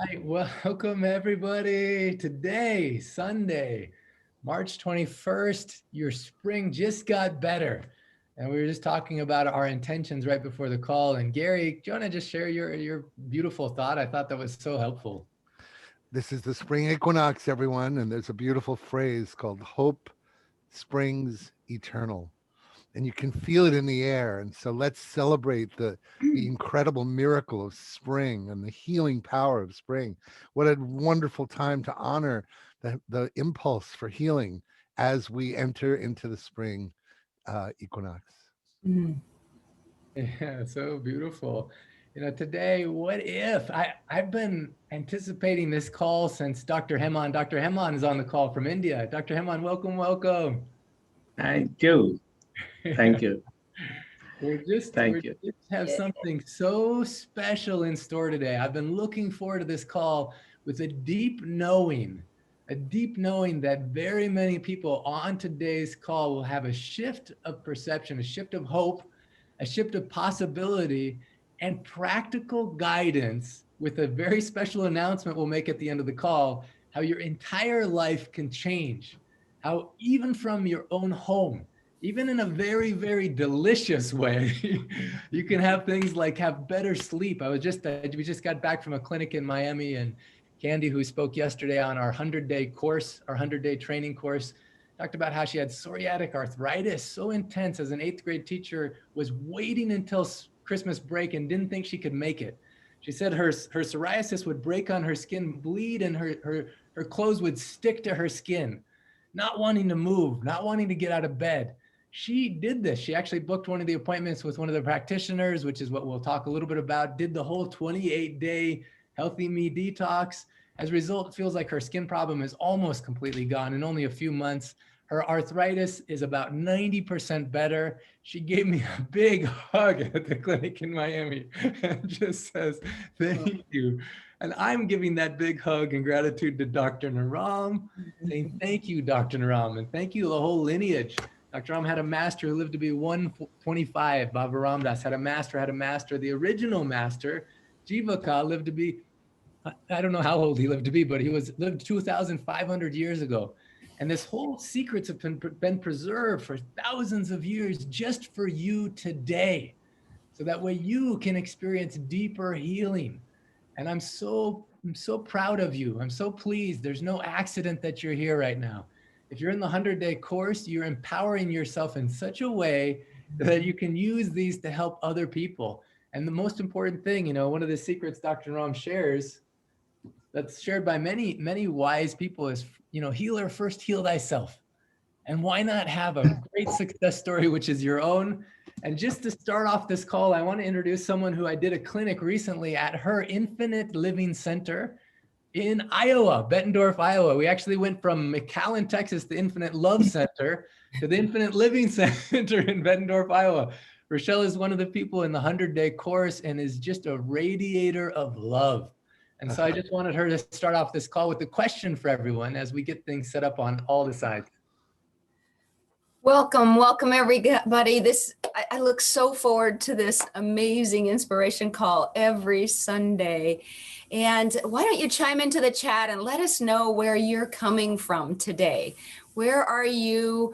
right, welcome everybody. Today, Sunday, March 21st, your spring just got better. And we were just talking about our intentions right before the call. And Gary, do you want to just share your beautiful thought? I thought that was so helpful. This is the spring equinox, everyone, and there's a beautiful phrase called hope springs eternal. And you can feel it in the air. And so let's celebrate the incredible miracle of spring and the healing power of spring. What a wonderful time to honor the impulse for healing as we enter into the spring equinox. Mhm. Yeah, so beautiful. Today, what if I've been anticipating this call since Dr. Heman. Dr. Heman is on the call from India. Dr. Heman, welcome, welcome. Thank you. Thank you. We're Thank you. just have something so special in store today. I've been looking forward to this call with a deep knowing that very many people on today's call will have a shift of perception, a shift of hope, a shift of possibility, and practical guidance with a very special announcement we'll make at the end of the call, how your entire life can change, how even from your own home, even in a very, very delicious way, you can have things like have better sleep. We just got back from a clinic in Miami, and Candy, who spoke yesterday on our 100-day course, our 100-day training course, talked about how she had psoriatic arthritis so intense as an 8th grade teacher, was waiting until Christmas break and didn't think she could make it. She said her psoriasis would break on her skin, bleed, and her clothes would stick to her skin, not wanting to move, not wanting to get out of bed. She did this. She actually booked one of the appointments with one of the practitioners, which is what we'll talk a little bit about, did the whole 28-day Healthy Me detox. As a result, it feels like her skin problem is almost completely gone in only a few months. Her arthritis is about 90% better. She gave me a big hug at the clinic in Miami and just says, thank you. And I'm giving that big hug and gratitude to Dr. Naram, saying, thank you, Dr. Naram, and thank you, the whole lineage. Dr. Ram had a master who lived to be 125. Baba Ramdas had a master. The original master, Jivaka, lived to be, I don't know how old he lived to be, but lived 2,500 years ago. And this whole secrets have been preserved for thousands of years just for you today. So that way you can experience deeper healing. And I'm so proud of you. I'm so pleased. There's no accident that you're here right now. If you're in the 100-day course, you're empowering yourself in such a way that you can use these to help other people. And the most important thing, one of the secrets Dr. Ram shares, that's shared by many, many wise people, is, healer, first heal thyself. And why not have a great success story, which is your own? And just to start off this call, I want to introduce someone who I did a clinic recently at her Infinite Living Center in Iowa, Bettendorf, Iowa. We actually went from McAllen, Texas, the Infinite Love Center, to the Infinite Living Center in Bettendorf, Iowa. Rochelle is one of the people in the 100-day course and is just a radiator of love. And so I just wanted her to start off this call with a question for everyone as we get things set up on all the sides. Welcome everybody. I look so forward to this amazing inspiration call every Sunday. And why don't you chime into the chat and let us know where you're coming from today? Where are you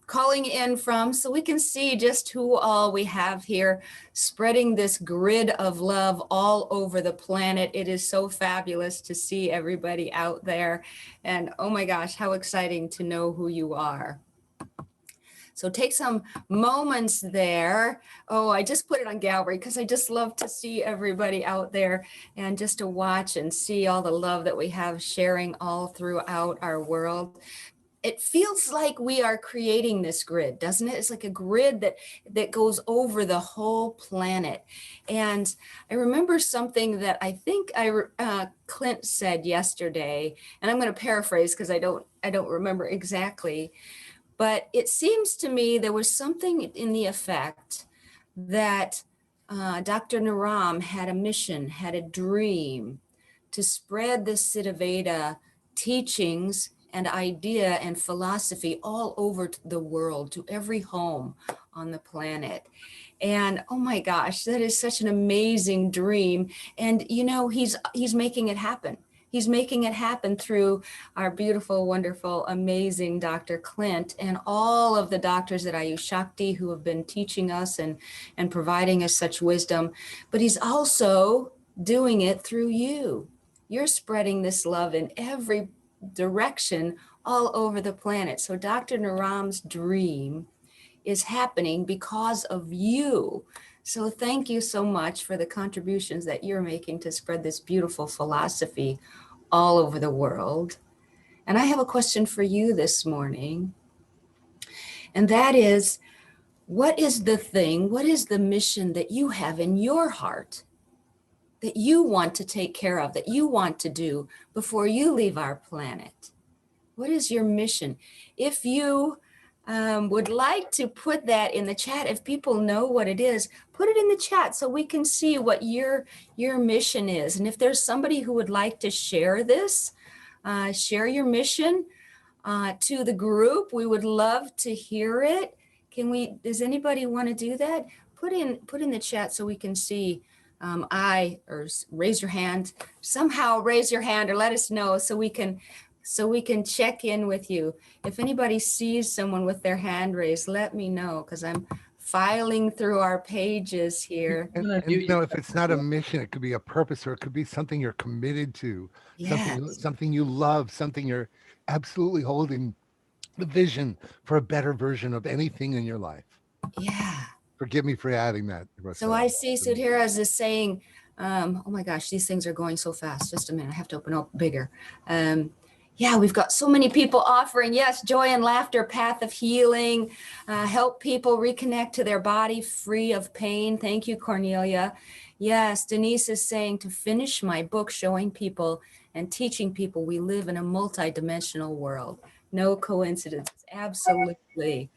calling in from, so we can see just who all we have here spreading this grid of love all over the planet. It is so fabulous to see everybody out there. And oh my gosh, how exciting to know who you are. So take some moments there. Oh, I just put it on gallery because I just love to see everybody out there and just to watch and see all the love that we have sharing all throughout our world. It feels like we are creating this grid, doesn't it? It's like a grid that goes over the whole planet. And I remember something that I think Clint said yesterday, and I'm going to paraphrase because I don't remember exactly. But it seems to me there was something in the effect that Dr. Naram had a mission, had a dream to spread the Siddha Veda teachings and idea and philosophy all over the world, to every home on the planet. And oh my gosh, that is such an amazing dream. And you know, he's making it happen. He's making it happen through our beautiful, wonderful, amazing Dr. Clint and all of the doctors at Ayush Shakti who have been teaching us and providing us such wisdom. But he's also doing it through you. You're spreading this love in every direction all over the planet. So Dr. Naram's dream is happening because of you. So thank you so much for the contributions that you're making to spread this beautiful philosophy all over the world. And I have a question for you this morning. And that is, what is the mission that you have in your heart that you want to take care of, that you want to do before you leave our planet? What is your mission? If you would like to put that in the chat, if people know what it is, put it in the chat so we can see what your mission is. And if there's somebody who would like to share this, share your mission to the group, we would love to hear it. Does anybody want to do that? Put in the chat so we can see. Or raise your hand, somehow raise your hand or let us know so we can check in with you. If anybody sees someone with their hand raised, let me know, because I'm filing through our pages here. And you know, if it's not a mission, it could be a purpose, or it could be something you're committed to, Yes. something you love, something you're absolutely holding the vision for a better version of anything in your life. Yeah. Forgive me for adding that. So I see Sudhira's is saying, oh my gosh, these things are going so fast. Just a minute, I have to open up bigger. Yeah, we've got so many people offering, yes, joy and laughter, path of healing, help people reconnect to their body free of pain. Thank you, Cornelia. Yes, Denise is saying to finish my book, showing people and teaching people we live in a multidimensional world. No coincidence, absolutely.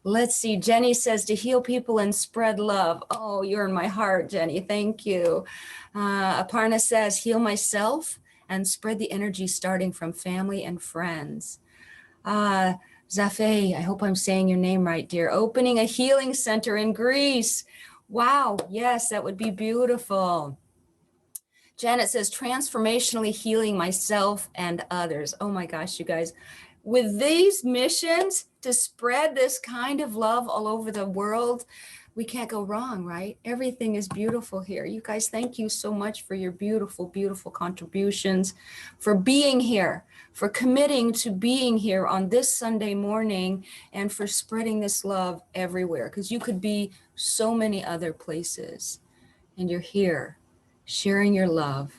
Let's see, Jenny says to heal people and spread love. Oh, you're in my heart, Jenny, thank you. Aparna says heal myself and spread the energy starting from family and friends. Zafe, I hope I'm saying your name right, dear. Opening a healing center in Greece. Wow, yes, that would be beautiful. Janet says transformationally healing myself and others. Oh my gosh, you guys. With these missions to spread this kind of love all over the world, we can't go wrong, right? Everything is beautiful here. You guys, thank you so much for your beautiful, beautiful contributions, for being here, for committing to being here on this Sunday morning, and for spreading this love everywhere, because you could be so many other places, and you're here sharing your love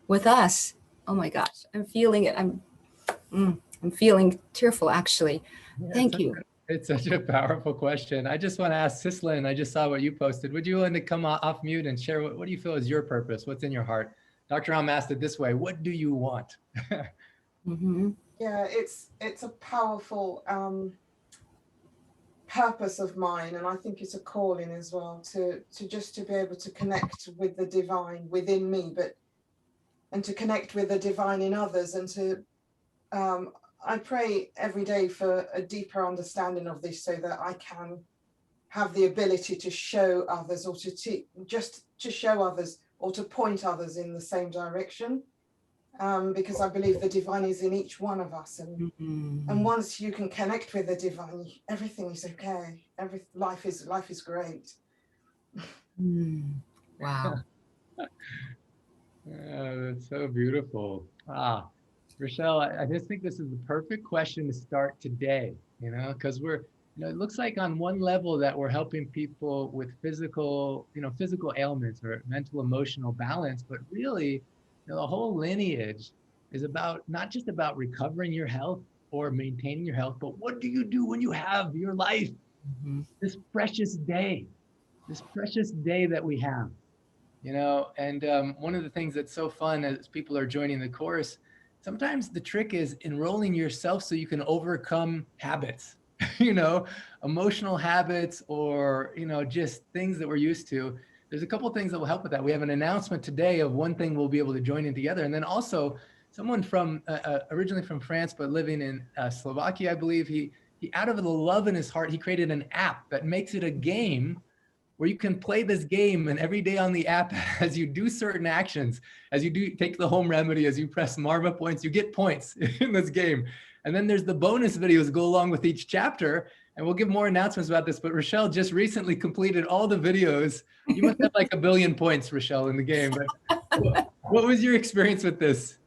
with us. Oh my gosh, I'm feeling it. I'm feeling tearful, actually. Yeah, thank you. It's such a powerful question. I just want to ask Sislin, I just saw what you posted. Would you willing to come off mute and share what do you feel is your purpose? What's in your heart? Dr. Ram asked it this way, what do you want? Yeah, it's a powerful purpose of mine, and I think it's a calling as well to be able to connect with the divine within me, and to connect with the divine in others, and to I pray every day for a deeper understanding of this, so that I can have the ability to show others, or just to show others, or to point others in the same direction, because I believe the divine is in each one of us, and once you can connect with the divine, everything is okay. Life is great. Wow. That's so beautiful. Rochelle, I just think this is the perfect question to start today, because it looks like on one level that we're helping people with physical ailments or mental, emotional balance, but really, the whole lineage is not just about recovering your health or maintaining your health, but what do you do when you have your life, this precious day that we have, and one of the things that's so fun as people are joining the course, sometimes the trick is enrolling yourself so you can overcome habits, emotional habits, or, just things that we're used to. There's a couple of things that will help with that. We have an announcement today of one thing we'll be able to join in together. And then also someone from originally from France, but living in Slovakia, I believe, he out of the love in his heart, he created an app that makes it a game where you can play this game, and every day on the app, as you do certain actions, as you do take the home remedy, as you press Marva points, you get points in this game. And then there's the bonus videos that go along with each chapter. And we'll give more announcements about this, but Rochelle just recently completed all the videos. You must have like 1 billion points, Rochelle, in the game. But what was your experience with this?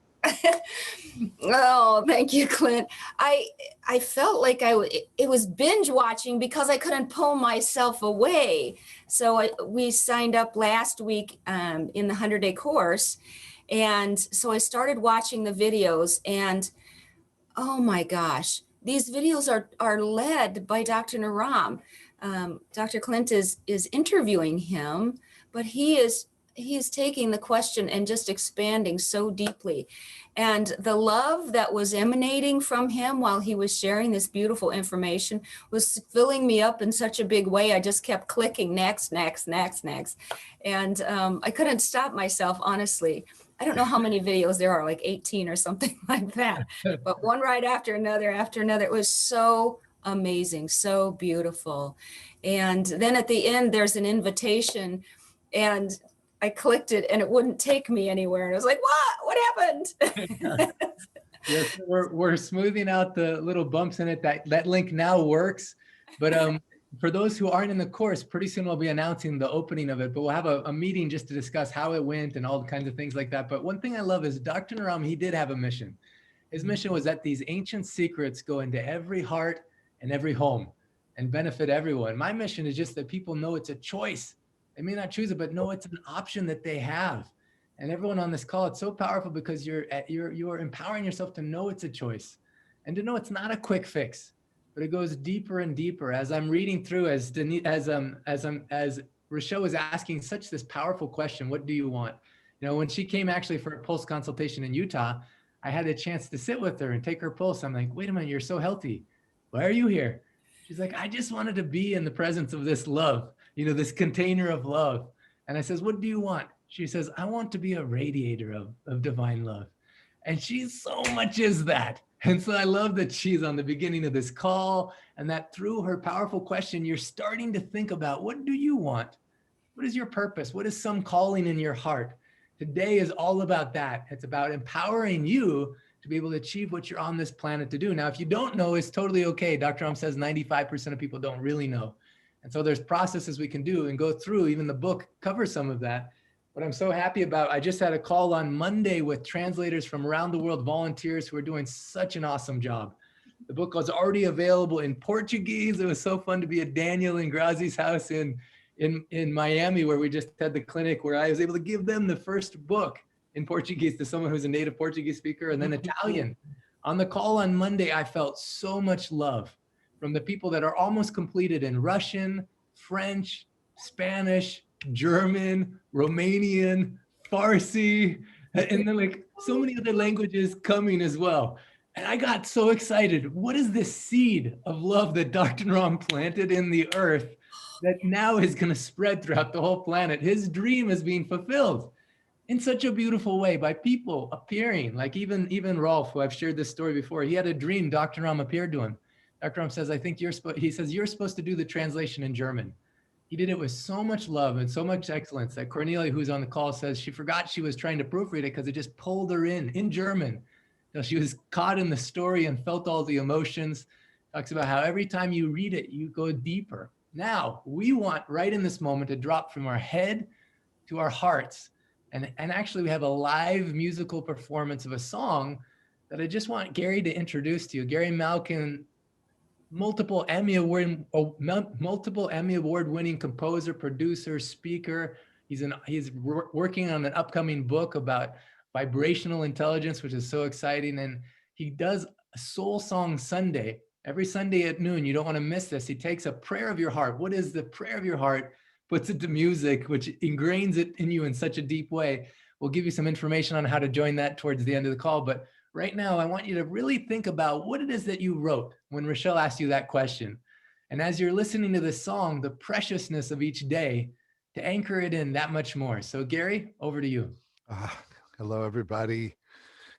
Oh, thank you, Clint. I felt like it was binge watching because I couldn't pull myself away. So we signed up last week in the 100-day course. And so I started watching the videos, and oh my gosh, these videos are led by Dr. Naram. Dr. Clint is interviewing him, but he is taking the question and just expanding so deeply. And the love that was emanating from him while he was sharing this beautiful information was filling me up in such a big way. I just kept clicking next, next, next, next. And I couldn't stop myself, honestly. I don't know how many videos there are, like 18 or something like that, but one right after another. It was so amazing, so beautiful. And then at the end, there's an invitation, and I clicked it and it wouldn't take me anywhere. And I was like, what happened? Yes, we're smoothing out the little bumps in it. That link now works. But for those who aren't in the course, pretty soon we'll be announcing the opening of it, but we'll have a meeting just to discuss how it went and all kinds of things like that. But one thing I love is Dr. Naram, he did have a mission. His mission was that these ancient secrets go into every heart and every home and benefit everyone. My mission is just that people know it's a choice. They may not choose it, but know it's an option that they have. And everyone on this call, it's so powerful because you're empowering yourself to know it's a choice and to know it's not a quick fix, but it goes deeper and deeper. As I'm reading through, as Rochelle was asking such this powerful question, what do you want? You know, when she came actually for a pulse consultation in Utah, I had a chance to sit with her and take her pulse. I'm like, wait a minute, you're so healthy. Why are you here? She's like, I just wanted to be in the presence of this love, you know, this container of love. And I says, what do you want? She says, I want to be a radiator of divine love. And she's so much is that. And so I love that she's on the beginning of this call, and that through her powerful question, you're starting to think about, what do you want? What is your purpose? What is some calling in your heart? Today is all about that. It's about empowering you to be able to achieve what you're on this planet to do. Now, if you don't know, it's totally okay. Dr. Om says 95% of people don't really know. And so there's processes we can do and go through. Even the book covers some of that. What I'm so happy about, I just had a call on Monday with translators from around the world, volunteers who are doing such an awesome job. The book was already available in Portuguese. It was so fun to be at Daniel and Grazi's house in Miami, where we just had the clinic, where I was able to give them the first book in Portuguese to someone who's a native Portuguese speaker, and then Italian. On the call on Monday, I felt so much love from the people that are almost completed in Russian, French, Spanish, German, Romanian, Farsi, and then like so many other languages coming as well. And I got so excited. What is this seed of love that Dr. Naram planted in the earth that now is going to spread throughout the whole planet? His dream is being fulfilled in such a beautiful way by people appearing, like even Rolf, who I've shared this story before. He had a dream. Dr. Naram appeared to him. Dr. Naram says, he says, you're supposed to do the translation in German. He did it with so much love and so much excellence that Cornelia, who's on the call, says she forgot she was trying to proofread it because it just pulled her in German. So she was caught in the story and felt all the emotions. Talks about how every time you read it, you go deeper. Now, we want right in this moment to drop from our head to our hearts. And actually, we have a live musical performance of a song that I just want Gary to introduce to you. Gary Malkin, multiple Emmy Award winning composer, producer, speaker. He's working on an upcoming book about vibrational intelligence, which is so exciting. And he does a Soul Song Sunday every Sunday at noon. You don't want to miss this. He takes a prayer of your heart. What is the prayer of your heart? Puts it to music, which ingrains it in you in such a deep way. We'll give you some information on how to join that towards the end of the call. But right now, I want you to really think about what it is that you wrote when Rochelle asked you that question. And as you're listening to this song, the preciousness of each day, to anchor it in that much more. So Gary, over to you. Hello, everybody.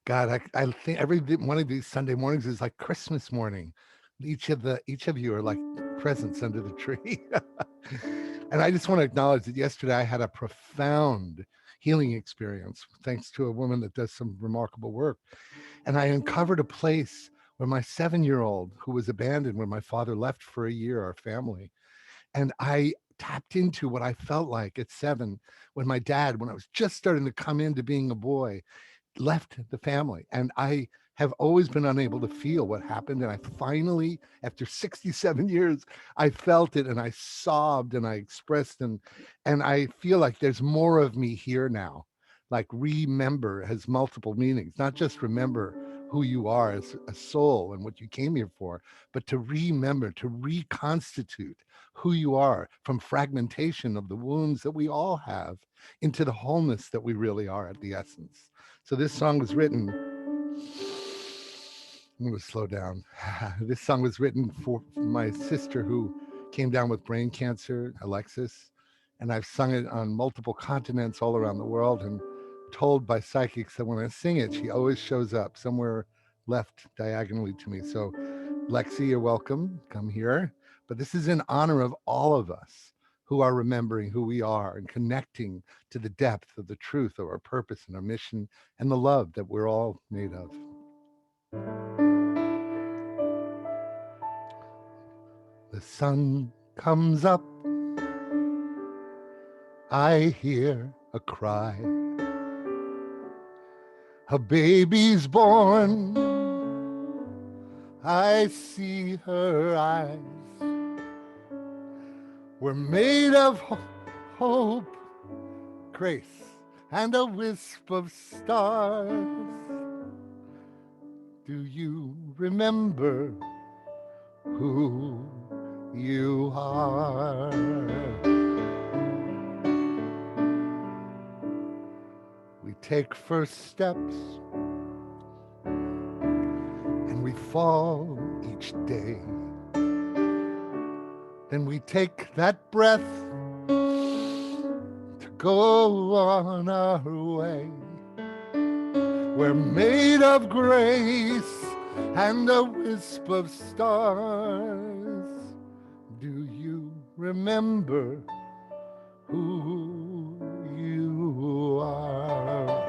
God, I think every one of these Sunday mornings is like Christmas morning. Each of you are like presents under the tree. And I just want to acknowledge that yesterday I had a profound healing experience thanks to a woman that does some remarkable work. And I uncovered a place where my 7-year-old, who was abandoned when my father left for a year, our family, and I tapped into what I felt like at 7 when my dad, when I was just starting to come into being a boy, left the family. And I have always been unable to feel what happened. And I finally, after 67 years, I felt it and I sobbed and I expressed, and I feel like there's more of me here now. Like remember has multiple meanings, not just remember who you are as a soul and what you came here for, but to remember, to reconstitute who you are from fragmentation of the wounds that we all have into the wholeness that we really are at the essence. So this song was written, I'm going to slow down. This song was written for my sister who came down with brain cancer, Alexis, and I've sung it on multiple continents all around the world, and told by psychics that when I sing it, she always shows up somewhere left diagonally to me. So Lexi, you're welcome. Come here. But this is in honor of all of us who are remembering who we are and connecting to the depth of the truth of our purpose and our mission and the love that we're all made of. The sun comes up, I hear a cry. A baby's born, I see her eyes. We're made of hope, grace, and a wisp of stars. Do you remember who you are? We take first steps and we fall each day. Then we take that breath to go on our way. We're made of grace and a wisp of stars. Do you remember who you are?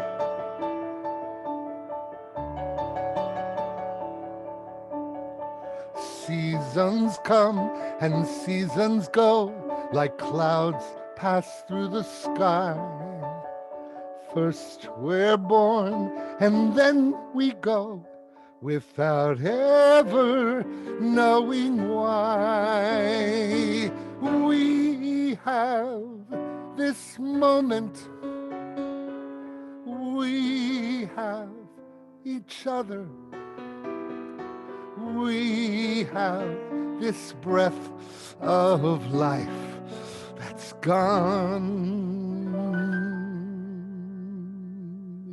Seasons come and seasons go, like clouds pass through the sky. First we're born and then we go, without ever knowing why. We have this moment, we have each other, we have this breath of life that's gone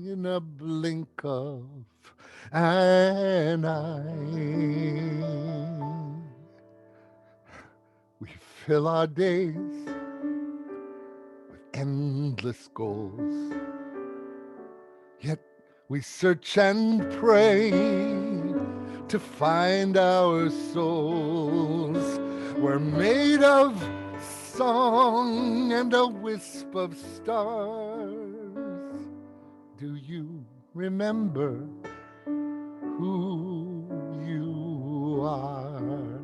in a blink of an eye. We fill our days with endless goals, yet we search and pray to find our souls. We're made of song and a wisp of stars. Do you remember who you are?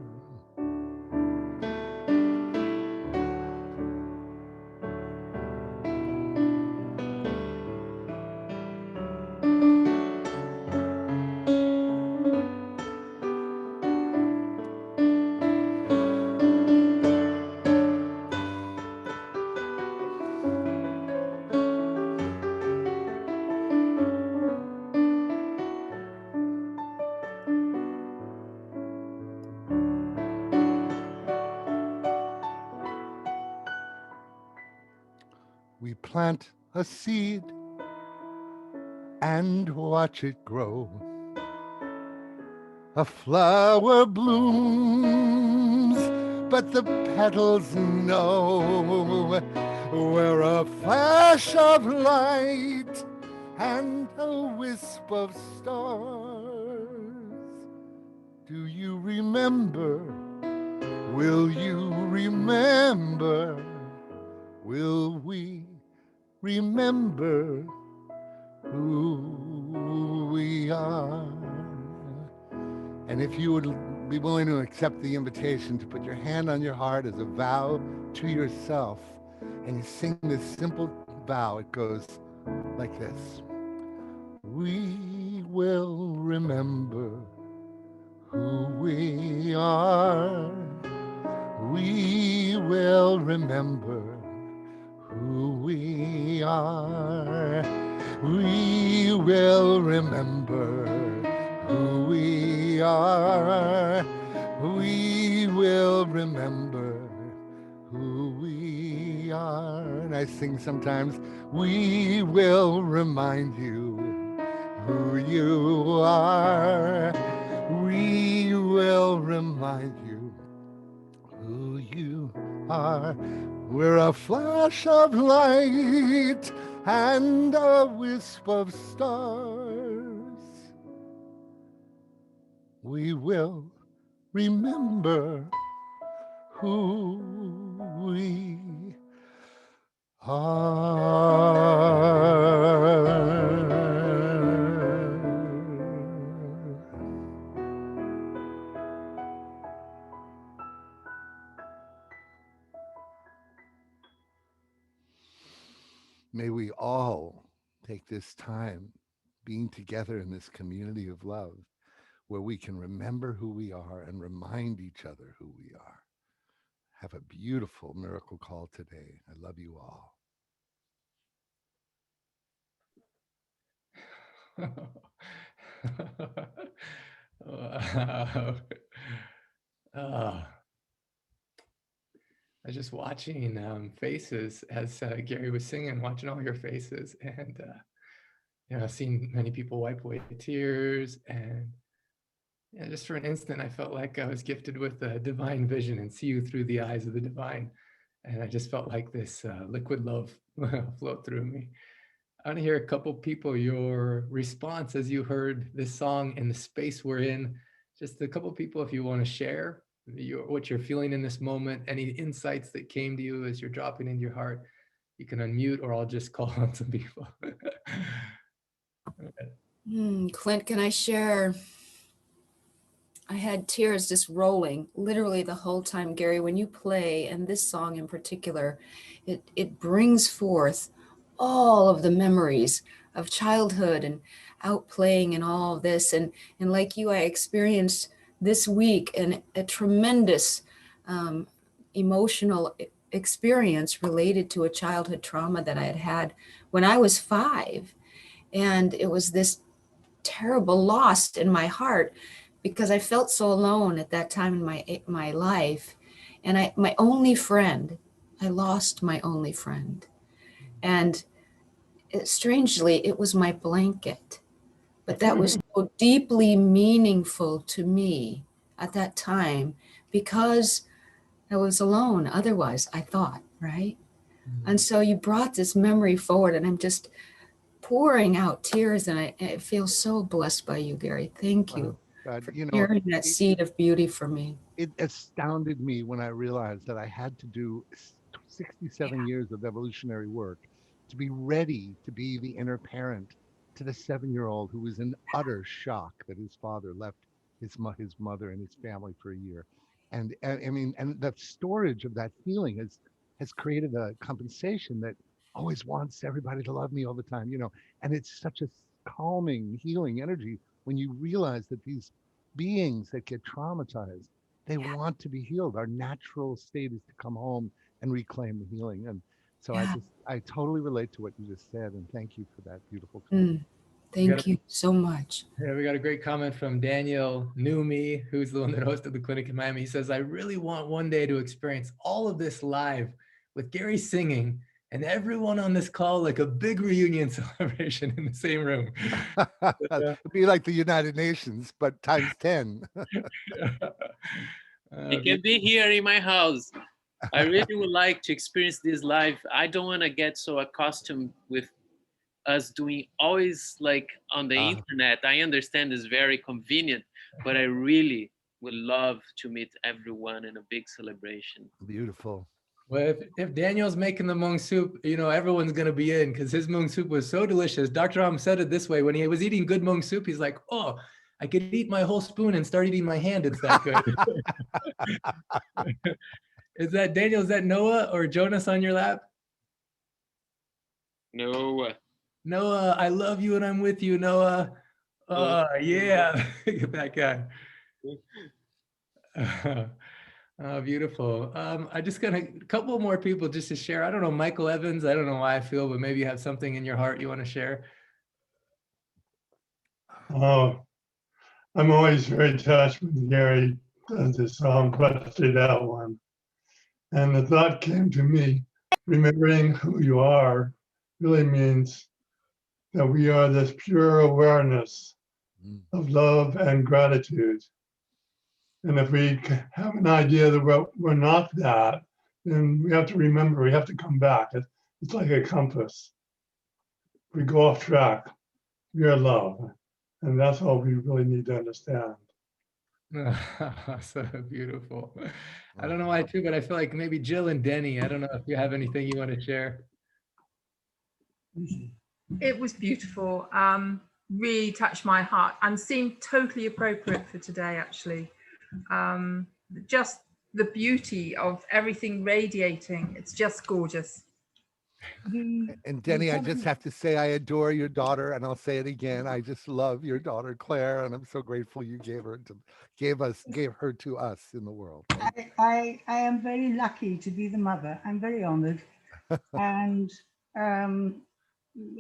We plant a seed and watch it grow. A flower blooms, but the petals know we're a flash of light and a wisp of stars. Do you remember Will you remember? Will we remember who we are? And if you would be willing to accept the invitation to put your hand on your heart as a vow to yourself, and you sing this simple vow, it goes like this. We will remember who we are. We will remember who we are. We will remember who we are. We will remember who we are. And I sing sometimes, we will remind you who you are. We will remind you who you are. We're a flash of light and a wisp of stars. We will remember who we are. May we all take this time being together in this community of love where we can remember who we are and remind each other who we are. Have a beautiful miracle call today. I love you all. Wow. Oh. I was just watching faces as Gary was singing, watching all your faces, and I've seen many people wipe away tears, and just for an instant, I felt like I was gifted with a divine vision and see you through the eyes of the divine, and I just felt like this liquid love flow through me. I want to hear a couple people your response as you heard this song in the space we're in. Just a couple people, if you want to share what you're feeling in this moment, any insights that came to you as you're dropping into your heart, you can unmute, or I'll just call on some people. Clint, can I share? I had tears just rolling literally the whole time, Gary, when you play, and this song in particular, it brings forth all of the memories of childhood and out playing and all of this. And like you, I experienced this week a tremendous emotional experience related to a childhood trauma that I had when I was 5. And it was this terrible loss in my heart because I felt so alone at that time in my life. And I lost my only friend. And strangely, it was my blanket. But that was so deeply meaningful to me at that time because I was alone. Otherwise, I thought, right? And so you brought this memory forward, and I'm just pouring out tears, and I feel so blessed by you, Gary. Thank you for hearing that seed of beauty for me. It astounded me when I realized that I had to do 67 years of evolutionary work to be ready to be the inner parent to the 7-year-old who was in utter shock that his father left his mother and his family for a year. And I mean, and the storage of that feeling has created a compensation that always wants everybody to love me all the time, and it's such a calming, healing energy when you realize that these beings that get traumatized, they want to be healed. Our natural state is to come home and reclaim the healing. And so I totally relate to what you just said, and thank you for that beautiful comment. Thank you so much. Yeah, we got a great comment from Daniel Numi, who's the one that hosted the clinic in Miami. He says, I really want one day to experience all of this live with Gary singing and everyone on this call, like a big reunion celebration in the same room. It'd be like the United Nations, but times 10. It can be here in my house. I really would like to experience this live. I don't want to get so accustomed with us doing always like on the internet. I understand it's very convenient, but I really would love to meet everyone in a big celebration. Beautiful. Well, if Daniel's making the mung soup, everyone's going to be in because his mung soup was so delicious. Dr. Ram said it this way. When he was eating good mung soup, he's like, oh, I could eat my whole spoon and start eating my hand. It's that good. Is that Daniel? Is that Noah or Jonas on your lap? No. Noah, I love you and I'm with you, Noah. Oh, yeah. Look at that guy. Oh, beautiful. I just got a couple more people just to share. I don't know, Michael Evans, I don't know why I feel, but maybe you have something in your heart you want to share. Oh, I'm always very touched when Gary does this song, especially that one. And the thought came to me, remembering who you are really means that we are this pure awareness of love and gratitude. And if we have an idea that we're not that, then we have to remember, we have to come back. It's like a compass. If we go off track, we are love. And that's all we really need to understand. So beautiful. I don't know why too, but I feel like maybe Jill and Denny, I don't know if you have anything you want to share. It was beautiful. Really touched my heart and seemed totally appropriate for today, actually. Just the beauty of everything radiating. It's just gorgeous. And Denny, I just have to say, I adore your daughter, and I'll say it again. I just love your daughter, Claire, and I'm so grateful you gave her to us in the world. I am very lucky to be the mother. I'm very honored. And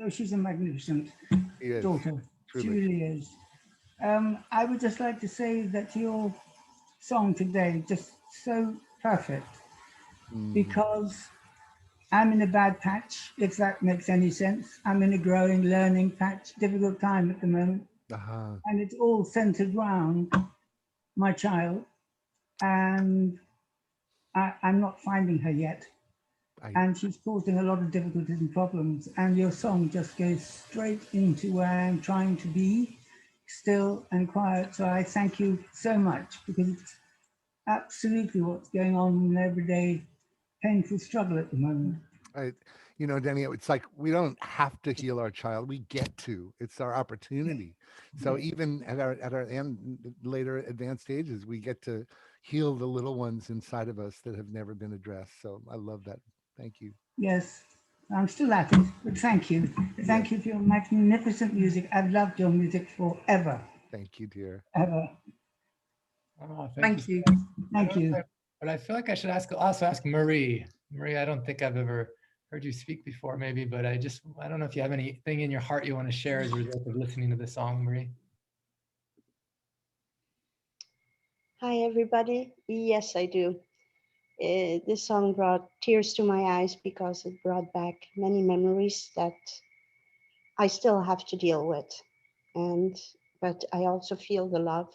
she's a magnificent daughter. Truly. She really is. I would just like to say that your song today just so perfect because I'm in a bad patch, if that makes any sense. I'm in a growing, learning patch, difficult time at the moment. And it's all centered around my child. And I'm not finding her yet. And she's causing a lot of difficulties and problems. And your song just goes straight into where I'm trying to be, still and quiet. So I thank you so much because it's absolutely what's going on in an everyday painful struggle at the moment. Denny, it's like we don't have to heal our child. We get to. It's our opportunity. So even at our end, later advanced stages, we get to heal the little ones inside of us that have never been addressed. So I love that. Thank you. Yes, I'm still at it, but thank you. Thank you for your magnificent music. I've loved your music forever. Thank you, dear. Ever. Oh, thank you. Thank you. But I feel like I should also ask Marie. Marie, I don't think I've ever heard you speak before, maybe, but I don't know if you have anything in your heart you want to share as a result of listening to the song, Marie. Hi, everybody. Yes, I do. This song brought tears to my eyes because it brought back many memories that I still have to deal with. But I also feel the love.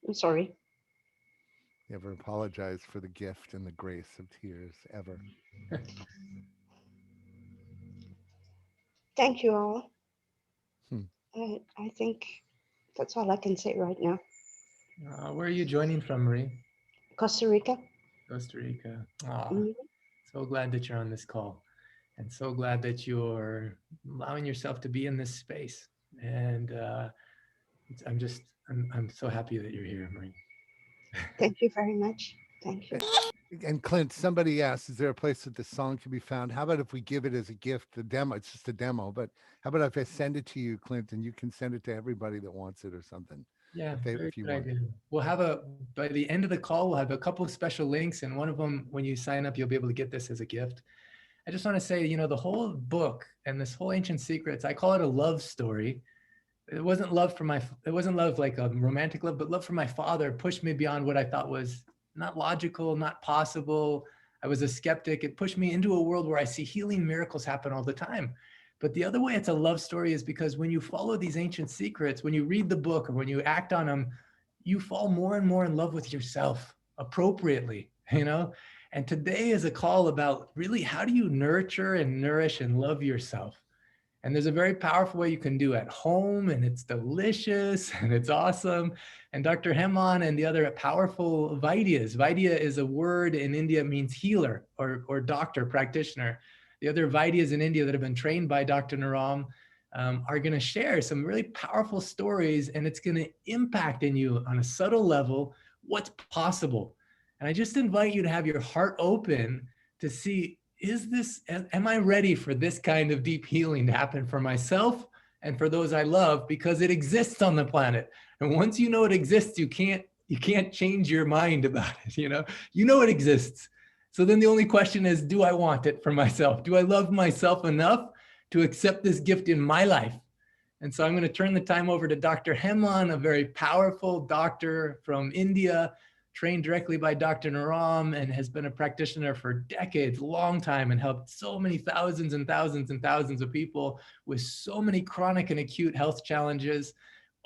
I'm sorry. Never apologize for the gift and the grace of tears, ever. Thank you all. I think that's all I can say right now. Where are you joining from, Marie? Costa Rica. Costa Rica. So glad that you're on this call and so glad that you're allowing yourself to be in this space. And I'm so happy that you're here, Marie. Thank you very much. Thank you. And Clint, somebody asked, is there a place that this song can be found? How about if we give it as a gift, the demo? It's just a demo, but how about if I send it to you, Clint, and you can send it to everybody that wants it or something? Yeah, if you want. We'll by the end of the call, we'll have a couple of special links, and one of them, when you sign up, you'll be able to get this as a gift. I just want to say, the whole book and this whole Ancient Secrets, I call it a love story. It wasn't love like a romantic love, but love for my father pushed me beyond what I thought was not logical, not possible. I was a skeptic. It pushed me into a world where I see healing miracles happen all the time. But the other way it's a love story is because when you follow these ancient secrets, when you read the book or when you act on them, you fall more and more in love with yourself appropriately, And today is a call about really how do you nurture and nourish and love yourself? And there's a very powerful way you can do at home, and it's delicious and it's awesome. And Dr. Heman and the other powerful Vaidyas. Vaidya is a word in India, means healer or doctor, practitioner. The other Vaidyas in India that have been trained by Dr. Naram are going to share some really powerful stories, and it's going to impact in you on a subtle level what's possible. And I just invite you to have your heart open to see, am I ready for this kind of deep healing to happen for myself and for those I love, because it exists on the planet. And once you know it exists, you can't change your mind about it. You know it exists. So then the only question is, do I want it for myself? Do I love myself enough to accept this gift in my life? And so I'm going to turn the time over to Dr. Heman, a very powerful doctor from India, trained directly by Dr. Naram, and has been a practitioner for decades, long time, and helped so many thousands and thousands and thousands of people with so many chronic and acute health challenges,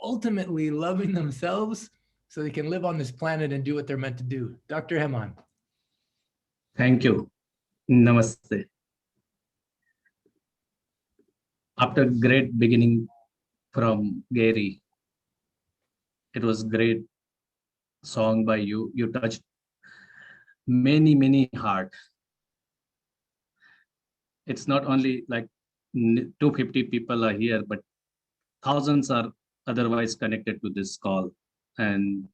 ultimately loving themselves so they can live on this planet and do what they're meant to do. Dr. Heman. Thank you. Namaste. After great beginning from Gary, it was great song by you. You touched many heart. It's not only like 250 people are here, but thousands are otherwise connected to this call, and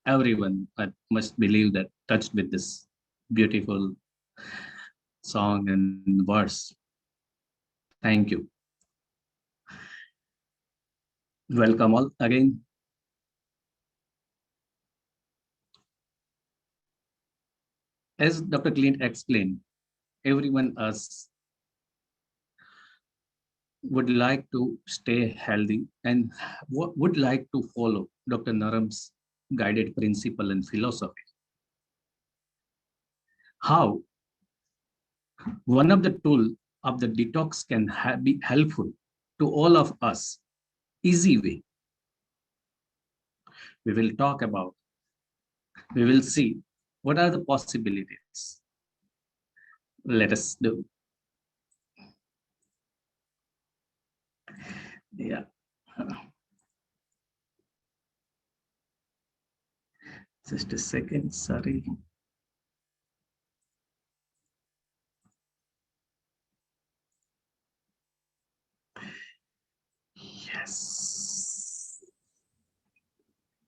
everyone, I must believe, that touched with this beautiful song and verse. Thank you. Welcome all again. As Dr. Clint explained, everyone us would like to stay healthy and would like to follow Dr. Naram's guided principle and philosophy. How one of the tools of the detox can be helpful to all of us, easy way. We will talk about, we will see what are the possibilities. Let us do. Yeah. Just a second, sorry. Yes.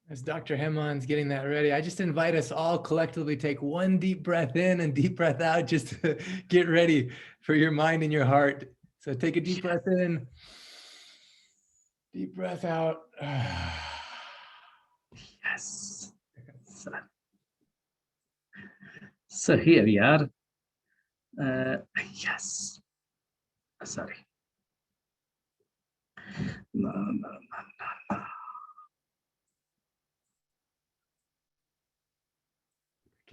As Dr. Heman's getting that ready, I just invite us all collectively take one deep breath in and deep breath out, just to get ready for your mind and your heart. So take a deep breath in, deep breath out. Yes. So here we are. Yes. Sorry. No.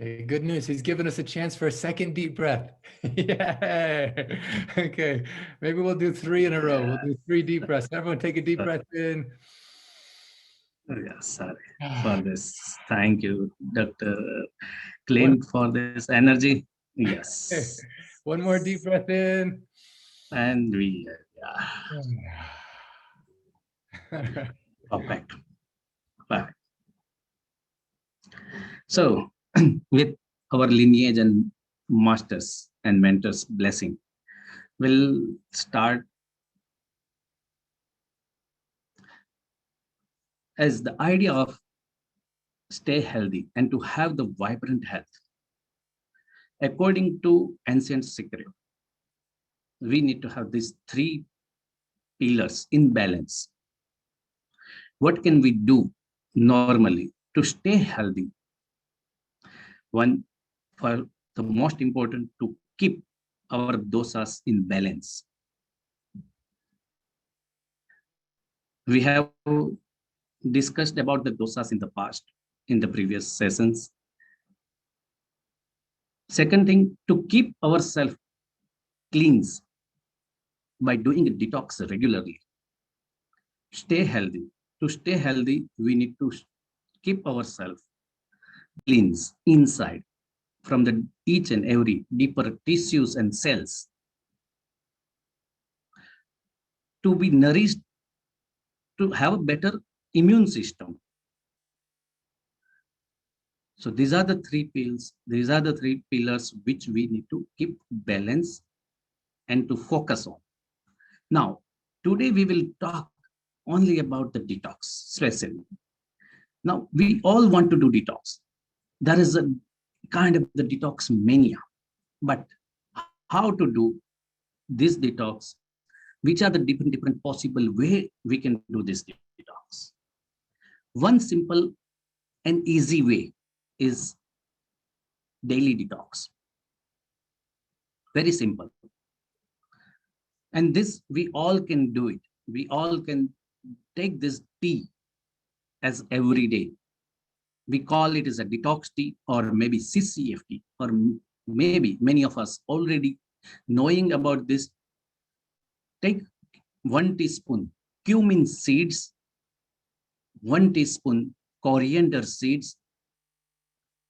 Okay, good news. He's given us a chance for a second deep breath. Yeah. Okay, maybe we'll do 3 in a row. We'll do 3 deep breaths. Everyone take a deep breath in. Yeah, sorry for this. Thank you, Dr. Clint, for this energy. Yes. One more deep breath in. And we, perfect. Perfect. So, with our lineage and masters and mentors blessing, we'll start as the idea of stay healthy and to have the vibrant health. According to ancient secret, we need to have these 3 pillars in balance. What can we do normally to stay healthy? One, for the most important, to keep our dosas in balance. We have discussed about the dosas in the past, in the previous sessions. Second thing, to keep ourselves clean by doing a detox regularly. Stay healthy. To stay healthy, we need to keep ourselves clean inside from the each and every deeper tissues and cells. to be nourished, to have a better immune system. So these are the three pillars. These are the three pillars which we need to keep balance and to focus on. Now, today we will talk only about the detox, especially. Now, we all want to do detox. There is a kind of the detox mania, but how to do this detox? Which are the different possible way we can do this detox? One simple and easy way is daily detox. Very simple. And this, we all can do it. We all can take this tea as every day. We call it as a detox tea or maybe CCFT, or maybe many of us already knowing about this. Take 1 teaspoon cumin seeds, 1 teaspoon coriander seeds,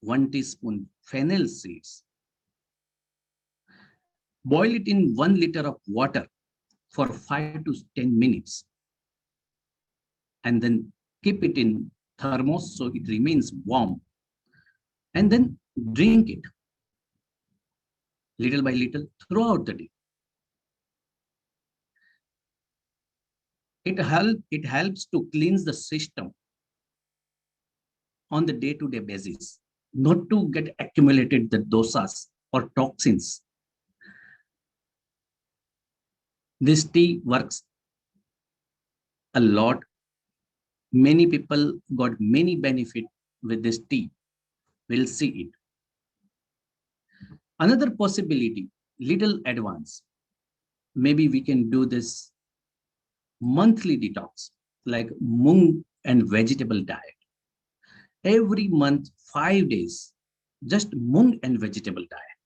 1 teaspoon fennel seeds. Boil it in 1 liter of water for 5 to 10 minutes. And then keep it in thermos so it remains warm. And then drink it little by little throughout the day. It helps to cleanse the system on the day-to-day basis, not to get accumulated the dosas or toxins. This tea works a lot. Many people got many benefit with this tea. We'll see it. Another possibility, little advance. Maybe we can do this monthly detox, like mung and vegetable diet. Every month, 5 days, just mung and vegetable diet.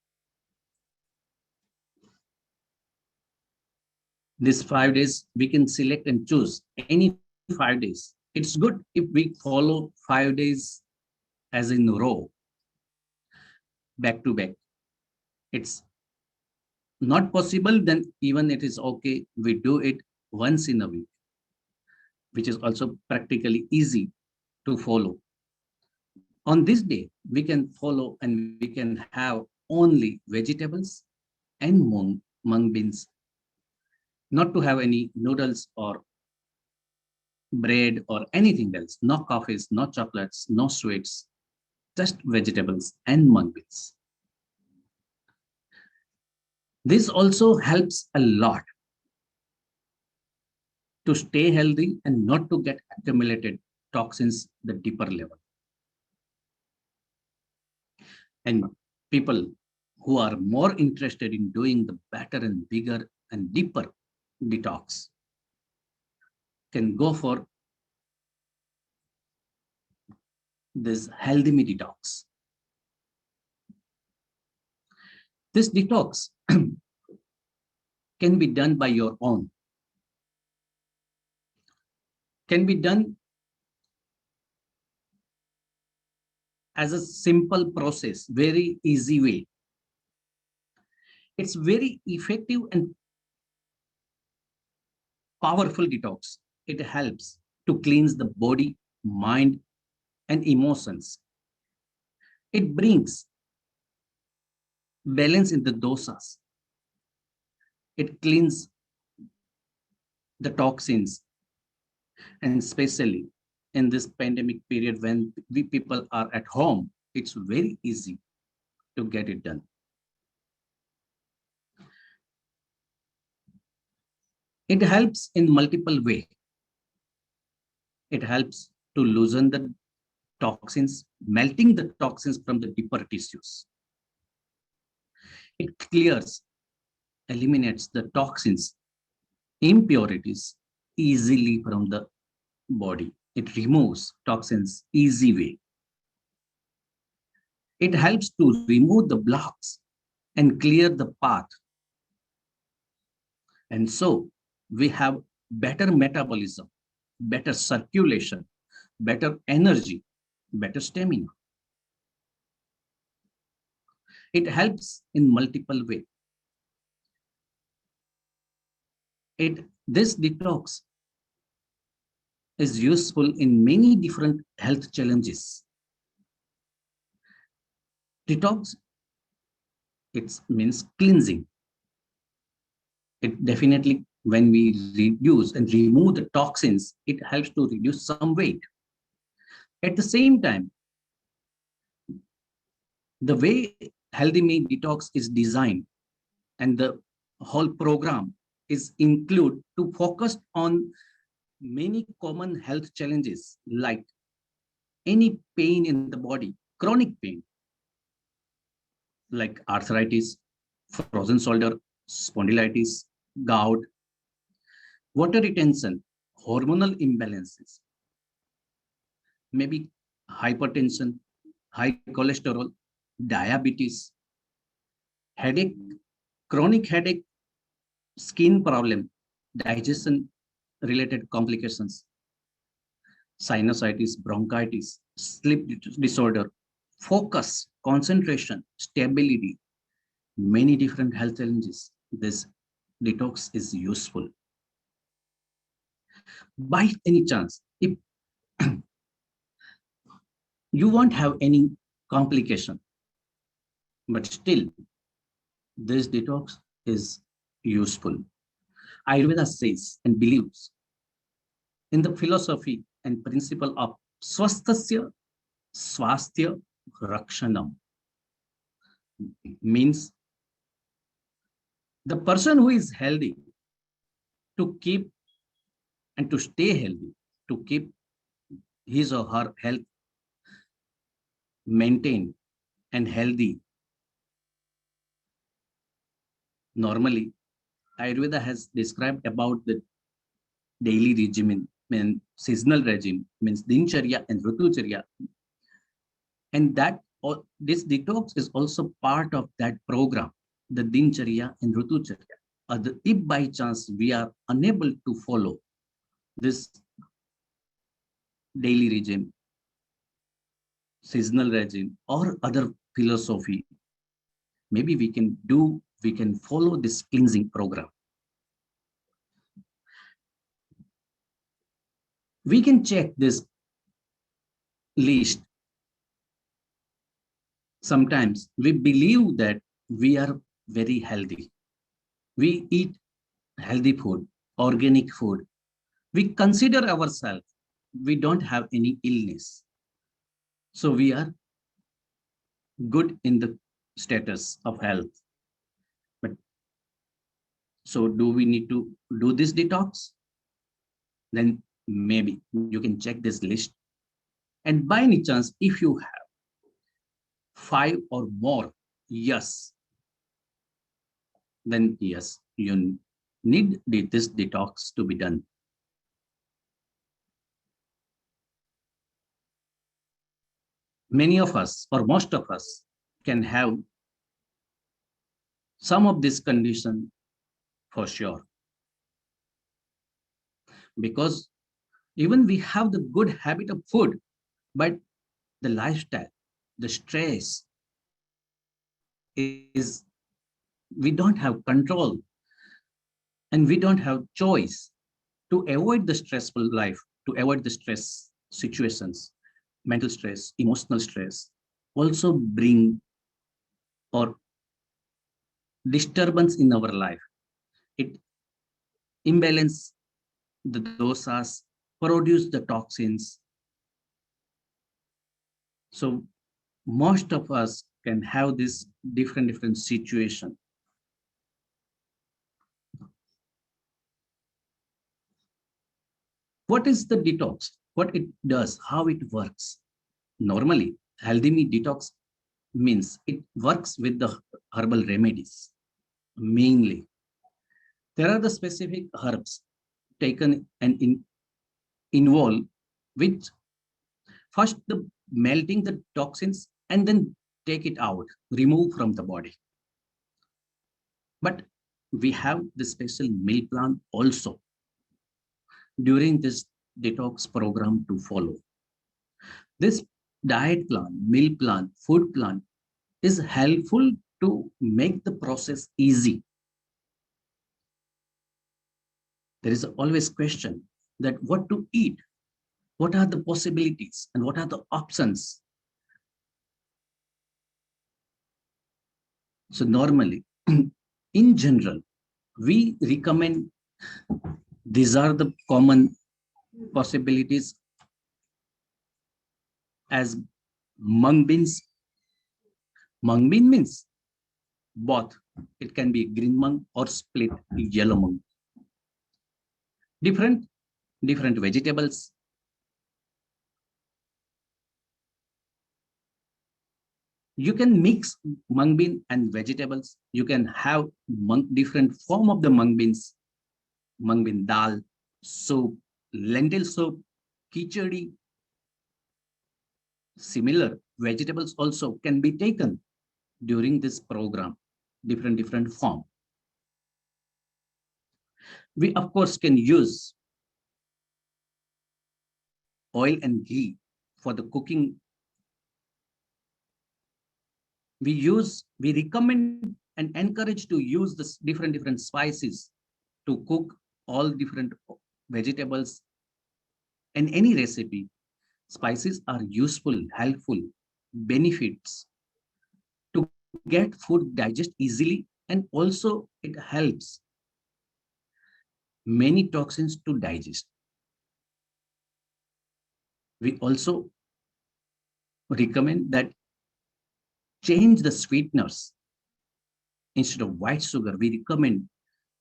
These 5 days, we can select and choose any 5 days. It's good if we follow 5 days as in a row, back to back. It's not possible, then even it is okay. We do it once in a week, which is also practically easy to follow. On this day, we can follow and we can have only vegetables and mung beans, not to have any noodles or bread or anything else, no coffees, no chocolates, no sweets, just vegetables and mung beans. This also helps a lot to stay healthy and not to get accumulated toxins the deeper level. And people who are more interested in doing the better and bigger and deeper detox can go for this healthy me detox. This detox can be done by your own, can be done as a simple process, very easy way. It's very effective and powerful detox. It helps to cleanse the body, mind, and emotions. It brings balance in the dosas. It cleans the toxins, and especially in this pandemic period when we people are at home, it's very easy to get it done. It helps in multiple ways. It helps to loosen the toxins, melting the toxins from the deeper tissues. It clears, eliminates the toxins, impurities easily from the body. It removes toxins easy way. It helps to remove the blocks and clear the path. And so we have better metabolism, better circulation, better energy, better stamina. It helps in multiple ways. It This detox is useful in many different health challenges. Detox, it means cleansing. It definitely, when we reduce and remove the toxins, it helps to reduce some weight. At the same time, the way Healthy Me Detox is designed and the whole program is include to focus on many common health challenges like any pain in the body, chronic pain, like arthritis, frozen shoulder, spondylitis, gout, water retention, hormonal imbalances, maybe hypertension, high cholesterol, diabetes, headache, chronic headache, skin problem, digestion related complications, sinusitis, bronchitis, sleep disorder, focus, concentration, stability, many different health challenges. This detox is useful. By any chance, if you won't have any complication, but still this detox is useful. Ayurveda says and believes in the philosophy and principle of swasthasya swasthya rakshanam, means the person who is healthy to keep and to stay healthy, to keep his or her health maintained and healthy. Normally, Ayurveda has described about the daily regimen, means seasonal regime, means dincharya and rutucharya, and that this detox is also part of that program, the dincharya and rutucharya. If by chance we are unable to follow this daily regime, seasonal regime, or other philosophy, maybe we can follow this cleansing program. We can check this list. Sometimes we believe that we are very healthy. We eat healthy food, organic food. We consider ourselves, we don't have any illness. So we are good in the status of health. But so do we need to do this detox? Then maybe you can check this list. And by any chance, if you have 5 or more yes, then yes, you need this detox to be done. Many of us, or most of us, can have some of this condition for sure. Because even we have the good habit of food, but the lifestyle, the stress is, we don't have control and we don't have choice to avoid the stressful life, to avoid the stress situations. Mental stress, emotional stress also bring or disturbance in our life. It imbalance the dosas, produce the toxins. So most of us can have this different situation. What is the detox? What it does, how it works? Normally, Healthy Me Detox means it works with the herbal remedies. Mainly, there are the specific herbs taken and involved, which first the melting the toxins and then take it out, remove from the body. But we have the special meal plan also during this detox program to follow. This diet plan, meal plan, food plan is helpful to make the process easy. there is always question that what to eat, what are the possibilities and what are the options. So normally, in general, we recommend these are the common possibilities as mung beans. Mung bean means both. It can be green mung or split yellow mung. Different vegetables. You can mix mung bean and vegetables. You can have different form of the mung beans. Mung bean dal, soup, lentil soup, khichdi. Similar vegetables also can be taken during this program, different form. We of course can use oil and ghee for the cooking. We recommend and encourage to use this different spices to cook all different vegetables and any recipe. Spices are useful, helpful, benefits to get food digest easily, and also it helps many toxins to digest. We also recommend that change the sweeteners. Instead of white sugar, we recommend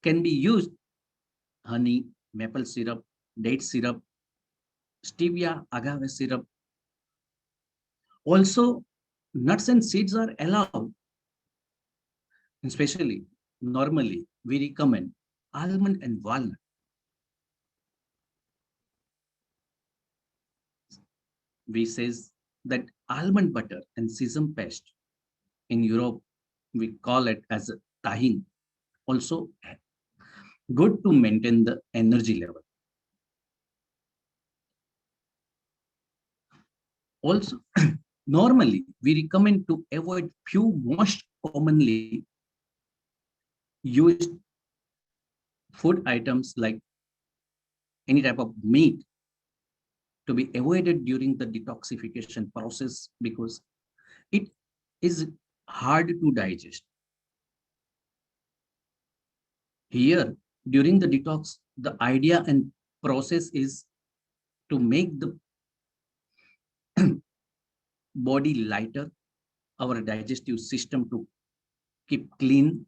can be used honey, maple syrup, date syrup, stevia, agave syrup. Also, nuts and seeds are allowed. Especially, normally, we recommend almond and walnut. We says that almond butter and sesame paste in Europe, we call it as a tahin. Also, good to maintain the energy level. Also, normally, we recommend to avoid few most commonly used food items like any type of meat to be avoided during the detoxification process because it is hard to digest. Here, during the detox, the idea and process is to make the body lighter, our digestive system to keep clean.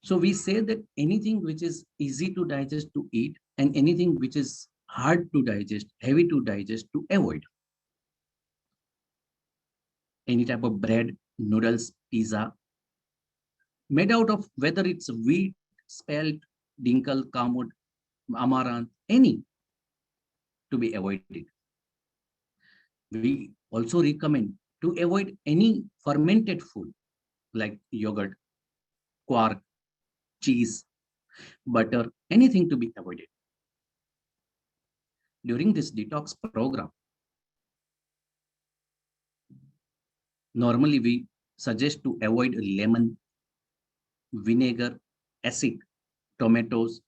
So we say that anything which is easy to digest to eat and anything which is hard to digest, heavy to digest to avoid. Any type of bread, noodles, pizza, made out of whether it's wheat, spelt, dinkel, kamut, amaranth, any to be avoided. We also recommend to avoid any fermented food like yogurt, quark, cheese, butter, anything to be avoided. During this detox program, normally we suggest to avoid lemon, vinegar, acid, tomatoes.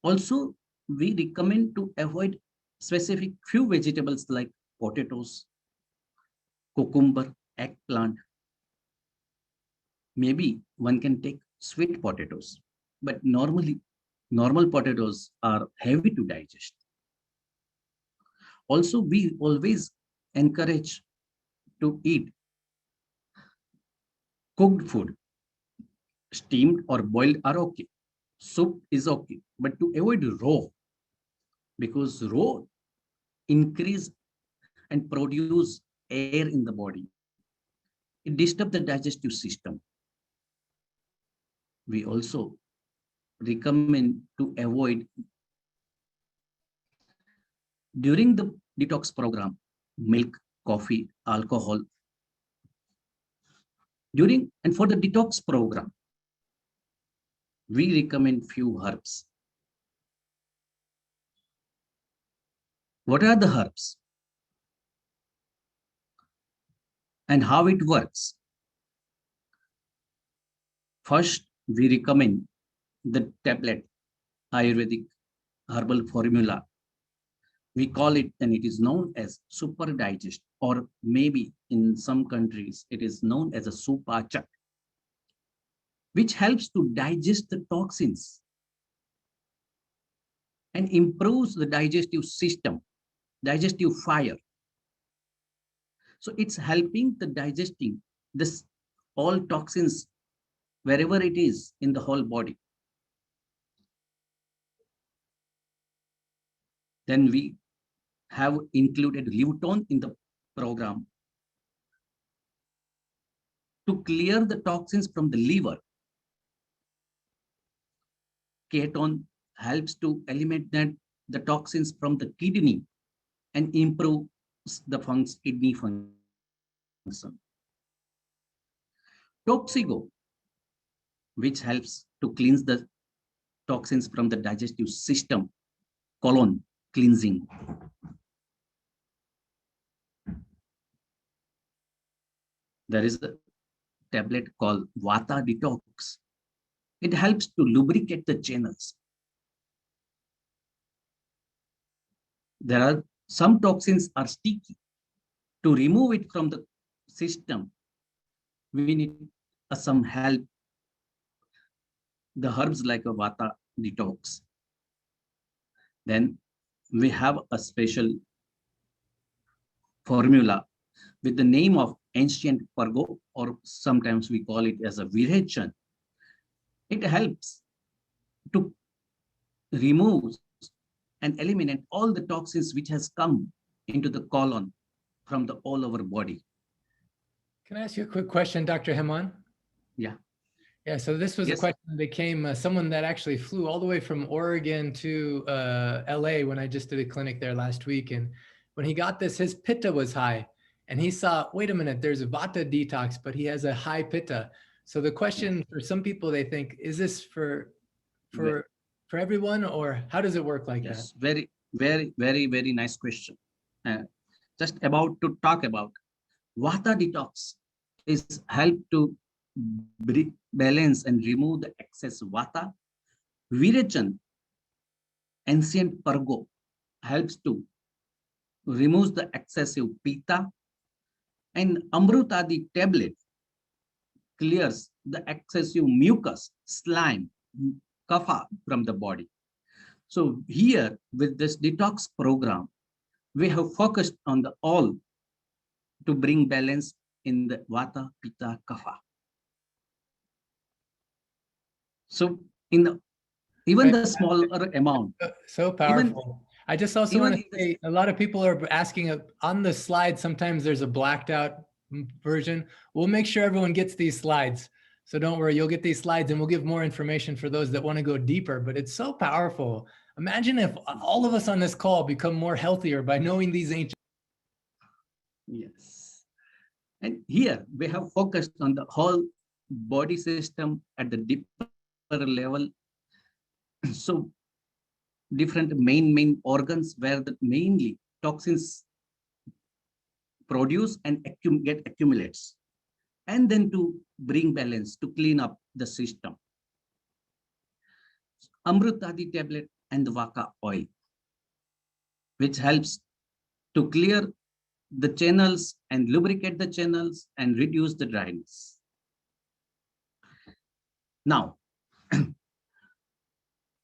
Also, we recommend to avoid specific few vegetables like potatoes, cucumber, eggplant. Maybe one can take sweet potatoes, but normally normal potatoes are heavy to digest. Also, we always encourage to eat cooked food. Steamed or boiled are okay. Soup is okay, but to avoid raw, because raw increase and produce air in the body. It disturbs the digestive system. We also recommend to avoid during the detox program milk, coffee, alcohol. During and for the detox program, we recommend few herbs. What are the herbs and how it works? First, we recommend the tablet Ayurvedic herbal formula. We call it, and it is known as Super Digest, or maybe in some countries it is known as a Supachak, which helps to digest the toxins and improves the digestive system, digestive fire. So it's helping the digesting this all toxins wherever it is in the whole body. Then we have included Luton in the program to clear the toxins from the liver. Keton helps to eliminate the toxins from the kidney and improves the kidney function. Toxigo, which helps to cleanse the toxins from the digestive system, colon cleansing. There is a tablet called Vata Detox. It helps to lubricate the channels. There are some toxins are sticky. To remove it from the system, we need some help. The herbs like a Vata Detox. Then we have a special formula with the name of ancient Pargo, or sometimes we call it as a Virechan. It helps to remove and eliminate all the toxins which has come into the colon from the all over body. Can I ask you a quick question, Dr. Heman? Yeah. Yeah, so this was a question that came, someone that actually flew all the way from Oregon to LA when I just did a clinic there last week. And when he got this, his pitta was high. And he saw, wait a minute, there's a Vata detox, but he has a high pitta. So the question for some people, they think, is this for everyone, or how does it work like that? Very, very, very, very nice question. Just about to talk about Vata detox is help to balance and remove the excess Vata. Virechan, ancient Pargo, helps to remove the excessive Pitta. And Amrutadi tablet clears the excessive mucus, slime, kapha from the body. So here with this detox program, we have focused on the all to bring balance in the Vata, Pitta, Kapha. So in the even the smaller amount. So powerful. I just also want to say, a lot of people are asking on the slide, sometimes there's a blacked out version. We'll make sure everyone gets these slides. So don't worry, you'll get these slides and we'll give more information for those that want to go deeper, but it's so powerful. Imagine if all of us on this call become more healthier by knowing these ancient. Yes. And here we have focused on the whole body system at the deeper level. So different main organs where the mainly toxins produce and get accumulates, and then to bring balance, to clean up the system. Amrutadi tablet and the Vaka oil, which helps to clear the channels and lubricate the channels and reduce the dryness. Now,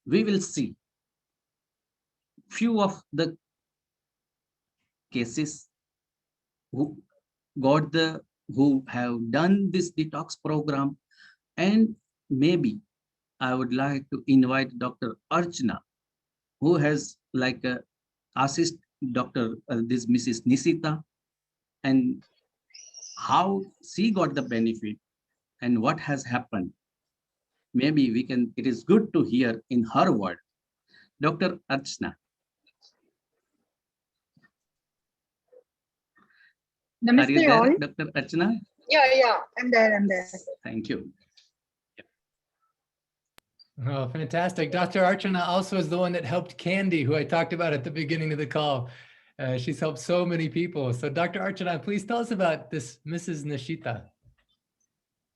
we will see few of the cases who have done this detox program, and maybe I would like to invite Dr. Archana, who has like assist Dr. This Mrs. Nisita, and how she got the benefit and what has happened. Maybe we can, it is good to hear in her word. Dr. Archana. Namaste, are you there, all. Dr. Archana? Yeah, I'm there. Thank you. Oh, fantastic. Dr. Archana also is the one that helped Candy, who I talked about at the beginning of the call. She's helped so many people. So Dr. Archana, please tell us about this Mrs. Nishita.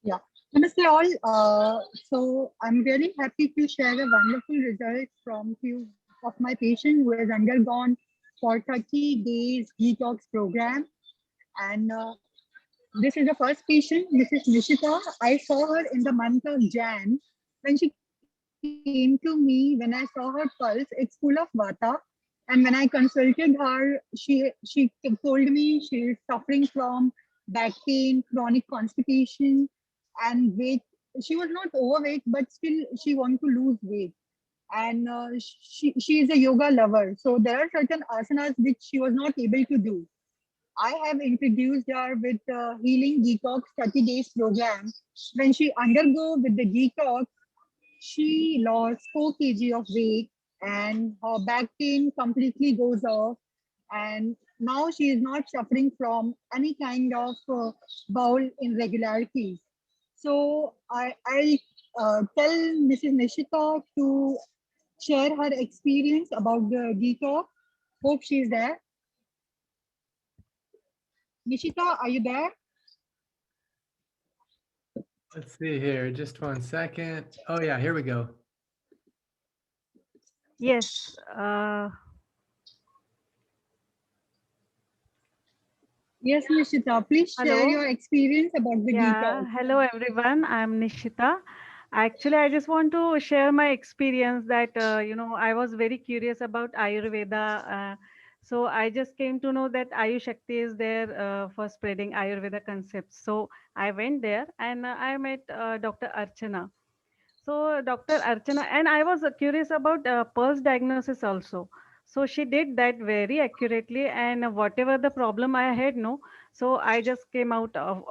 Yeah, Namaste all. So I'm really happy to share a wonderful result from few of my patient who has undergone for 30 days detox program. And this is the first patient. This is Nishita. I saw her in the month of Jan. When she came to me, when I saw her pulse, it's full of vata. And when I consulted her, she told me she is suffering from back pain, chronic constipation, and weight. She was not overweight, but still she wanted to lose weight. And she is a yoga lover. So there are certain asanas which she was not able to do. I have introduced her with Healing Detox 30 days program. When she undergo with the detox, she lost 4 kg of weight and her back pain completely goes off. And now she is not suffering from any kind of bowel irregularities. So I tell Mrs. Nishita to share her experience about the detox. Hope she's there. Nishita, are you there? Let's see here, just 1 second. Oh yeah, here we go. Yes. Yes, Nishita, please share Hello. your experience about the Yeah. detox. Hello, everyone. I'm Nishita. Actually, I just want to share my experience that, I was very curious about Ayurveda. So I just came to know that Ayush Shakti is there for spreading Ayurveda concepts. So I went there and I met Dr. Archana. So Dr. Archana, and I was curious about pulse diagnosis also. So she did that very accurately, and whatever the problem I had, no, so I just came out of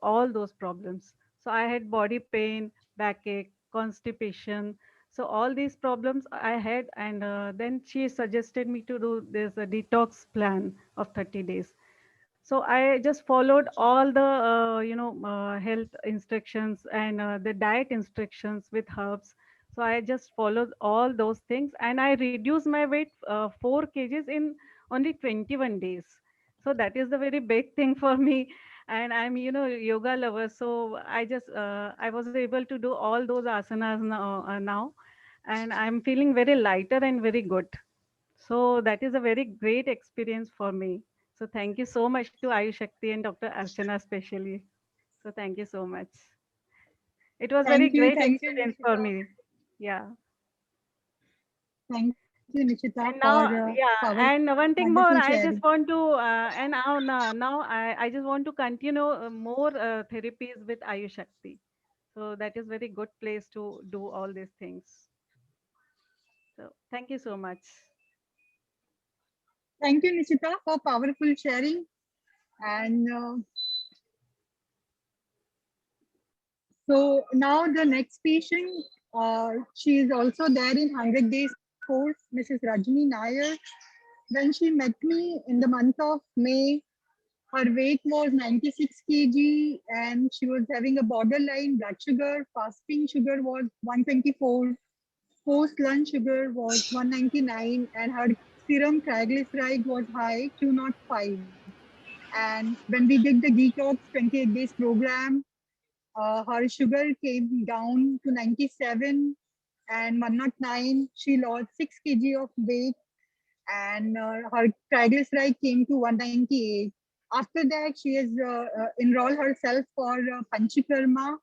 all those problems. So I had body pain, backache, constipation. So all these problems I had, and then she suggested me to do this detox plan of 30 days. So I just followed all the health instructions and the diet instructions with herbs. So I just followed all those things and I reduced my weight 4 kgs in only 21 days. So that is the very big thing for me. And I'm yoga lover, so I was able to do all those asanas now, and I'm feeling very lighter and very good. So that is a very great experience for me. So thank you so much to Ayush Shakti and Dr. Archana especially. So thank you so much. It was very great Thank you, experience for Nishita. me. Yeah. Thank you, Nishita, And for now, yeah, powerful, and one thing wonderful more, I sharing. just want to, and now I just want to continue more therapies with Ayush Shakti. So that is very good place to do all these things. So thank you so much. Thank you, Nishita, for powerful sharing. And so now the next patient, she is also there in 100 days course, Mrs. Rajni Nair. When she met me in the month of May, her weight was 96 kg and she was having a borderline blood sugar. Fasting sugar was 124. Post lunch sugar was 199 and her serum triglyceride was high, 205. And when we did the detox 28 days program, her sugar came down to 97 and 109. She lost 6 kg of weight and her triglyceride came to 198. After that, she has enrolled herself for Panchakarma,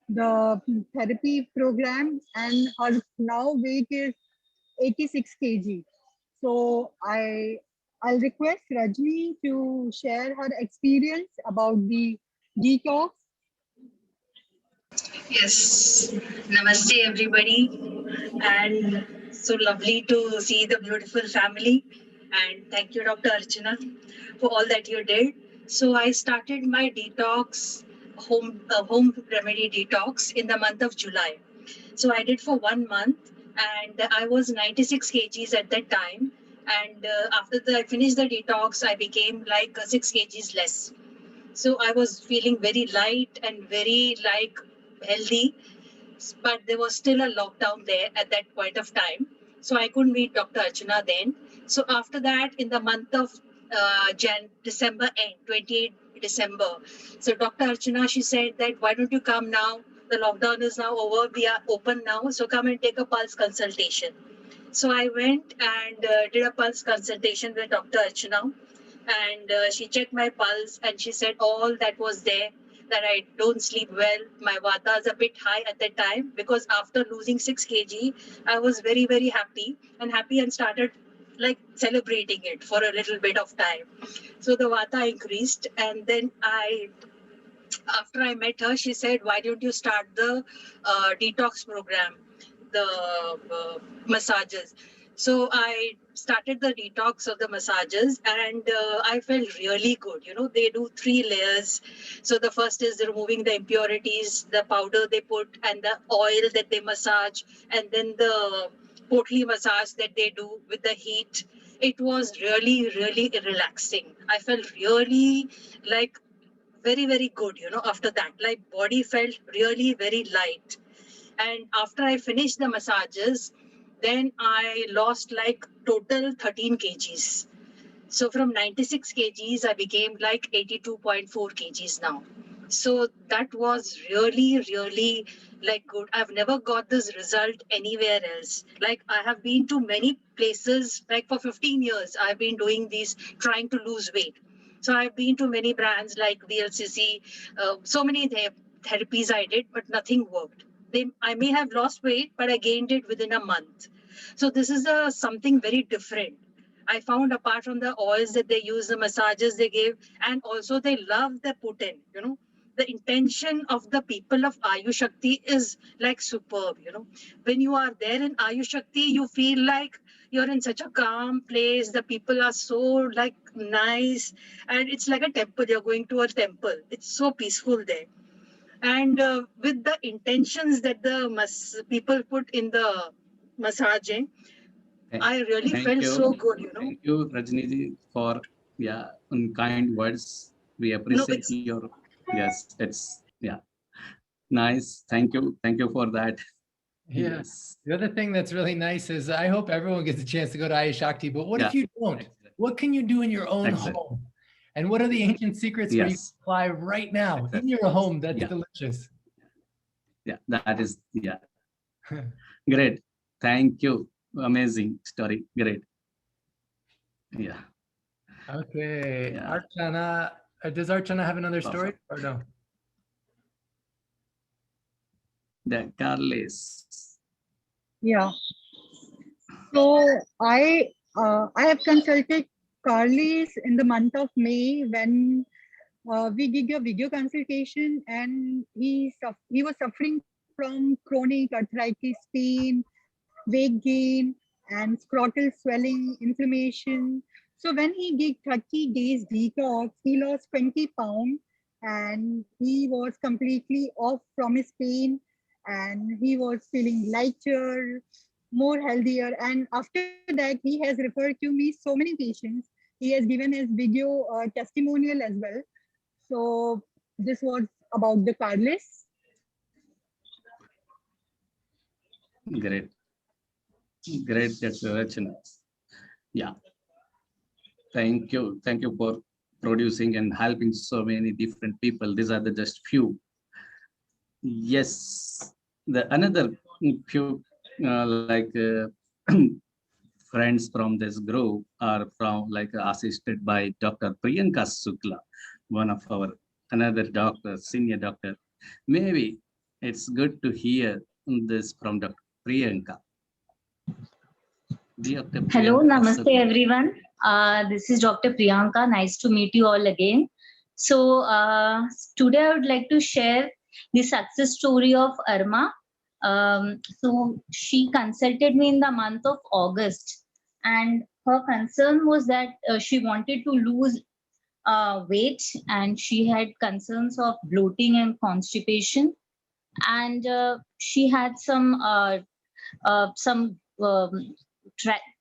the therapy program, and her now weight is 86 kg. So I'll request Rajni to share her experience about the detox. Yes, namaste everybody, and so lovely to see the beautiful family. And thank you, Dr. Archana, for all that you did. So I started my detox, home remedy detox in the month of July. So I did for 1 month, and I was 96 kgs at that time. And after I finished the detox, I became like 6 kgs less. So I was feeling very light and very like healthy, but there was still a lockdown there at that point of time. So I couldn't meet Dr. Archana then. So after that, in the month of December end, 28 December. So Dr. Archana, she said that why don't you come now the lockdown is now over. We are open now. So come and take a pulse consultation. So I went and did a pulse consultation with Dr. Archana, and she checked my pulse and she said all that was there, that I don't sleep well. My vata is a bit high at that time because after losing 6 kg, I was very, very happy and started like celebrating it for a little bit of time. So the vata increased, and then after I met her, she said, why don't you start the detox program, the massages? So I started the detox of the massages, and I felt really good. You know, they do 3 layers. So the first is removing the impurities, the powder they put, and the oil that they massage, and then the potli massage that they do with the heat. It was really, really relaxing. I felt really like very, very good, you know, after that. Like body felt really very light. And after I finished the massages, then I lost like total 13 kgs. So from 96 kgs, I became like 82.4 kgs now. So that was really, really like good. I've never got this result anywhere else. Like I have been to many places, like for 15 years, I've been doing these, trying to lose weight. So I've been to many brands like VLCC, so many therapies I did, but nothing worked. I may have lost weight, but I gained it within a month. So this is something very different. I found, apart from the oils that they use, the massages they give, and also they love the Putin, you know. The intention of the people of Ayush Shakti is like superb, you know. When you are there in Ayush Shakti, you feel like you're in such a calm place. The people are so like nice, and it's like a temple. You're going to a temple. It's so peaceful there. And with the intentions that the people put in the massaging, I really felt so good, you know. Thank you, Rajniji, for kind words. We appreciate your it's nice. Thank you for that. Yeah. Yes. The other thing that's really nice is I hope everyone gets a chance to go to Ayush Shakti, but what if you don't? What can you do in your own home? And what are the ancient secrets where you can apply right now in your home that's delicious? Yeah, that is great. Thank you. Amazing story. Great. Yeah. Okay. Archana, does Archana have another story or no? The Carles. Yeah. So I have consulted Carles in the month of May when we did a video consultation, and he was suffering from chronic arthritis pain, weight gain, and scrotal swelling, inflammation. So when he did 30 days detox, he lost 20 pounds, and he was completely off from his pain, and he was feeling lighter, more healthier. And after that, he has referred to me so many patients. He has given his video testimonial as well. So this was about the Carles. Great. Great, Rachana. Yeah. Thank you. Thank you for producing and helping so many different people. These are the just few. Yes. The another few friends from this group are from assisted by Dr. Priyanka Sukla, one of our another doctor, senior doctor. Maybe it's good to hear this from Dr. Priyanka. Hello, namaste everyone. This is Dr. Priyanka. Nice to meet you all again. So today I would like to share the success story of Arma. So she consulted me in the month of August, and her concern was that she wanted to lose weight, and she had concerns of bloating and constipation, and she had some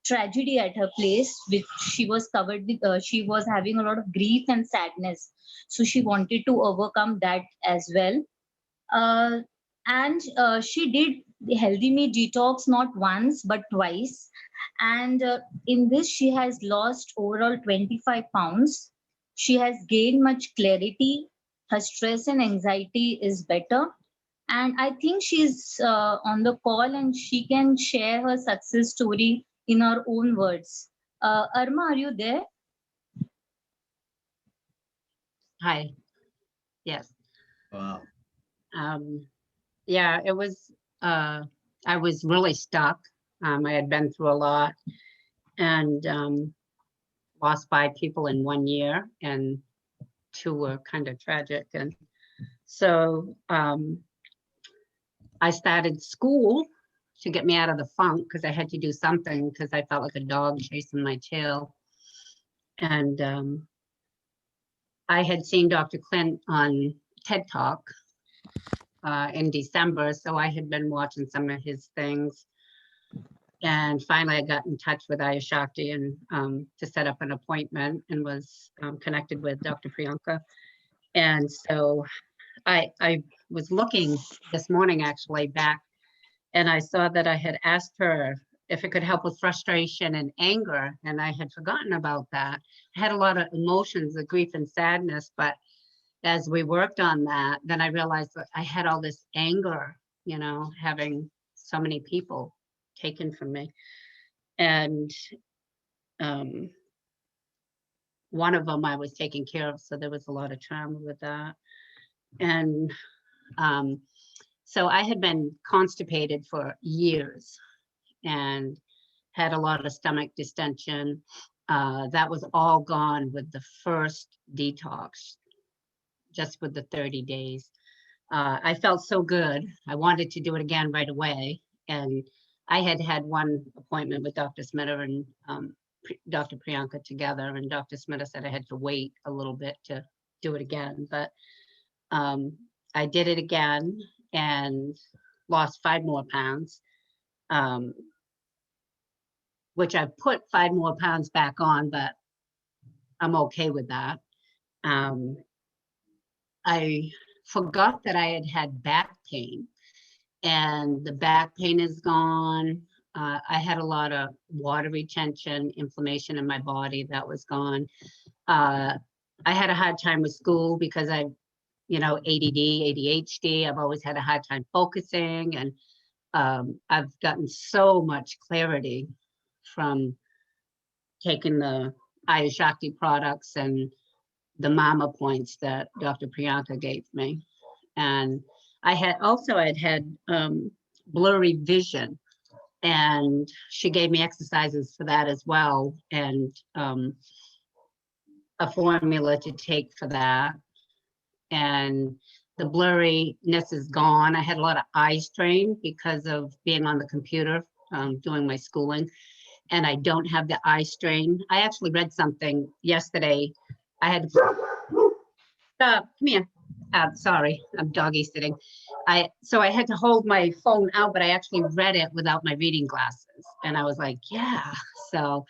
tragedy at her place, which she was covered with. She was having a lot of grief and sadness, so she wanted to overcome that as well. And she did the Healthy Me Detox not once but twice, and in this she has lost overall 25 pounds. She has gained much clarity. Her stress and anxiety is better, And I think she's on the call and she can share her success story in her own words. Irma, are you there? Hi. Yes. Wow. Yeah, it was, I was really stuck. I had been through a lot and lost 5 people in 1 year, and 2 were kind of tragic. And so I started school to get me out of the funk because I had to do something because I felt like a dog chasing my tail. And I had seen Dr. Clint on TED Talk in December, so I had been watching some of his things. And finally, I got in touch with Ayush Shakti and to set up an appointment, and was connected with Dr. Priyanka. And so I was looking this morning actually back, and I saw that I had asked her if it could help with frustration and anger, and I had forgotten about that. I had a lot of emotions of grief and sadness, but as we worked on that, then I realized that I had all this anger, you know, having so many people taken from me. And one of them I was taking care of, so there was a lot of trauma with that. And so I had been constipated for years and had a lot of stomach distension. That was all gone with the first detox, just with the 30 days. I felt so good. I wanted to do it again right away. And I had had one appointment with Dr. Smita and Dr. Priyanka together, and Dr. Smita said I had to wait a little bit to do it again. But I did it again and lost 5 more pounds, which I put 5 more pounds back on, but I'm okay with that. I forgot that I had had back pain, and the back pain is gone. I had a lot of water retention, inflammation in my body that was gone. I had a hard time with school because I, you know, ADD, ADHD. I've always had a hard time focusing, and I've gotten so much clarity from taking the Ayush Shakti products and the mama points that Dr. Priyanka gave me. And I had also, I'd had blurry vision, and she gave me exercises for that as well, and a formula to take for that. And the blurriness is gone. I had a lot of eye strain because of being on the computer, doing my schooling, and I don't have the eye strain. I actually read something yesterday. I had to stop, come here. Sorry, I'm doggy sitting. So I had to hold my phone out, but I actually read it without my reading glasses. And I was like, yeah. So,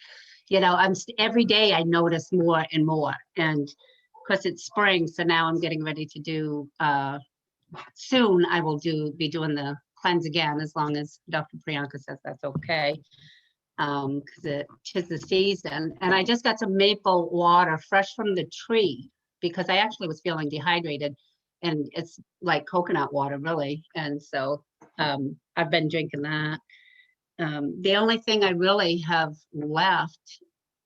you know, every day I notice more and more. And of course it's spring, so now I'm getting ready to do, soon I will be doing the cleanse again, as long as Dr. Priyanka says that's okay. Because it is the season. And I just got some maple water fresh from the tree, because I actually was feeling dehydrated, and it's like coconut water really. And so I've been drinking that. The only thing I really have left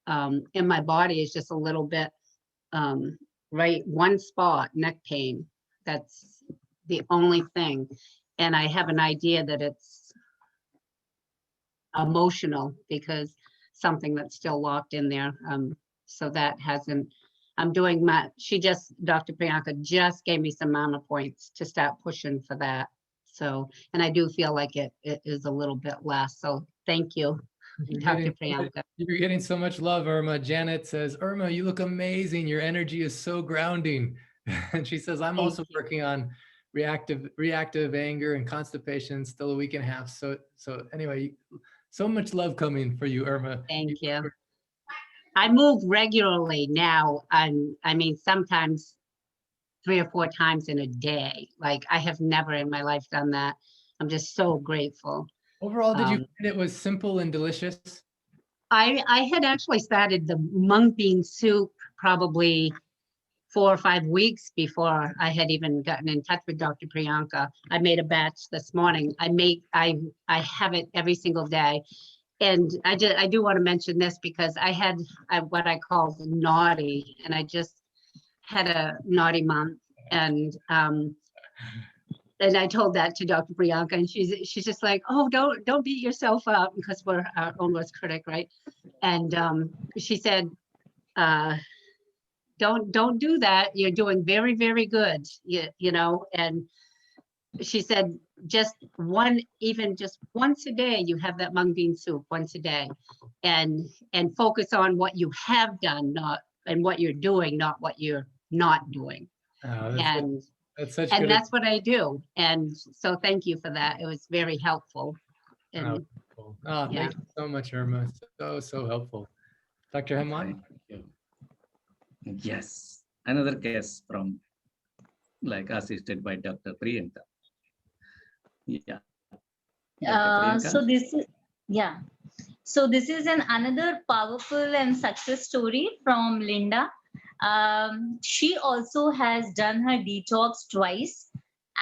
in my body is just a little bit, right, one spot, neck pain. That's the only thing. And I have an idea that it's emotional, because something that's still locked in there. So that hasn't, I'm doing Dr. Priyanka just gave me some mama points to start pushing for that. So, and I do feel like it is a little bit less. So thank you, Dr. Priyanka. You're getting so much love, Irma. Janet says, Irma, you look amazing. Your energy is so grounding. And she says, I'm also working on reactive anger and constipation, still a week and a half. So anyway, so much love coming for you, Irma. Thank you. I move regularly now. I mean, sometimes 3 or 4 times in a day. Like, I have never in my life done that. I'm just so grateful. Overall, did you find it was simple and delicious? I had actually started the mung bean soup probably 4 or 5 weeks before I had even gotten in touch with Dr. Priyanka. I made a batch this morning. I have it every single day. And I do want to mention this because I had what I call naughty, and I just had a naughty month. And I told that to Dr. Priyanka, and she's just like, oh, don't beat yourself up, because we're our own worst critic, right? And she said, don't do that. You're doing very, very good. You know, and she said, just once a day, you have that mung bean soup once a day, and focus on what you have done, and what you're doing, not what you're not doing. Oh, that's such and good. that's what I do. And so thank you for that. It was very helpful. And cool. Oh, yeah. thank you so much, Irma. So helpful. Dr. Hemant? Yes, another case from assisted by Dr. Priyanka. Yeah. So this is another powerful and success story from Linda. She also has done her detox twice,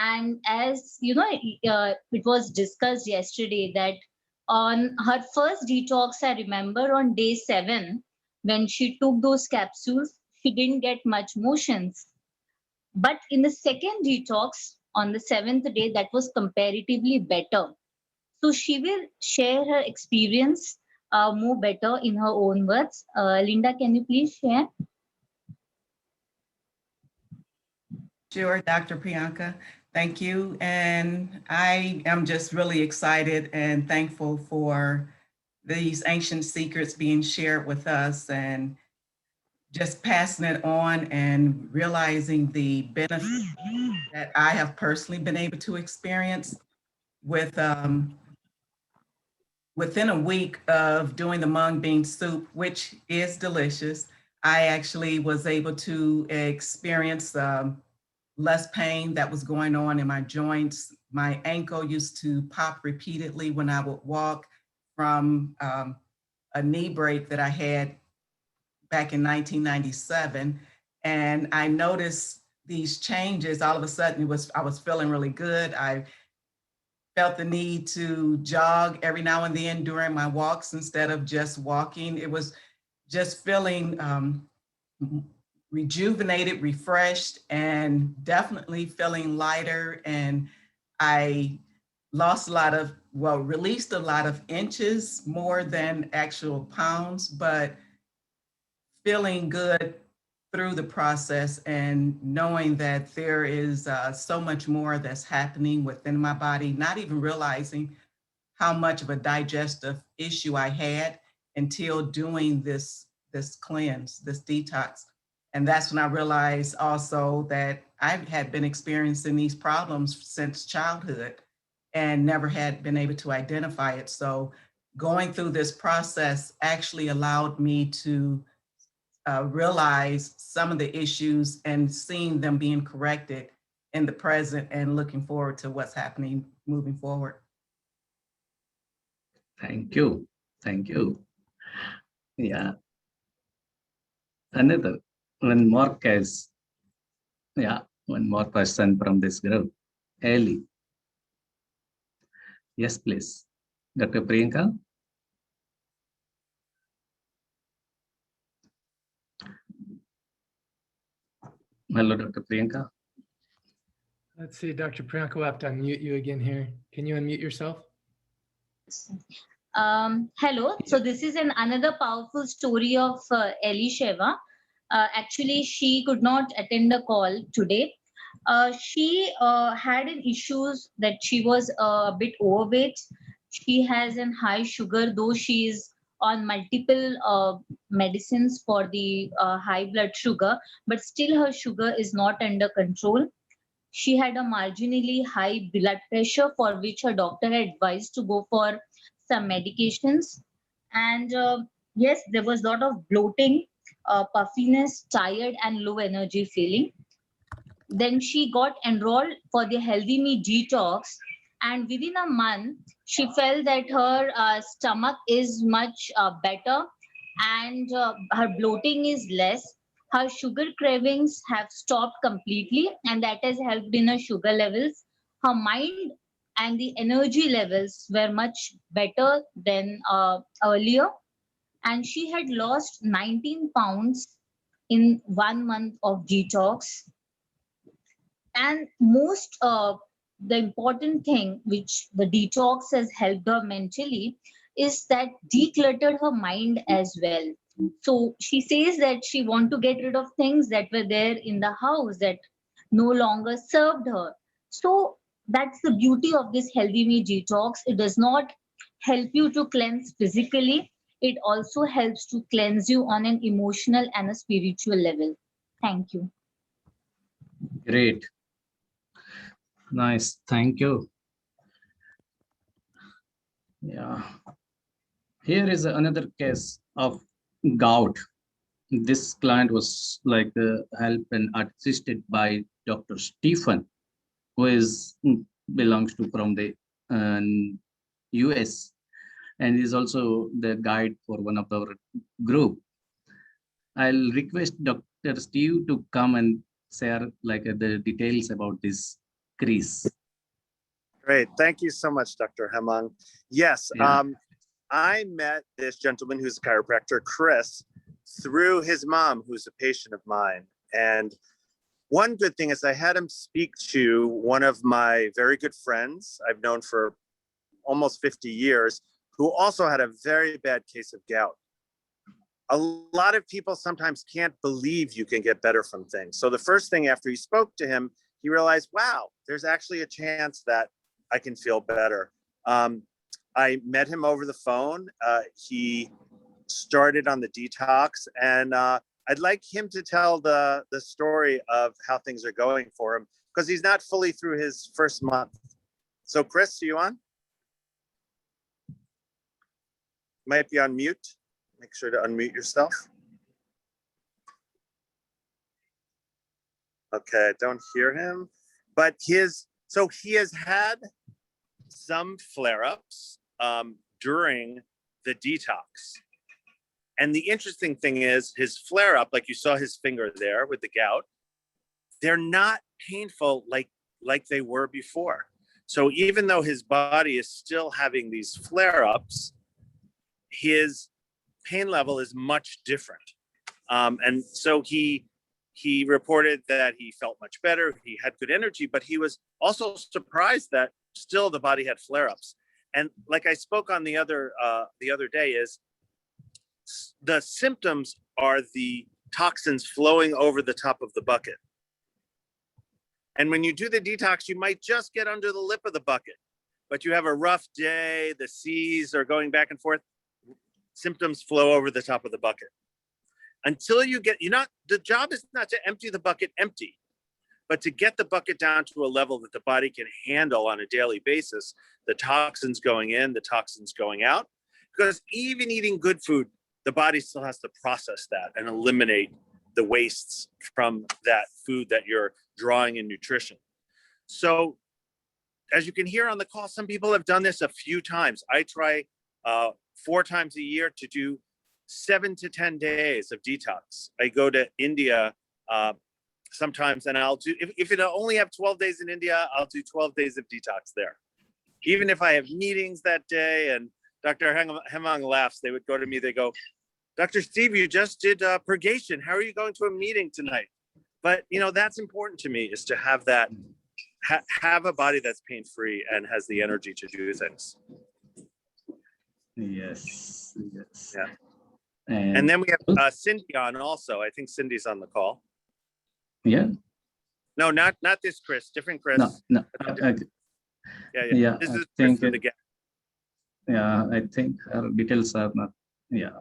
and as you know, it was discussed yesterday that on her first detox, I remember on day 7, when she took those capsules, she didn't get much motions. But in the second detox, on the 7th day, that was comparatively better. So she will share her experience more better in her own words. Linda, can you please share? Sure, Dr. Priyanka. Thank you. And I am just really excited and thankful for these ancient secrets being shared with us, and just passing it on and realizing the benefits that I have personally been able to experience with within a week of doing the mung bean soup, which is delicious. I actually was able to experience less pain that was going on in my joints. My ankle used to pop repeatedly when I would walk from a knee break that I had back in 1997. And I noticed these changes. All of a sudden, I was feeling really good. I felt the need to jog every now and then during my walks instead of just walking. It was just feeling rejuvenated, refreshed, and definitely feeling lighter. And I released a lot of inches more than actual pounds, but feeling good through the process and knowing that there is so much more that's happening within my body, not even realizing how much of a digestive issue I had until doing this cleanse, this detox. And that's when I realized also that I had been experiencing these problems since childhood and never had been able to identify it. So going through this process actually allowed me to realize some of the issues and seeing them being corrected in the present and looking forward to what's happening moving forward. Thank you. Thank you. Yeah. Another one more case. Yeah, one more person from this group. Ellie. Yes, please. Dr. Priyanka. Hello, Dr. Priyanka. Let's see, Dr. Priyanka, we'll have to unmute you again here. Can you unmute yourself? Hello. So this is another powerful story of Elisheva. Actually, she could not attend the call today. She had an issues that she was a bit overweight. She has an high sugar, though she is on multiple medicines for the high blood sugar, but still her sugar is not under control. She had a marginally high blood pressure, for which her doctor had advised to go for some medications. And yes, there was a lot of bloating, puffiness, tired and low energy feeling. Then she got enrolled for the Healthy Me Detox. And within a month, she felt that her stomach is much better and her bloating is less. her sugar cravings have stopped completely, and that has helped in her sugar levels. Her mind and the energy levels were much better than earlier, and she had lost 19 pounds in 1 month of detox. And most the important thing which the detox has helped her mentally is that decluttered her mind as well. So she says that she want to get rid of things that were there in the house that no longer served her. So that's the beauty of this healthy me detox. It does not help you to cleanse physically. It also helps to cleanse you on an emotional and a spiritual level. Thank you. Great. Nice. Thank you. Yeah. Here is another case of gout. This client was like helped and assisted by Dr. Stephen, who is belongs to from the US, and is also the guide for one of our group. I'll request Dr. Steve to come and share like the details about this crease. Great. Thank you so much, Dr. Hemang. Yes, Yeah. I met this gentleman who's a chiropractor, Chris, through his mom, who's a patient of mine. And one good thing is I had him speak to one of my very good friends I've known for almost 50 years, who also had a very bad case of gout. A lot of people sometimes can't believe you can get better from things. So the first thing after he spoke to him, he realized, wow, there's actually a chance that I can feel better. I met him over the phone. He started on the detox, and I'd like him to tell the story of how things are going for him, because he's not fully through his first month. So Chris, are you on? Might be on mute. Make sure to unmute yourself. Okay, I don't hear him. But he has had some flare-ups during the detox. And the interesting thing is his flare-up, like you saw his finger there with the gout, they're not painful like they were before. So even though his body is still having these flare-ups, his pain level is much different. And so he reported that he felt much better, he had good energy, but he was also surprised that still the body had flare-ups. And like I spoke on the other day, is the symptoms are the toxins flowing over the top of the bucket. And when you do the detox, you might just get under the lip of the bucket, but you have a rough day, the seas are going back and forth, symptoms flow over the top of the bucket. Until you get, the job is not to empty the bucket empty, but to get the bucket down to a level that the body can handle on a daily basis, the toxins going in, the toxins going out. Because even eating good food, the body still has to process that and eliminate the wastes from that food that you're drawing in nutrition. So as you can hear on the call, some people have done this a few times. I try 4 times a year to do 7 to 10 days of detox. I go to India sometimes, and I'll do, if it only have 12 days in India, I'll do 12 days of detox there. Even if I have meetings that day, and Dr. Hemang laughs, they would go to me, they go, Dr. Steve, you just did purgation. How are you going to a meeting tonight? But that's important to me, is to have that, have a body that's pain-free and has the energy to do things. Yes. Yeah. And then we have Cindy on also. I think Cindy's on the call. Yeah. No, not this Chris, different Chris. No. Yeah. This is I Chris think again. Yeah, I think her details are not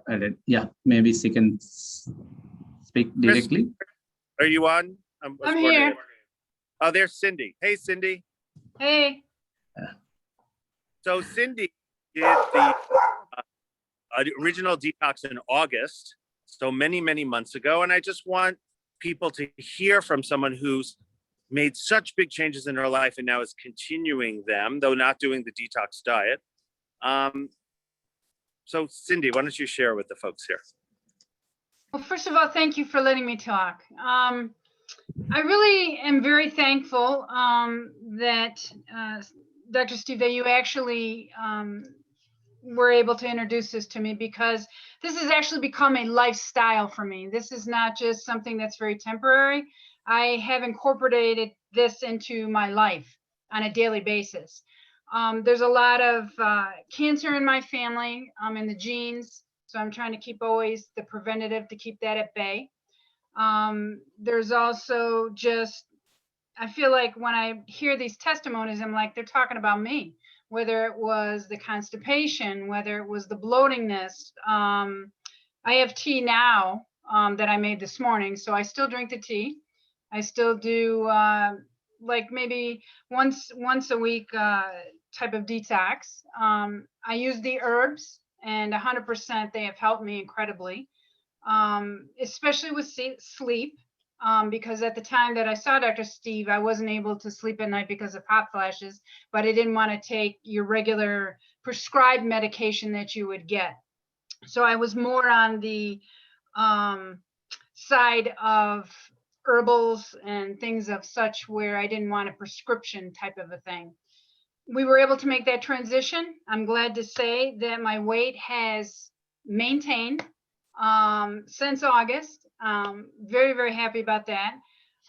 added. Yeah, maybe she can speak directly. Chris, are you on? I'm here. Oh, there's Cindy. Hey, Cindy. Hey. So Cindy did the original detox in August, so many months ago, and I just want people to hear from someone who's made such big changes in her life and now is continuing them, though not doing the detox diet. So Cindy, why don't you share with the folks here? Well, first of all, thank you for letting me talk. I really am very thankful that Dr. Steve, that you actually were able to introduce this to me, because this has actually become a lifestyle for me. This is not just something that's very temporary. I have incorporated this into my life on a daily basis. There's a lot of cancer in my family, in the genes. So I'm trying to keep always the preventative to keep that at bay. There's also just, I feel like when I hear these testimonies, I'm like, they're talking about me, whether it was the constipation, whether it was the bloatingness. I have tea now that I made this morning, so I still drink the tea. I still do like maybe once a week type of detox. I use the herbs, and 100% they have helped me incredibly, especially with sleep. Because at the time that I saw Dr. Steve, I wasn't able to sleep at night because of hot flashes, but I didn't want to take your regular prescribed medication that you would get. So I was more on the side of herbals and things of such, where I didn't want a prescription type of a thing. We were able to make that transition. I'm glad to say that my weight has maintained since August. Very, very happy about that.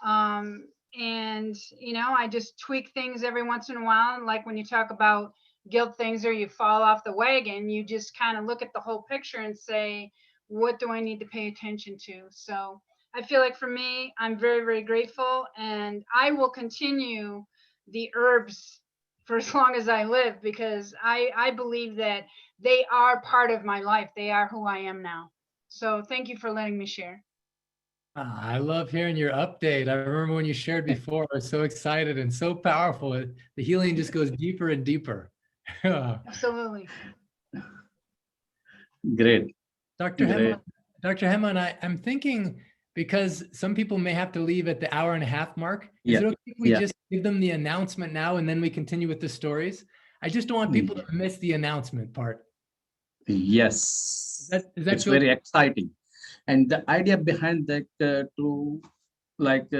And, you know, I just tweak things every once in a while. Like when you talk about guilt things or you fall off the wagon, you just kind of look at the whole picture and say, what do I need to pay attention to? So I feel like for me, I'm very, very grateful, and I will continue the herbs for as long as I live, because I believe that they are part of my life. They are who I am now. So thank you for letting me share. I love hearing your update. I remember when you shared before, I was so excited and so powerful. The healing just goes deeper and deeper. Absolutely. Great. Dr. Hemon, I'm thinking, because some people may have to leave at the hour-and-a-half mark. Is it okay if we just give them the announcement now and then we continue with the stories? I just don't want people to miss the announcement part. Yes, Is that it's very exciting. And the idea behind that to like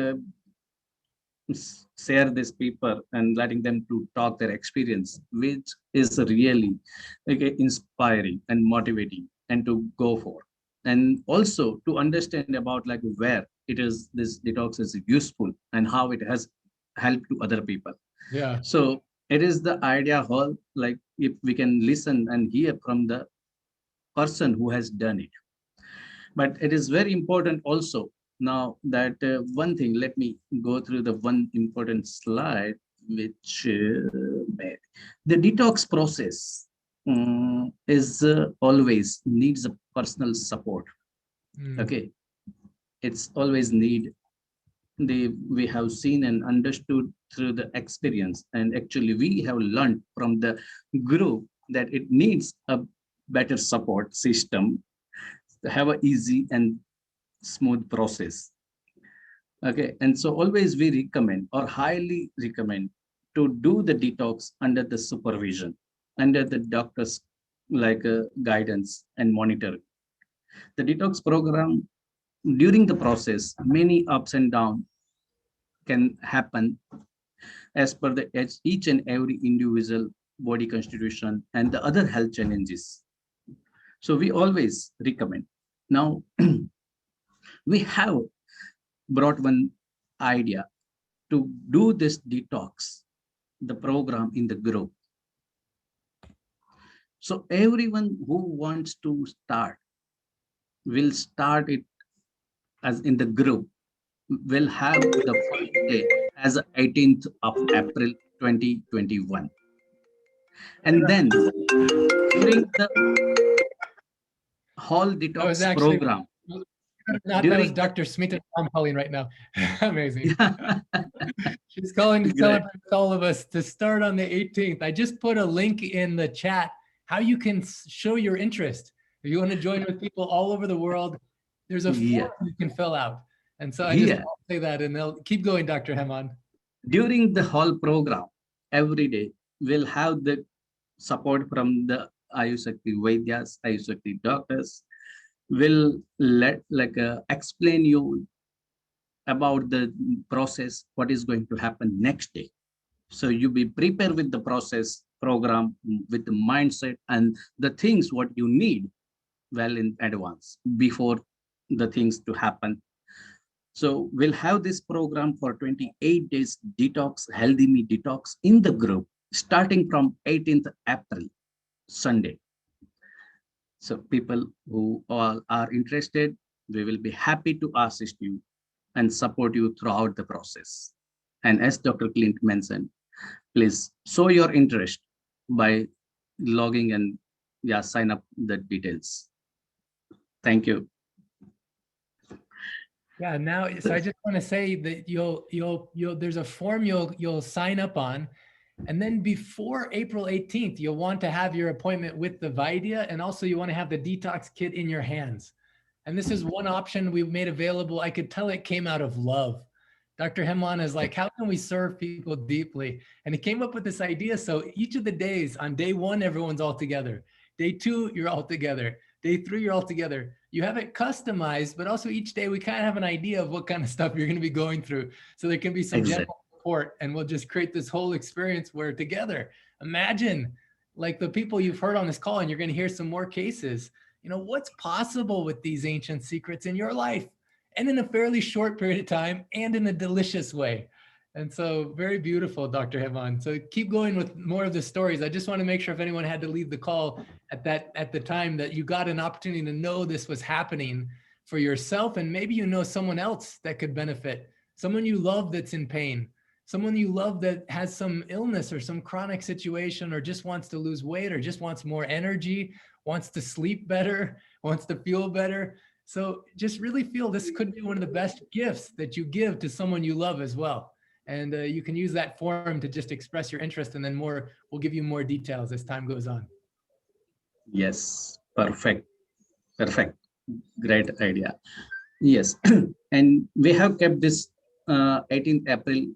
share this paper and letting them to talk their experience, which is really inspiring and motivating and to go for. And also to understand about like where it is this detox is useful and how it has helped to other people. Yeah. So it is the idea whole, like if we can listen and hear from the person who has done it. But it is very important also now that one thing, let me go through the one important slide, which the detox process is always needs a personal support. Okay, it's always need we have seen and understood through the experience, and actually we have learned from the group that it needs a better support system to have an easy and smooth process. Okay, and so always we recommend or highly recommend to do the detox under the supervision, under the doctor's like guidance and monitoring. The detox program, during the process, many ups and downs can happen as per the each and every individual body constitution and the other health challenges. So we always recommend. Now, we have brought one idea to do this detox, the program in the group. So everyone who wants to start will start it as in the group, will have the first day as 18th of April 2021. And then during the whole detox program, that was Dr. Smita I'm calling right now. Amazing. She's calling to celebrate with all of us to start on the 18th. I just put a link in the chat how you can show your interest. If you want to join with people all over the world, there's a form you can fill out. And so I just want to say that, and they'll keep going, Dr. Hemon. During the whole program, every day, we'll have the support from the Ayushakti Vaidyas, Ayushakti doctors, will explain you about the process, what is going to happen next day. So you be prepared with the process program, with the mindset and the things what you need well in advance before the things to happen. So we'll have this program for 28 days detox, healthy me detox in the group, starting from 18th April, Sunday. So people who all are interested, we will be happy to assist you and support you throughout the process. And as Dr. Clint mentioned, please show your interest by logging and sign up the details. Thank you. Yeah, now, so I just want to say that there's a form you'll sign up on, and then before April 18th, you'll want to have your appointment with the Vaidya, and also you want to have the detox kit in your hands. And this is one option we've made available. I could tell it came out of love. Dr. Hemlan is like, how can we serve people deeply? And he came up with this idea. So each of the days, on day 1, everyone's all together. Day 2, you're all together. Day 3, you're all together. You have it customized, but also each day we kind of have an idea of what kind of stuff you're going to be going through. So there can be some general support, and we'll just create this whole experience where together, imagine like the people you've heard on this call, and you're going to hear some more cases. You know, what's possible with these ancient secrets in your life, and in a fairly short period of time, and in a delicious way. And so very beautiful, Dr. Hemlan. So keep going with more of the stories. I just want to make sure if anyone had to leave the call at the time, that you got an opportunity to know this was happening for yourself, and maybe you know someone else that could benefit, someone you love that's in pain, someone you love that has some illness or some chronic situation, or just wants to lose weight, or just wants more energy, wants to sleep better, wants to feel better. So just really feel this could be one of the best gifts that you give to someone you love as well. And you can use that form to just express your interest, and then we'll give you more details as time goes on. Yes, perfect. Great idea. Yes, and we have kept this 18th April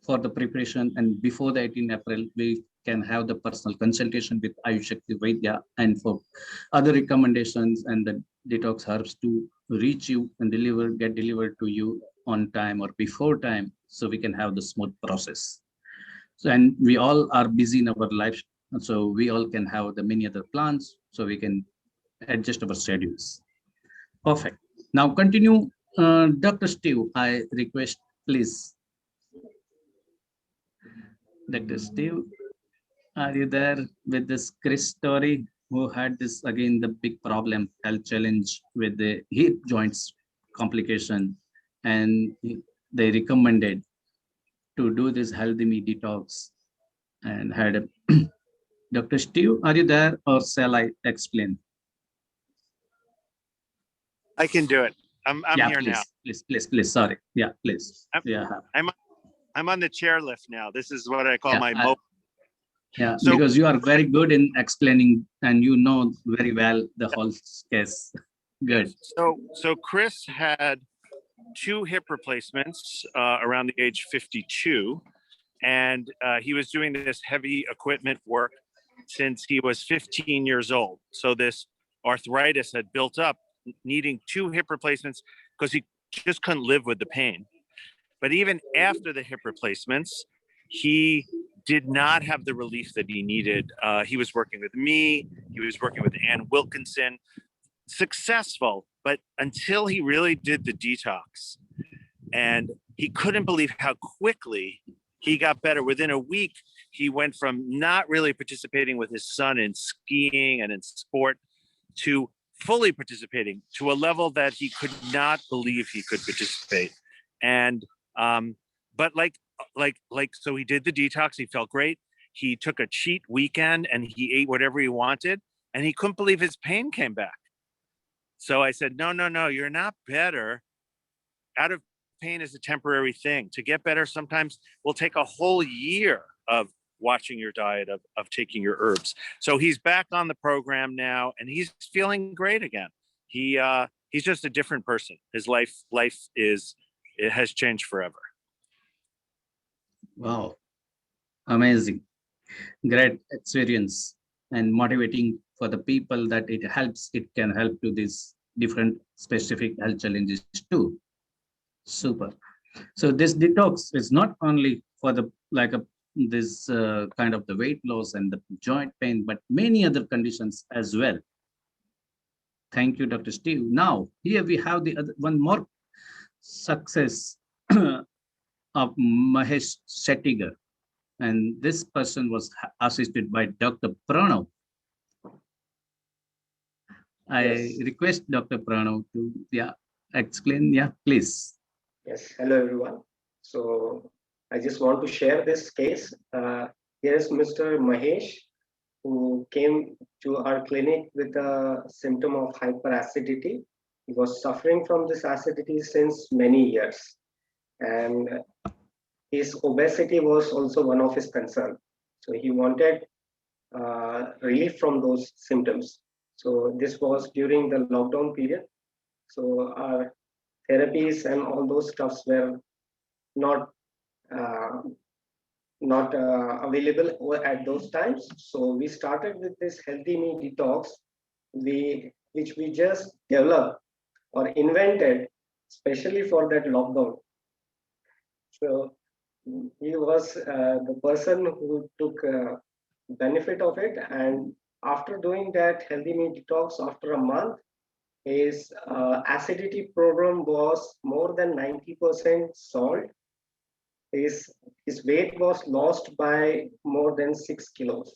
for the preparation, and before the 18th April, we can have the personal consultation with Ayush Shakti Vaidya, and for other recommendations and the detox herbs to reach you and get delivered to you on time or before time, so we can have the smooth process. So, and we all are busy in our lives, so we all can have the many other plans, so we can adjust our schedules. Perfect. Now continue, Dr. Steve, I request, please. Dr. Steve, are you there with this Chris story, who had this, again, the big problem, health challenge with the hip joints complication, and they recommended to do this healthy me detox, and had a Dr. Steve, are you there, or shall I explain? I can do it. I'm here please, now. Please. Sorry. Yeah, please. I'm on the chairlift now. This is what I call my mobile. Yeah, so, because you are very good in explaining, and you know very well the whole case. Good. So Chris had 2 hip replacements around the age 52, and he was doing this heavy equipment work since he was 15 years old. So this arthritis had built up, needing 2 hip replacements because he just couldn't live with the pain. But even after the hip replacements, he did not have the relief that he needed. He was working with me, he was working with Ann Wilkinson, successful, but until he really did the detox, and he couldn't believe how quickly he got better. Within a week, he went from not really participating with his son in skiing and in sport to fully participating to a level that he could not believe he could participate. And but so he did the detox, he felt great. He took a cheat weekend and he ate whatever he wanted, and he couldn't believe his pain came back. So I said, no, you're not better. Out of pain is a temporary thing. To get better sometimes will take a whole year of watching your diet, of taking your herbs. So he's back on the program now, and he's feeling great again. He's just a different person. His life has changed forever. Wow, amazing, great experience, and motivating for the people that it can help to this different specific health challenges too. Super. So this detox is not only for the this kind of the weight loss and the joint pain, but many other conditions as well. Thank you, Dr. Steve. Now here we have the other one more success of Mahesh Settigar, and this person was assisted by Dr. Pranav. I request Dr. Pranav to explain. Yeah, please. Yes, hello everyone. So I just want to share this case. Here's Mr. Mahesh, who came to our clinic with a symptom of hyperacidity. He was suffering from this acidity since many years, and his obesity was also one of his concerns. So he wanted relief from those symptoms. So this was during the lockdown period. So our therapies and all those stuffs were not available at those times. So we started with this healthy me detox, which we just developed or invented specially for that lockdown. So he was the person who took benefit of it, and after doing that healthy me detox, after a month, his acidity problem was more than 90% solved. His weight was lost by more than 6 kilos.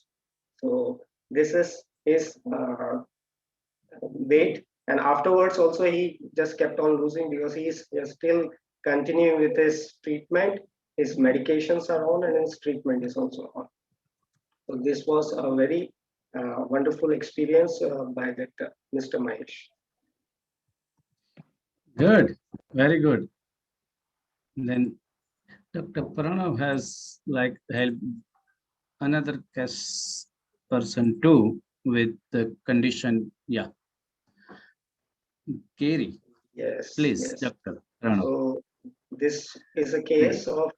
So this is his weight, and afterwards also he just kept on losing because he is still continuing with his treatment. His medications are on and his treatment is also on. So this was a very wonderful experience by that Mr. Mahesh. Good, very good. Then Dr. Pranav has helped another case person too with the condition. Yeah. Gary. Yes. Please, yes. Dr. Pranav. So this is a case of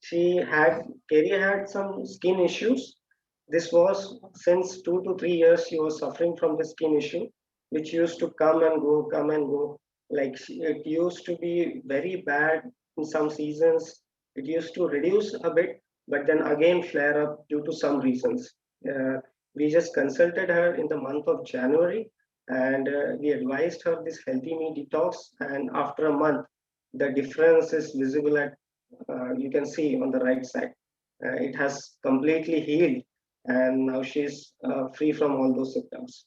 Carrie had some skin issues. This was since 2 to 3 years she was suffering from the skin issue, which used to come and go. Like it used to be very bad in some seasons. It used to reduce a bit, but then again flare up due to some reasons. We just consulted her in the month of January, and we advised her this healthy me detox. And after a month, the difference is visible at you can see on the right side. It has completely healed, and now she's free from all those symptoms.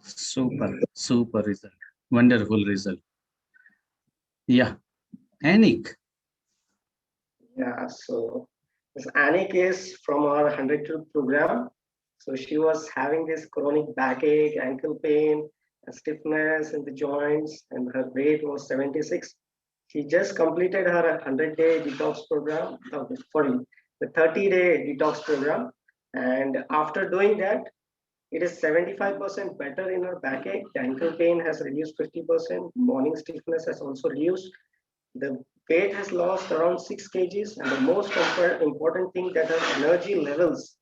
Super result. Wonderful result. Yeah. Anik. Yeah, so this Anik is from our 100 program. So she was having this chronic backache, ankle pain, stiffness in the joints, and her weight was 76. She just completed her 100-day detox program, the 30-day detox program. And after doing that, it is 75% better in her backache. The ankle pain has reduced 50%. Morning stiffness has also reduced. The weight has lost around 6 kgs. And the most important thing, that her energy levels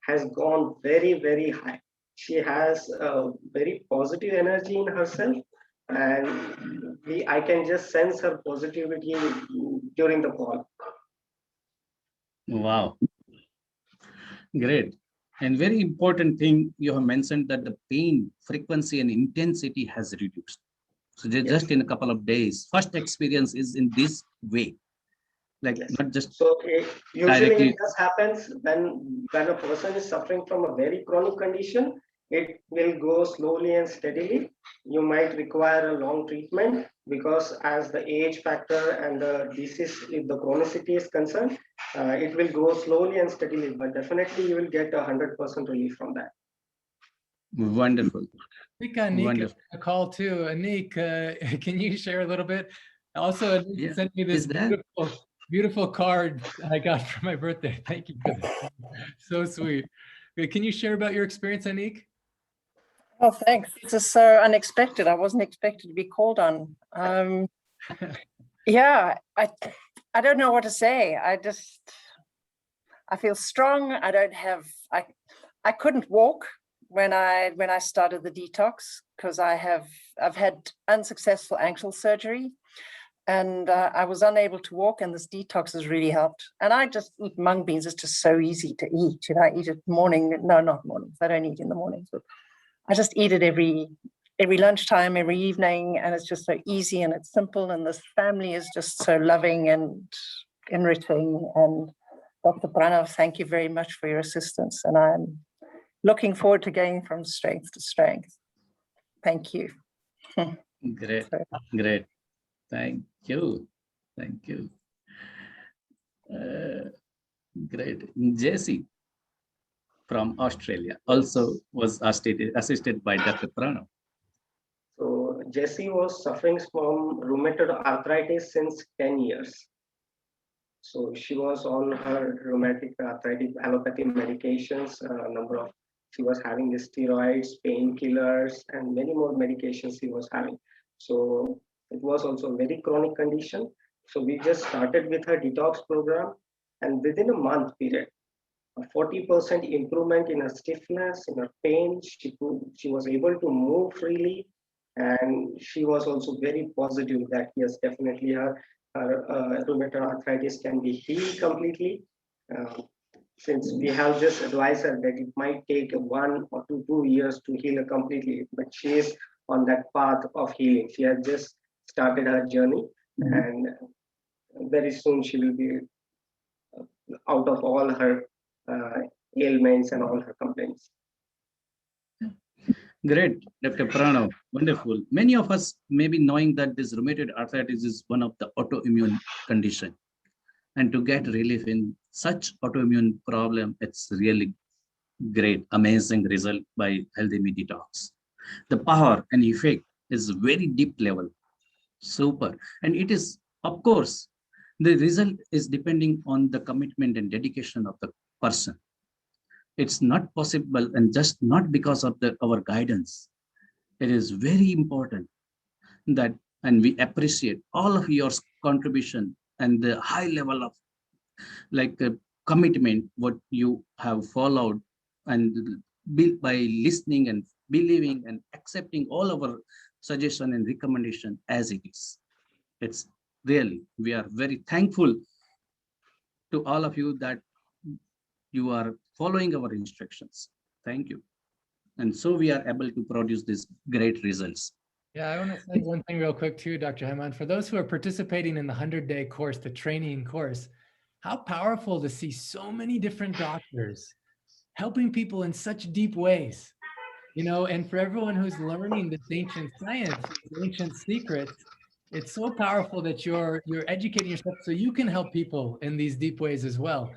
has gone very, very high. She has a very positive energy in herself, and I can just sense her positivity during the call. Wow. Great. And very important thing, you have mentioned that the pain frequency and intensity has reduced. So just in a couple of days, first experience is in this way. Like not just so usually directly. It just happens when a person is suffering from a very chronic condition. It will go slowly and steadily. You might require a long treatment because as the age factor and the disease, if the chronicity is concerned, it will go slowly and steadily, but definitely you will get 100% relief from that. Wonderful. I think Anik a call too. Anik, can you share a little bit? Also, Anik sent me this beautiful card I got for my birthday. Thank you for that. So sweet. Can you share about your experience, Anik? Oh, thanks. This is so unexpected. I wasn't expected to be called on. Yeah, I don't know what to say. I feel strong. I couldn't walk when I started the detox, because I've had unsuccessful ankle surgery, and I was unable to walk, and this detox has really helped. And I just eat mung beans. It's just so easy to eat. You know, I eat it morning. No, not mornings. I don't eat in the mornings, but I just eat it every lunchtime, every evening, and it's just so easy and it's simple. And this family is just so loving and enriching. And Dr. Pranav, thank you very much for your assistance. And I'm looking forward to going from strength to strength. Thank you. Great, great. Thank you. Thank you. Great. Jesse from Australia also was assisted by Dr. Pranav. So Jessie was suffering from rheumatoid arthritis since 10 years. So she was on her rheumatic arthritis allopathy medications, she was having the steroids, painkillers, and many more medications she was having. So it was also a very chronic condition. So we just started with her detox program, and within a month period, a 40% improvement in her stiffness, in her pain. She was able to move freely, and she was also very positive that yes, definitely her rheumatoid arthritis can be healed completely. Since we have just advised her that it might take 1 or 2 years to heal her completely, but she is on that path of healing. She has just started her journey, and very soon she will be out of all her ailments and all her complaints. Great, Dr. Pranav, wonderful. Many of us may be knowing that this rheumatoid arthritis is one of the autoimmune condition. And to get relief in such autoimmune problem, it's really great, amazing result by Healthy Me Detox. The power and effect is very deep level, super. And it is, of course, the result is depending on the commitment and dedication of the person. It's not possible, and just not because of our guidance. It is very important that, and we appreciate all of your contribution and the high level of commitment what you have followed, and by listening and believing and accepting all our suggestion and recommendation as it is. It's really, we are very thankful to all of you that you are following our instructions. Thank you. And so we are able to produce these great results. Yeah, I want to say one thing real quick too, Dr. Hemant. For those who are participating in the 100-day course, the training course, how powerful to see so many different doctors helping people in such deep ways. You know, and for everyone who's learning this ancient science, ancient secrets, it's so powerful that you're educating yourself so you can help people in these deep ways as well.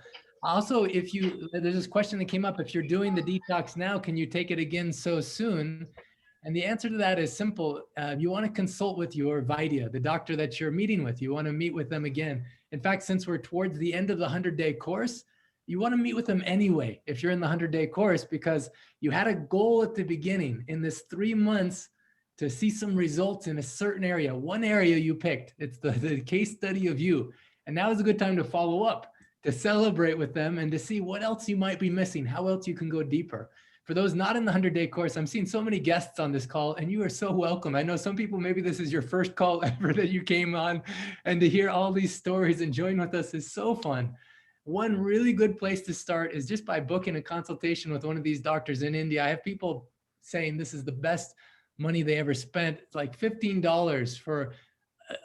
Also, there's this question that came up, if you're doing the detox now, can you take it again so soon? And the answer to that is simple. You want to consult with your Vaidya, the doctor that you're meeting with. You want to meet with them again. In fact, since we're towards the end of the 100-day course, you want to meet with them anyway if you're in the 100-day course, because you had a goal at the beginning in this 3 months to see some results in a certain area. One area you picked, it's the case study of you. And now is a good time to follow up, to celebrate with them and to see what else you might be missing, how else you can go deeper. For those not in the 100-day course, I'm seeing so many guests on this call, and you are so welcome. I know some people, maybe this is your first call ever that you came on, and to hear all these stories and join with us is so fun. One really good place to start is just by booking a consultation with one of these doctors in India. I have people saying this is the best money they ever spent. It's like $15 for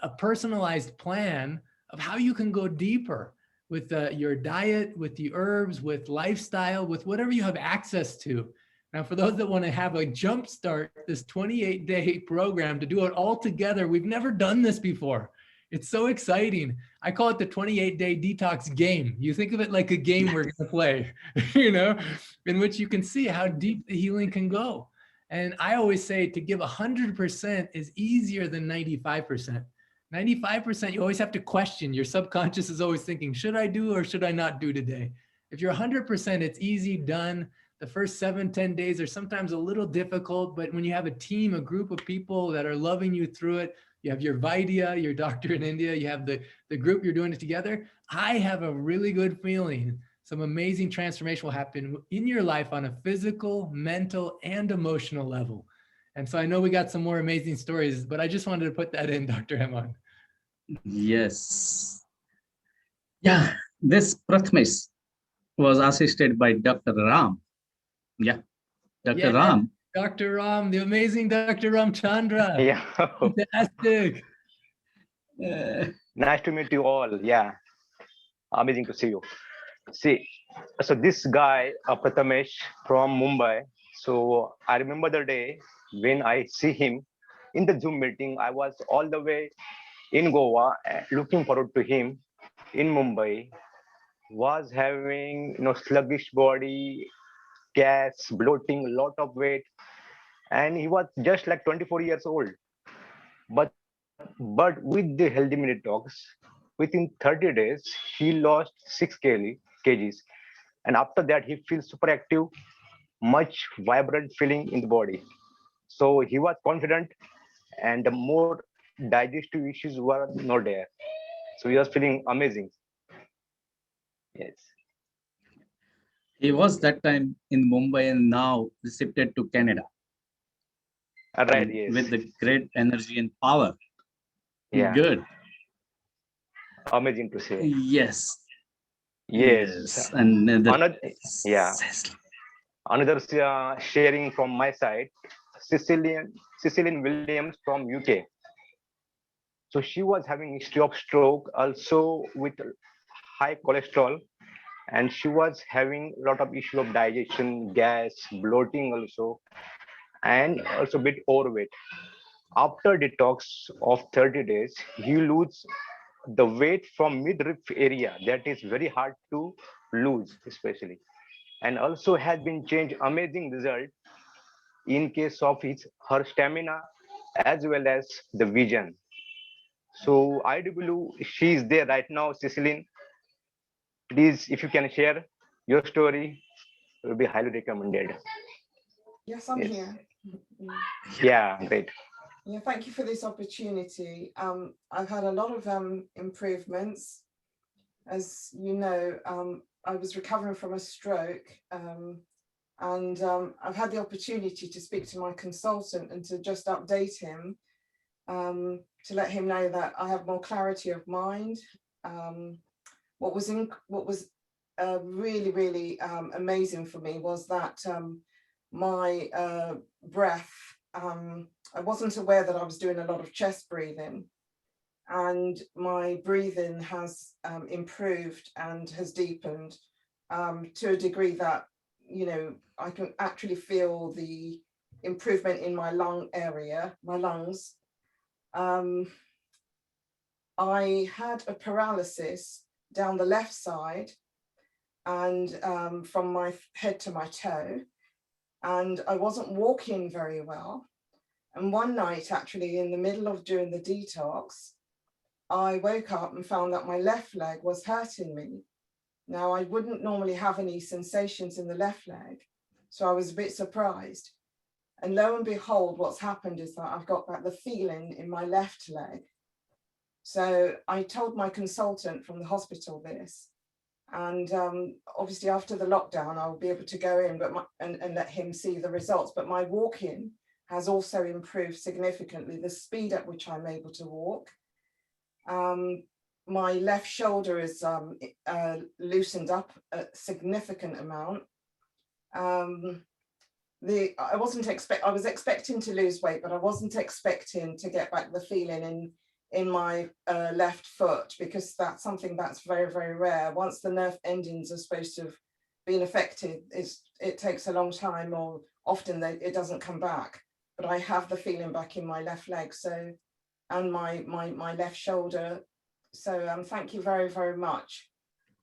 a personalized plan of how you can go deeper with your diet, with the herbs, with lifestyle, with whatever you have access to. Now, for those that want to have a jump start, this 28-day program to do it all together, we've never done this before. It's so exciting. I call it the 28-day detox game. You think of it like a game we're going to play, you know, in which you can see how deep the healing can go. And I always say to give 100% is easier than 95%. 95%, you always have to question. Your subconscious is always thinking, should I do or should I not do today? If you're 100%, it's easy, done. The first 7-10 days are sometimes a little difficult, but when you have a team, a group of people that are loving you through it, you have your Vaidya, your doctor in India, you have the group you're doing it together, I have a really good feeling. some amazing transformation will happen in your life on a physical, mental, and emotional level. And so I know we got some more amazing stories, but I just wanted to put that in, Dr. Hemant. Yes. Yeah, this Prathmesh was assisted by Dr. Ram. Yeah, Dr. Ram. Dr. Ram, the amazing Dr. Ram Chandra. Yeah. Fantastic. Nice to meet you all. Yeah. Amazing to see you. See, so this guy, Prathamesh from Mumbai. So I remember the day when I see him in the Zoom meeting. I was all the way in Goa, looking forward to him in Mumbai. Was having sluggish body, gas, bloating, lot of weight, and he was just like 24 years old. But with the healthy minute talks, within 30 days he lost 6 kgs, and after that he feels super active, much vibrant feeling in the body. So he was confident, and the more digestive issues were not there. So he was feeling amazing. Yes. He was that time in Mumbai and now shifted to Canada. Right, yes. With the great energy and power. Yeah. Good. Amazing to see. Yes. Yes. And Another, yeah. Another sharing from my side, Cecilian Williams from UK. So she was having history of stroke, also with high cholesterol, and she was having a lot of issue of digestion, gas, bloating also, and also a bit overweight. After detox of 30 days, you lose the weight from midrib area that is very hard to lose, especially, and also has been changed amazing result in case of her stamina as well as the vision. So I do believe she is there right now. Cecilian, please, if you can share your story, it will be highly recommended. Yes, I'm here. Yeah, great. Yeah, thank you for this opportunity. I've had a lot of improvements. As you know, I was recovering from a stroke, and I've had the opportunity to speak to my consultant and to just update him, to let him know that I have more clarity of mind. What was really, really amazing for me was that my breath, I wasn't aware that I was doing a lot of chest breathing, and my breathing has improved and has deepened to a degree that, I can actually feel the improvement in my lung area, my lungs. I had a paralysis down the left side, and from my head to my toe, and I wasn't walking very well. And one night, actually, in the middle of doing the detox, I woke up and found that my left leg was hurting me. Now, I wouldn't normally have any sensations in the left leg, so I was a bit surprised. And lo and behold, what's happened is that I've got back the feeling in my left leg. So I told my consultant from the hospital this, and obviously after the lockdown, I'll be able to go in and let him see the results. But my walking has also improved significantly, the speed at which I'm able to walk. My left shoulder is loosened up a significant amount. I was expecting to lose weight, but I wasn't expecting to get back the feeling in my left foot, because that's something that's very, very rare. Once the nerve endings are supposed to have been affected, it takes a long time, or often it doesn't come back. But I have the feeling back in my left leg, so, and my left shoulder. So thank you very, very much.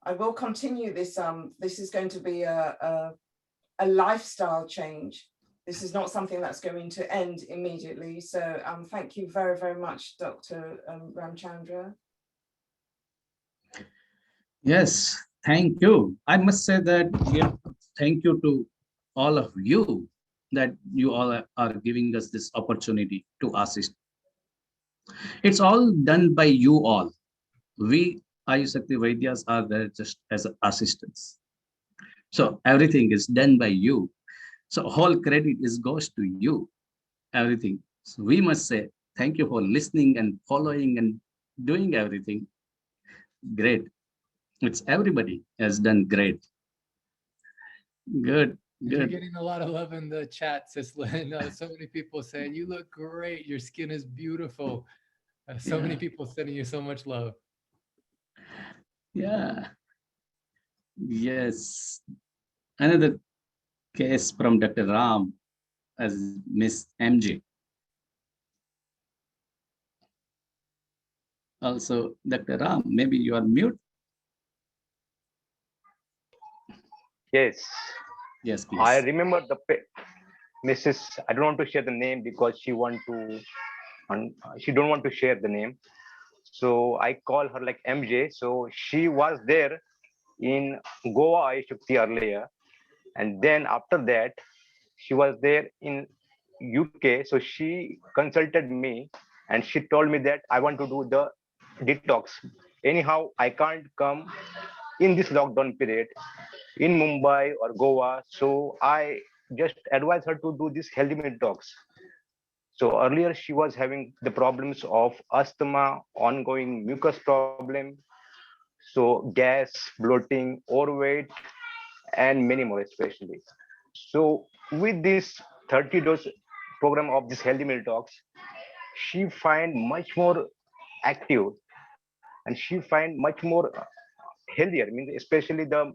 I will continue this. This is going to be a lifestyle change. This is not something that's going to end immediately. So thank you very, very much, Dr. Ramchandra. Yes, thank you. I must say that thank you to all of you, that you all are giving us this opportunity to assist. It's all done by you all. We Ayushakti Vaidyas are there just as assistants. So everything is done by you. So whole credit is goes to you, everything. So we must say thank you for listening and following and doing everything. Great. It's everybody has done great. Good, And you're good. getting a lot of love in the chat, Sislin. So many people saying, you look great. Your skin is beautiful. So many Yeah. people sending you so much love. Yeah. Yes. Another case from Dr. Ram as Miss MJ. Also, Dr. Ram, maybe you are mute. Yes. Yes, please. I remember the Mrs. I don't want to share the name because she don't want to share the name. So I call her like MJ. So she was there in Goa, I Shakti earlier. And then after that, she was there in UK. So she consulted me and she told me that I want to do the detox. Anyhow, I can't come in this lockdown period in Mumbai or Goa. So I just advise her to do this healthy detox. So earlier she was having the problems of asthma, ongoing mucus problem, so gas, bloating, overweight, and many more especially. So with this 30 dose program of this healthy meal talks, she find much more active and she find much more healthier. I mean, especially the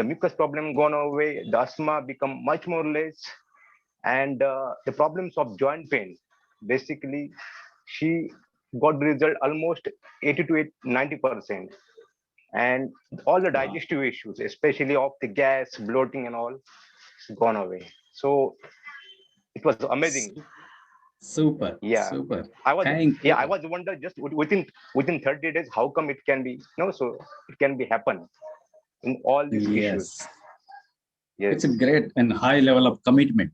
mucus problem gone away, the asthma become much more less, and the problems of joint pain. Basically, she got the result almost 80 to 90%, and all the Wow. digestive issues, especially of the gas, bloating, and all, gone away. So it was amazing. Super, Yeah, super. I was Thank yeah, I you. was wonder just within 30 days, how come it can be so it can be happen in all these issues. Yes. Yes, It's a great and high level of commitment.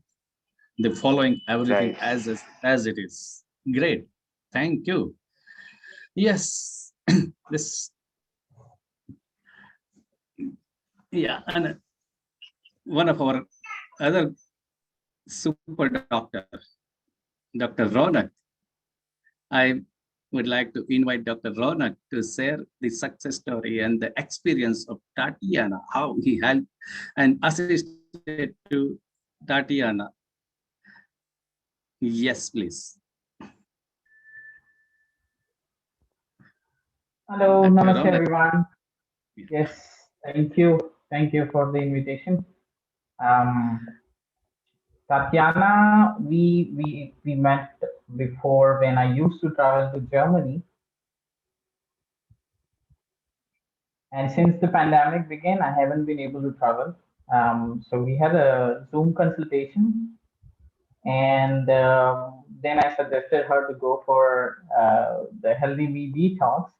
The following everything right. as it is. Great. Thank you. Yes. This, yeah, and one of our other super doctor, Dr. Ronak. I would like to invite Dr. Ronak to share the success story and the experience of Tatiana, how he helped and assisted to Tatiana. Yes, please. Hello, Dr. namaste Ronak. everyone. Yes, thank you. Thank you for the invitation. Tatiana, we met before when I used to travel to Germany. And since the pandemic began, I haven't been able to travel. So we had a Zoom consultation, and then I suggested her to go for the Healthy Me Detox.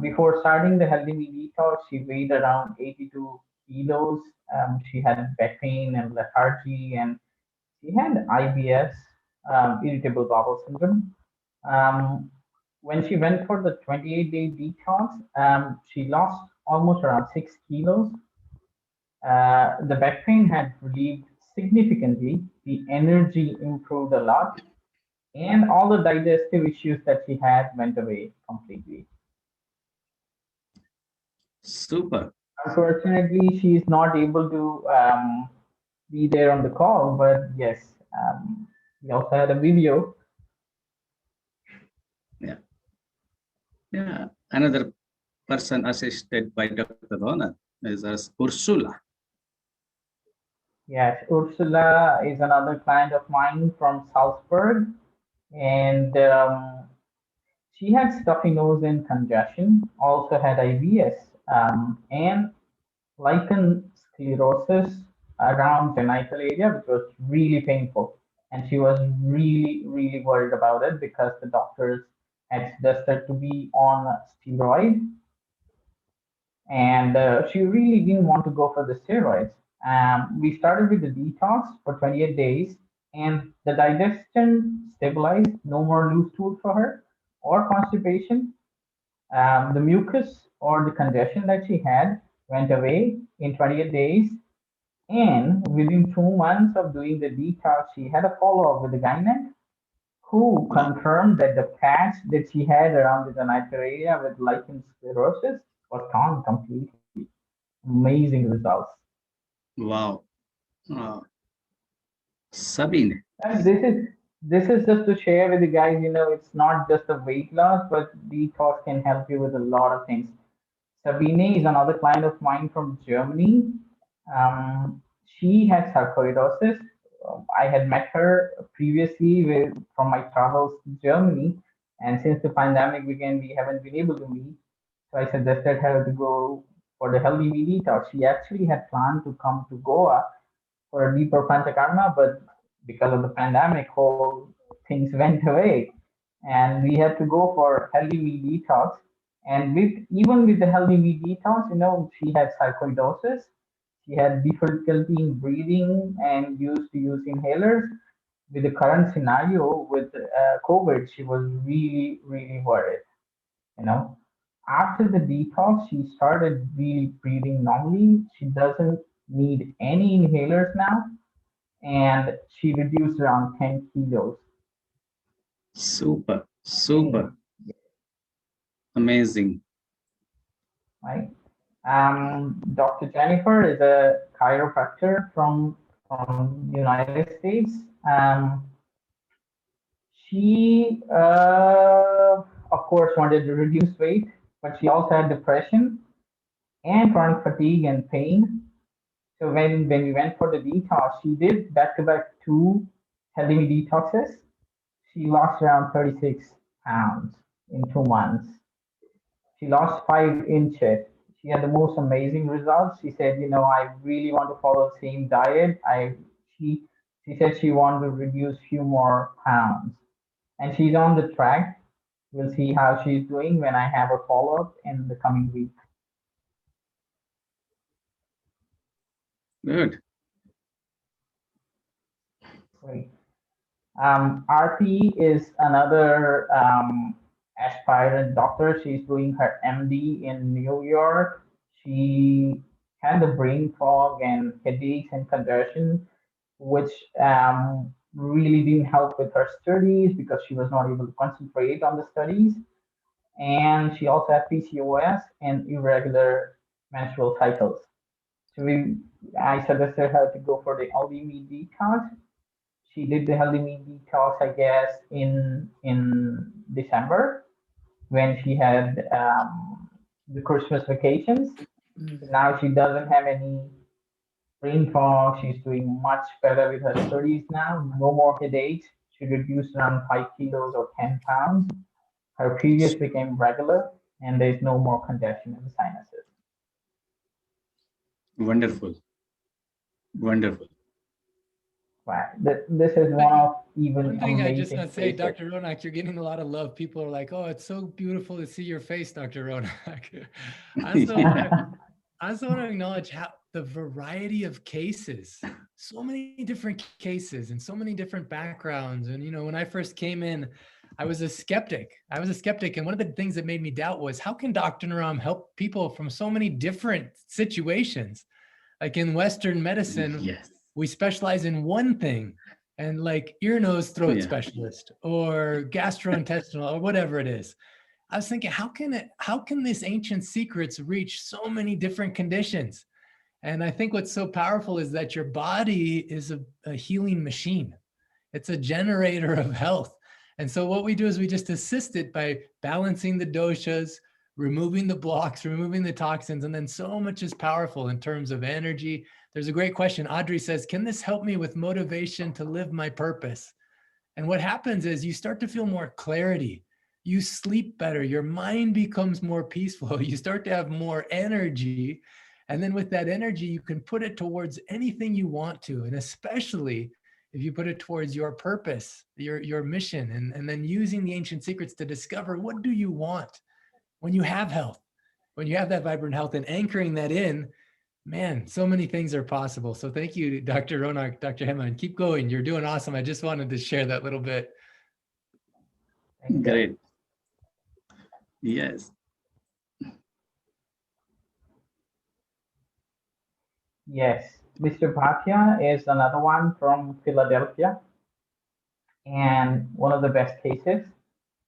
Before starting the Healthy Me Detox, she weighed around 82 kilos. She had back pain and lethargy, and she had IBS, irritable bowel syndrome. When she went for the 28-day detox, she lost almost around 6 kilos. The back pain had relieved significantly. The energy improved a lot, and all the digestive issues that she had went away completely. Super. Unfortunately, she is not able to be there on the call, but yes, we also had a video. Yeah. Yeah. Another person assisted by Dr. Ronak is as Ursula. Yes, Ursula is another client of mine from Salzburg, and she had stuffy nose and congestion, also had IBS, and lichen sclerosis around genital area, which was really painful. And she was really worried about it because the doctors had suggested to be on steroid, and she really didn't want to go for the steroids. We started with the detox for 28 days, and the digestion stabilized, no more loose stool for her or constipation. The mucus or the congestion that she had went away in 28 days. And within 2 months of doing the detox, she had a follow-up with the gynec who confirmed that the patch that she had around the genital area with lichen sclerosis was gone completely. Amazing results. Wow. Sabine. And this is just to share with you guys, it's not just a weight loss, but detox can help you with a lot of things. Sabine is another client of mine from Germany. She had sarcoidosis. I had met her previously from my travels to Germany, and since the pandemic began, we haven't been able to meet. So I suggested her to go for the Healthy Me Detox. She actually had planned to come to Goa for a deeper panchakarma, but because of the pandemic, whole things went away, and we had to go for Healthy Me Detox. And even with the Healthy Me Detox, she had sarcoidosis. She had difficulty in breathing and used to use inhalers. With the current scenario with COVID, she was really, really worried. You know, after the detox, she started really breathing normally. She doesn't need any inhalers now, and she reduced around 10 kilos. Super, super. Amazing. Right. Dr. Jennifer is a chiropractor from United States. She, of course, wanted to reduce weight, but she also had depression and chronic fatigue and pain. So when we went for the detox, she did back-to-back 2 Healthy Me detoxes. She lost around 36 pounds in 2 months. She lost 5 inches. She had the most amazing results. She said, I really want to follow the same diet. She said she wanted to reduce few more pounds. And she's on the track. We'll see how she's doing when I have a follow-up in the coming week. Good. Great. Aarti is another aspirant doctor. She's doing her MD in New York. She had the brain fog and headaches and congestion, which really didn't help with her studies because she was not able to concentrate on the studies. And she also had PCOS and irregular menstrual cycles. So I suggested her to go for the Healthy Me Detox. She did the Healthy Me Detox, I guess, in December when she had the Christmas vacations. Now she doesn't have any brain fog. She's doing much better with her studies now. No more headaches. She reduced around 5 kilos or 10 pounds. Her periods became regular, and there's no more congestion in the sinuses. Wonderful. Wonderful. Right. This is one of even One thing I just amazing want to say, cases. Dr. Ronak, you're getting a lot of love. People are like, "Oh, it's so beautiful to see your face, Dr. Ronak." I also want to acknowledge how the variety of cases, so many different cases and so many different backgrounds. And when I first came in, I was a skeptic. And one of the things that made me doubt was, how can Dr. Naram help people from so many different situations? Like in Western medicine, yes, we specialize in one thing, and like ear, nose, throat specialist or gastrointestinal or whatever it is. I was thinking, how can this ancient secrets reach so many different conditions? And I think what's so powerful is that your body is a healing machine. It's a generator of health. And so what we do is we just assist it by balancing the doshas, removing the blocks, removing the toxins, and then so much is powerful in terms of energy. There's a great question. Audrey says, can this help me with motivation to live my purpose? And what happens is you start to feel more clarity. You sleep better. Your mind becomes more peaceful. You start to have more energy. And then with that energy, you can put it towards anything you want to. And especially if you put it towards your purpose, your mission, and then using the ancient secrets to discover, what do you want when you have health, when you have that vibrant health, and anchoring that in, man, so many things are possible. So thank you, Dr. Ronak, Dr. Hema, and keep going. You're doing awesome. I just wanted to share that little bit. Great. Yes. Yes, Mr. Bhatia is another one from Philadelphia, and one of the best cases.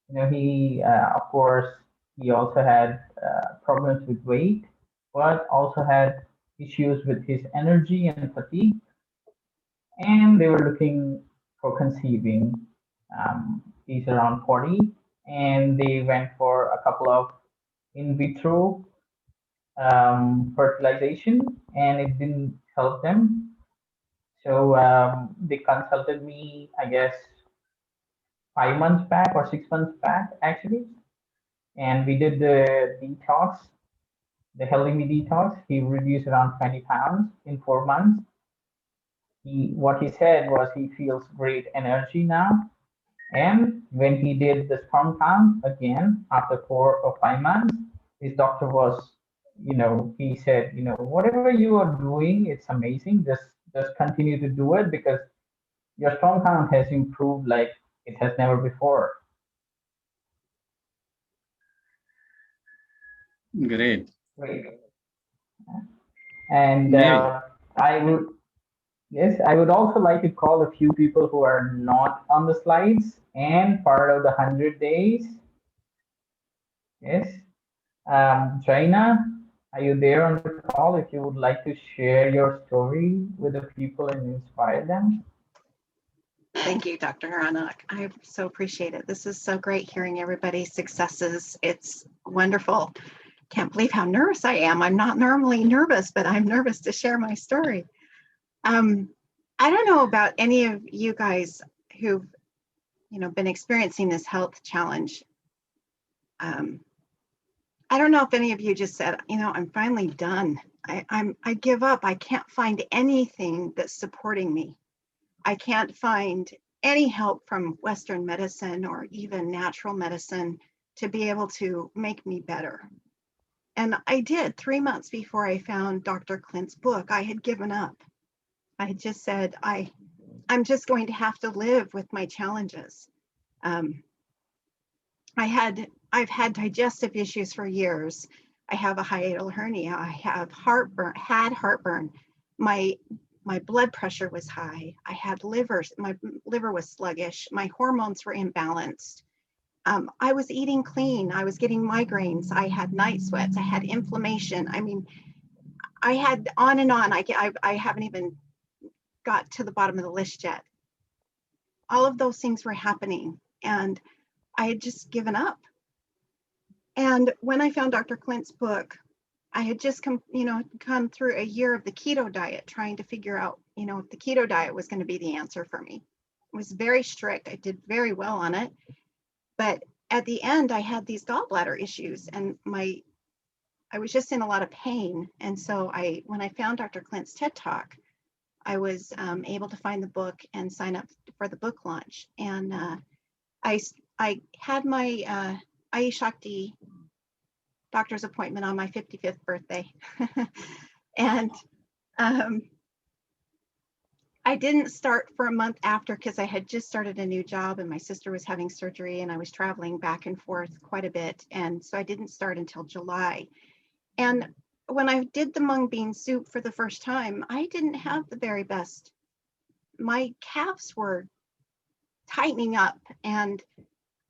You know, he, of course, he also had problems with weight, but also had issues with his energy and fatigue, and they were looking for conceiving. He's around 40, and they went for a couple of in vitro fertilization, and it didn't help them. So they consulted me, I guess, 5 months back or 6 months back, actually, and we did the detox, the healthy me detox. He reduced around 20 pounds in 4 months. What he said was he feels great energy now. And when he did the sperm count again after 4 or 5 months, his doctor was, he said, whatever you are doing, it's amazing. Just continue to do it because your sperm count has improved like it has never before. Great. Great. And Mary. I would also like to call a few people who are not on the slides and part of the 100 days. Yes. Jaina, are you there on the call? If you would like to share your story with the people and inspire them. Thank you, Dr. Haranak. I so appreciate it. This is so great hearing everybody's successes. It's wonderful. Can't believe how nervous I am. I'm not normally nervous, but I'm nervous to share my story. I don't know about any of you guys who've, been experiencing this health challenge. I don't know if any of you just said, I'm finally done. I give up. I can't find anything that's supporting me. I can't find any help from Western medicine or even natural medicine to be able to make me better. And I did 3 months before I found Dr. Clint's book. I had given up. I had just said, I'm just going to have to live with my challenges. I've had digestive issues for years. I have a hiatal hernia. I have heartburn. My blood pressure was high. I had my liver was sluggish. My hormones were imbalanced. I was eating clean. I was getting migraines. I had night sweats. I had inflammation. I mean, I had on and on. I haven't even got to the bottom of the list yet. All of those things were happening and I had just given up. And when I found Dr. Clint's book, I had just come through a year of the keto diet, trying to figure out, if the keto diet was going to be the answer for me. It was very strict. I did very well on it. But at the end, I had these gallbladder issues and I was just in a lot of pain. And so when I found Dr. Clint's TED Talk, I was able to find the book and sign up for the book launch. And I had my Ayush Shakti doctor's appointment on my 55th birthday. And I didn't start for a month after because I had just started a new job and my sister was having surgery and I was traveling back and forth quite a bit. And so I didn't start until July. And when I did the mung bean soup for the first time, I didn't have the very best. My calves were tightening up and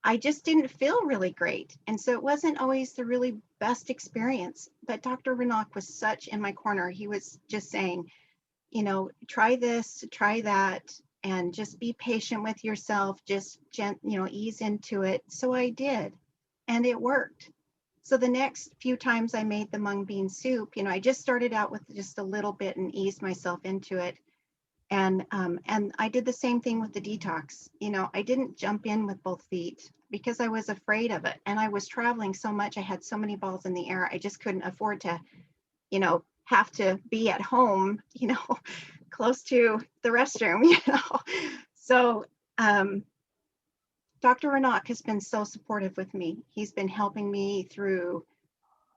I just didn't feel really great. And so it wasn't always the really best experience. But Dr. Ranak was such in my corner. He was just saying, try this, try that, and just be patient with yourself, just ease into it. So I did, and it worked. So the next few times I made the mung bean soup, I just started out with just a little bit and eased myself into it. And I did the same thing with the detox. I didn't jump in with both feet because I was afraid of it. And I was traveling so much. I had so many balls in the air. I just couldn't afford to, have to be at home, close to the restroom, So Dr. Ranak has been so supportive with me. He's been helping me through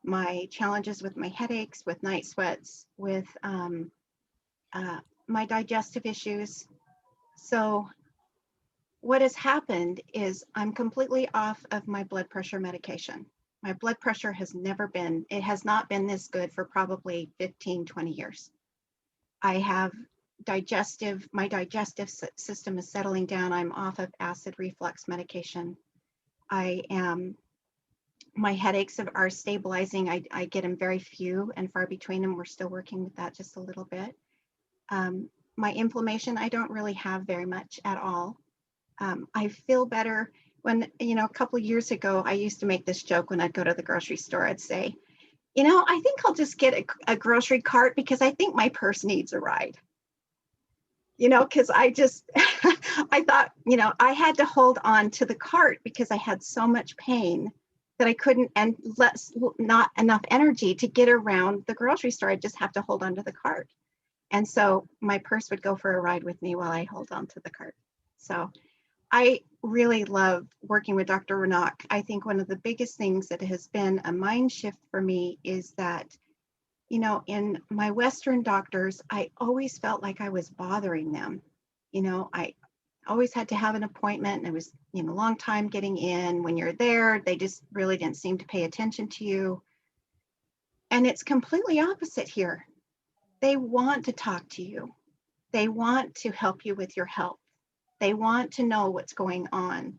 my challenges with my headaches, with night sweats, with my digestive issues. So what has happened is I'm completely off of my blood pressure medication. My blood pressure has not been this good for probably 15, 20 years. I have my digestive system is settling down. I'm off of acid reflux medication. My headaches are stabilizing. I get them very few and far between, and we're still working with that just a little bit. My inflammation, I don't really have very much at all. I feel better when, a couple of years ago, I used to make this joke when I'd go to the grocery store. I'd say, I think I'll just get a grocery cart because I think my purse needs a ride. Because I just, I thought, I had to hold on to the cart because I had so much pain that I couldn't, and not enough energy to get around the grocery store. I just have to hold on to the cart. And so my purse would go for a ride with me while I hold on to the cart. So I really love working with Dr. Ranak. I think one of the biggest things that has been a mind shift for me is that, in my Western doctors, I always felt like I was bothering them. I always had to have an appointment, and it was, a long time getting in. When you're there, they just really didn't seem to pay attention to you. And it's completely opposite here. They want to talk to you. They want to help you with your health. They want to know what's going on.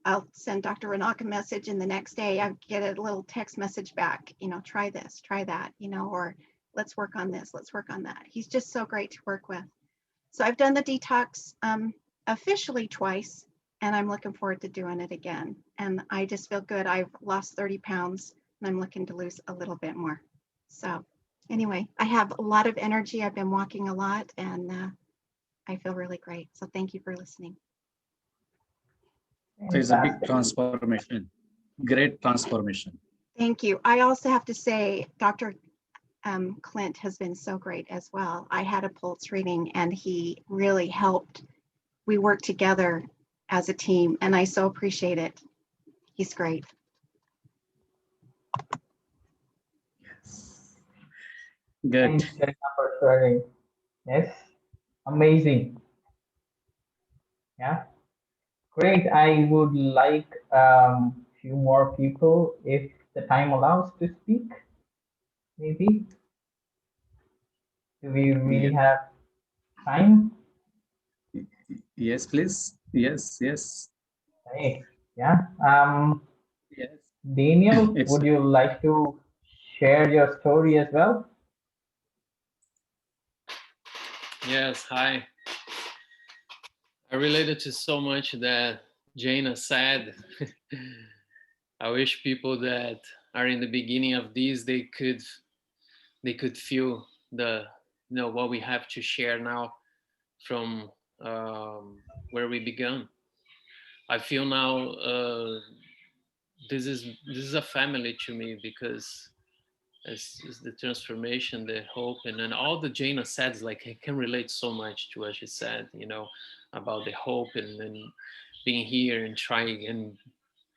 I'll send Dr. Ranak a message, and the next day I get a little text message back, try this, try that, or let's work on this, let's work on that. He's just so great to work with. So I've done the detox officially twice, and I'm looking forward to doing it again. And I just feel good. I've lost 30 pounds, and I'm looking to lose a little bit more. So anyway, I have a lot of energy. I've been walking a lot, and I feel really great. So thank you for listening. It's a big transformation, great transformation. Thank you. I also have to say, Dr. Clint has been so great as well. I had a pulse reading, and he really helped. We worked together as a team, and I so appreciate it. He's great. Good. Thanks, Jenna, for sharing. Yes, amazing. Yeah, great. I would like few more people, if the time allows, to speak. Maybe. Do we really have time? Yes, please. Yes. Right. Yeah. Yes. Daniel, would you like to share your story as well? Yes, hi. I related to so much that Jana said. I wish people that are in the beginning of these, they could feel what we have to share now from where we began. I feel now this is a family to me, because it's the transformation, the hope, and then all the Jana said, like, I can relate so much to what she said, about the hope and being here and trying and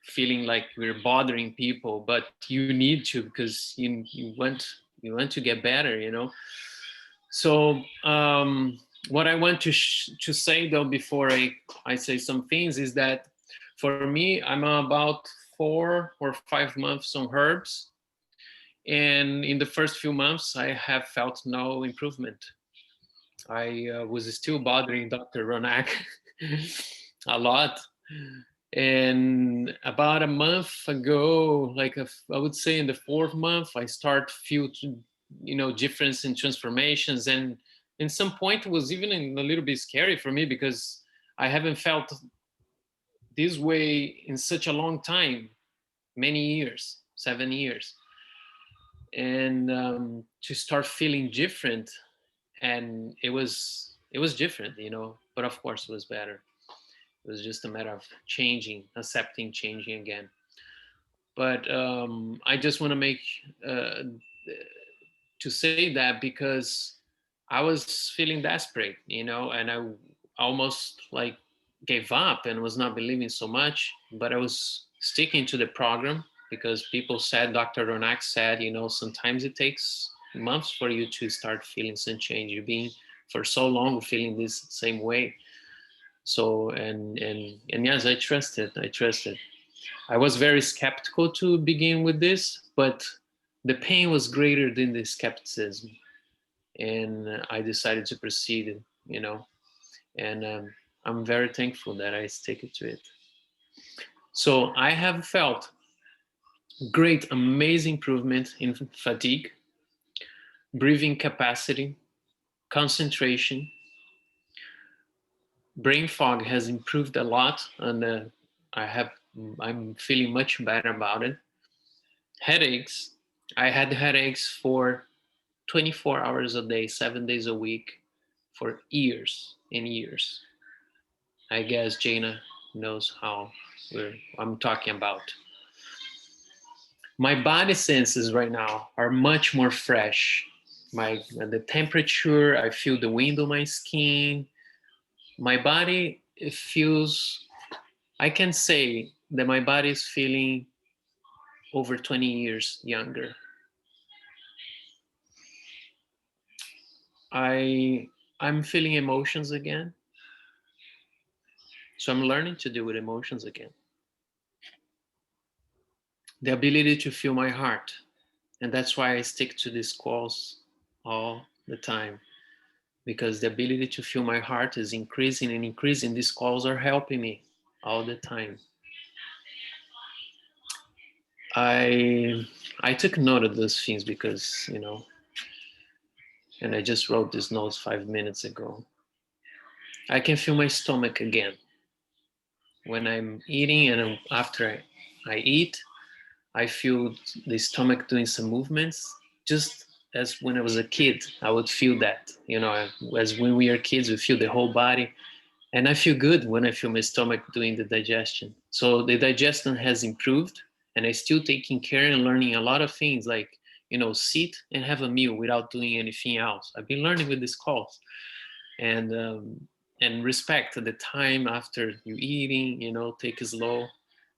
feeling like we're bothering people, but you need to, because you want to get better. So what I want to say though, before I say some things, is that for me, I'm about 4 or 5 months on herbs. And in the first few months, I have felt no improvement. I was still bothering Dr. Ronak a lot. And about a month ago, I would say in the 4th month, I start feel, difference in transformations. And in some point, it was even a little bit scary for me, because I haven't felt this way in such a long time, many years, 7 years. And to start feeling different, and it was different, but of course it was better. It was just a matter of accepting changing again. But I just want to make to say that, because I was feeling desperate, and I almost gave up and was not believing so much, but I was sticking to the program, because people said, Dr. Ronak said, sometimes it takes months for you to start feeling some change. You've been for so long feeling this same way. So, and yes, I trusted. I was very skeptical to begin with this, but the pain was greater than the skepticism. and I decided to proceed, you know, and I'm very thankful that I stick to it. So I have felt great, amazing improvement in fatigue, breathing capacity, concentration. Brain fog has improved a lot, and I'm feeling much better about it. Headaches, I had headaches for 24 hours a day, 7 days a week for years and years. I guess Jana knows how I'm talking about. My body senses right now are much more fresh. The temperature, I feel the wind on my skin. My body, it feels, I can say that my body is feeling over 20 years younger. I'm feeling emotions again. So I'm learning to deal with emotions again. The ability to feel my heart. And that's why I stick to these calls all the time, because the ability to feel my heart is increasing and increasing. These calls are helping me all the time. I took note of those things because, you know, and I just wrote these notes 5 minutes ago. I can feel my stomach again. When I'm eating and after I eat, I feel the stomach doing some movements, just as when I was a kid, I would feel that, you know, as when we are kids, we feel the whole body. And I feel good when I feel my stomach doing the digestion. So the digestion has improved, and I still taking care and learning a lot of things like, you know, sit and have a meal without doing anything else. I've been learning with these calls, and respect the time after you eating, you know, take it slow.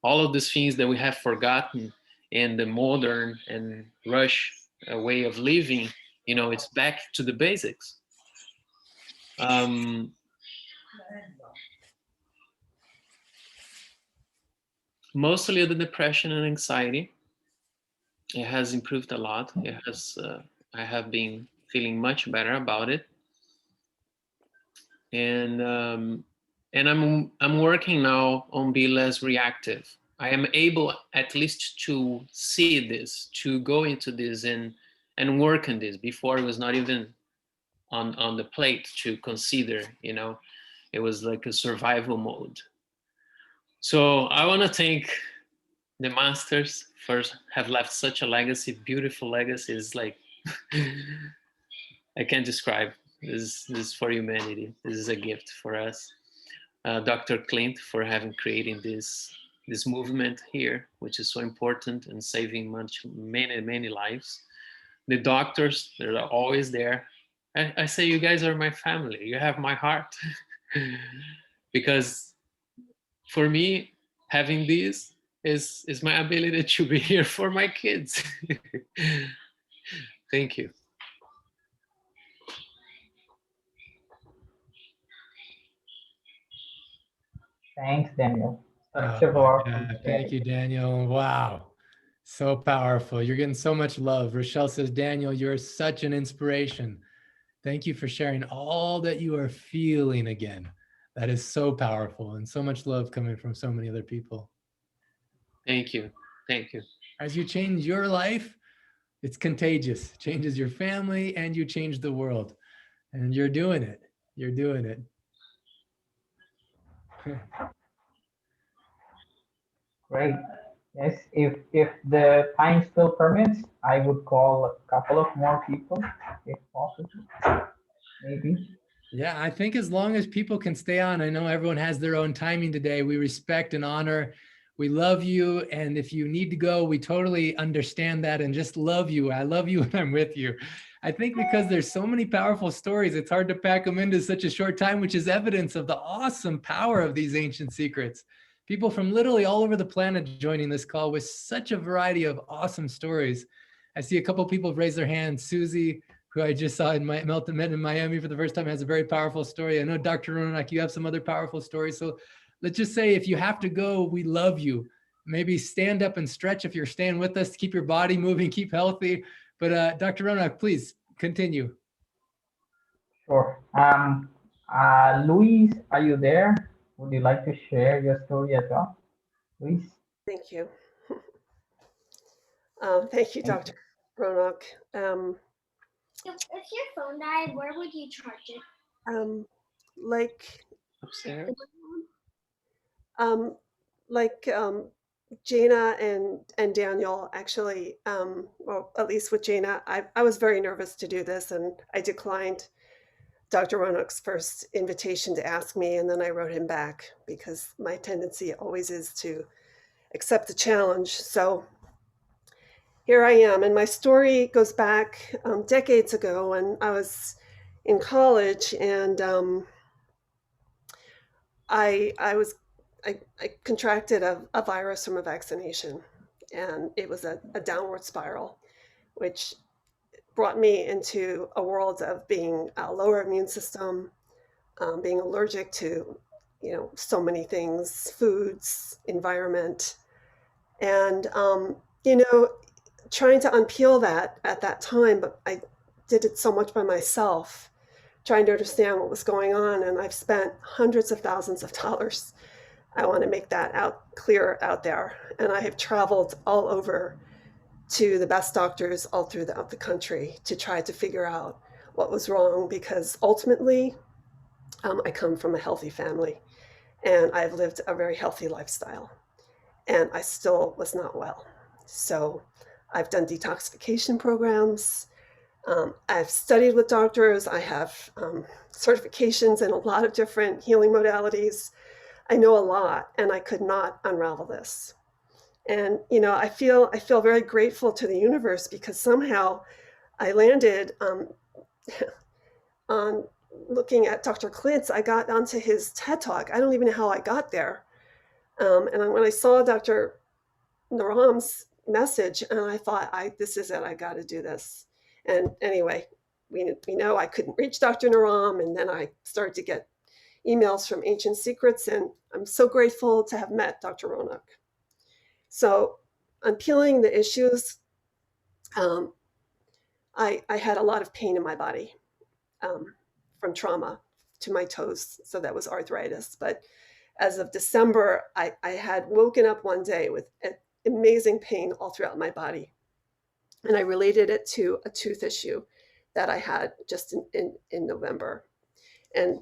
All of these things that we have forgotten in the modern and rush way of living, you know, it's back to the basics. Mostly the depression and anxiety, it has improved a lot. It has, I have been feeling much better about it, and I'm working now on be less reactive. I am able at least to see this, to go into this and work on this. Before it was not even on the plate to consider, you know, it was like a survival mode. So I want to thank the masters first, have left such a legacy, beautiful legacy. It's like I can't describe. This is for humanity. This is a gift for us. Dr. Clint for having created this movement here, which is so important and saving many lives. The doctors, they're always there. I say you guys are my family. You have my heart. Because for me, having this is my ability to be here for my kids. Thank you. Thanks, Daniel. Such a powerful Thank you, Daniel. Wow. So powerful. You're getting so much love. Rochelle says, Daniel, you're such an inspiration. Thank you for sharing all that you are feeling again. That is so powerful, and so much love coming from so many other people. Thank you. Thank you. As you change your life, it's contagious. It changes your family and you change the world. And you're doing it. You're doing it. Great. Yes, if the time still permits, I would call a couple of more people, if possible. Maybe. Yeah, I think as long as people can stay on, I know everyone has their own timing today. We respect and honor. We love you. And if you need to go, we totally understand that and just love you. I love you when I'm with you. I think because there's so many powerful stories, it's hard to pack them into such a short time, which is evidence of the awesome power of these ancient secrets. People from literally all over the planet joining this call with such a variety of awesome stories. I see a couple people have raised their hands. Susie, who I just saw met in Miami for the first time, has a very powerful story. I know Dr. Ronak, you have some other powerful stories. So let's just say if you have to go, we love you. Maybe stand up and stretch if you're staying with us to keep your body moving, keep healthy. But Dr. Ronak, please continue. Sure. Luis, are you there? Would you like to share your story as well, Luis? Thank you. Thank you, Thank Dr. Ronak. If your phone died, where would you charge it? Like, Upstairs. um, like Jana and Daniel actually, well, at least with Jana, I was very nervous to do this, and I declined Dr. Ronak's first invitation to ask me, and then I wrote him back because my tendency always is to accept the challenge. So here I am, and my story goes back decades ago when I was in college, and I contracted a virus from a vaccination, and it was a downward spiral, which brought me into a world of being a lower immune system, being allergic to, so many things, foods, environment, and trying to unpeel that at that time. But I did it so much by myself, trying to understand what was going on, and I've spent hundreds of thousands of dollars. I want to make that clear out there, and I have traveled all over to the best doctors all throughout the country to try to figure out what was wrong, because ultimately I come from a healthy family and I've lived a very healthy lifestyle, and I still was not well. So I've done detoxification programs. I've studied with doctors. I have certifications in a lot of different healing modalities. I know a lot, and I could not unravel this. And I feel very grateful to the universe, because somehow I landed on looking at Dr. Klintz. I got onto his TED Talk. I don't even know how I got there. And when I saw Dr. Naram's message, and I thought, this is it. I got to do this. And anyway, we know I couldn't reach Dr. Naram, and then I started to get emails from Ancient Secrets, and I'm so grateful to have met Dr. Ronak. So unpeeling the issues, I had a lot of pain in my body from trauma to my toes. So that was arthritis. But as of December, I had woken up one day with amazing pain all throughout my body. And I related it to a tooth issue that I had just in November. And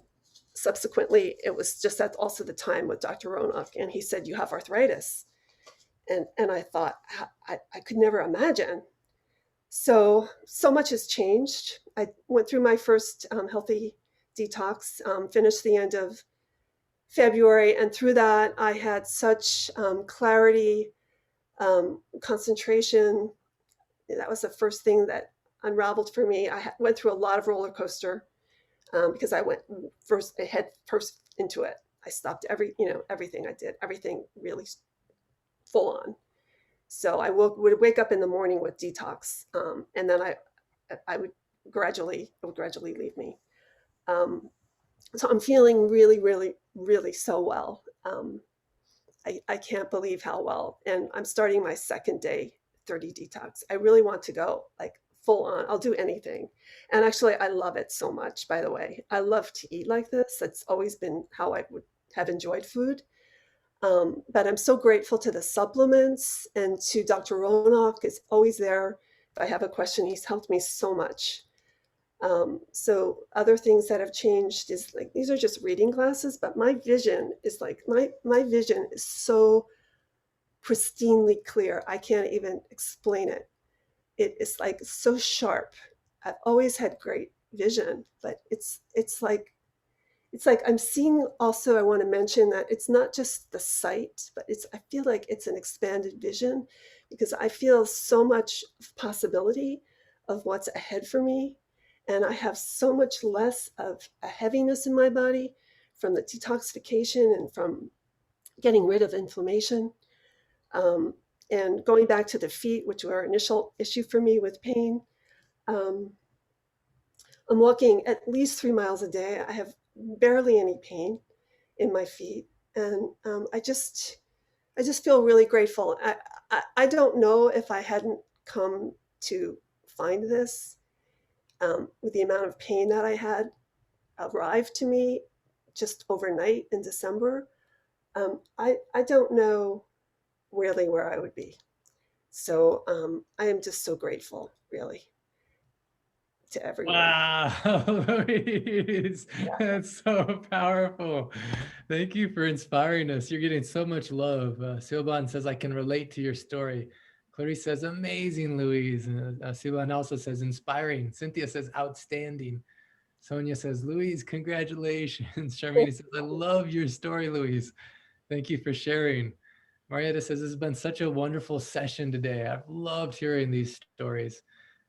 subsequently, it was just at also the time with Dr. Ronak, and he said, you have arthritis. And I thought, I could never imagine. So much has changed. I went through my first healthy detox, finished the end of February. And through that, I had such clarity, concentration. That was the first thing that unraveled for me. I went through a lot of roller coaster because I went head first into it. I stopped everything I did, everything really full on. So I would wake up in the morning with detox, and then it would gradually leave me. So I'm feeling really, really, really so well. I can't believe how well. And I'm starting my second day 30 detox. I really want to go like full on. I'll do anything. And actually, I love it so much, by the way. I love to eat like this. That's always been how I would have enjoyed food. But I'm so grateful to the supplements and to Dr. Ronak is always there. If I have a question, he's helped me so much. So other things that have changed is like, these are just reading glasses, but my vision is like, my vision is so pristinely clear. I can't even explain it. It is like so sharp. I've always had great vision, but it's like I'm seeing also, I want to mention that it's not just the sight, but I feel like it's an expanded vision, because I feel so much possibility of what's ahead for me. And I have so much less of a heaviness in my body from the detoxification and from getting rid of inflammation. And going back to the feet, which were an initial issue for me with pain, I'm walking at least 3 miles a day. I have barely any pain in my feet. And I just feel really grateful. I don't know if I hadn't come to find this with the amount of pain that I had, arrived to me just overnight in December, I don't know really where I would be. So I am just so grateful, really, to everyone. Wow, Louise, that's so powerful. Thank you for inspiring us. You're getting so much love. Silvan says, I can relate to your story. Clarice says, amazing, Louise. Silvan also says, inspiring. Cynthia says, outstanding. Sonia says, Louise, congratulations. Charmaine says, I love your story, Louise. Thank you for sharing. Marietta says, this has been such a wonderful session today. I've loved hearing these stories.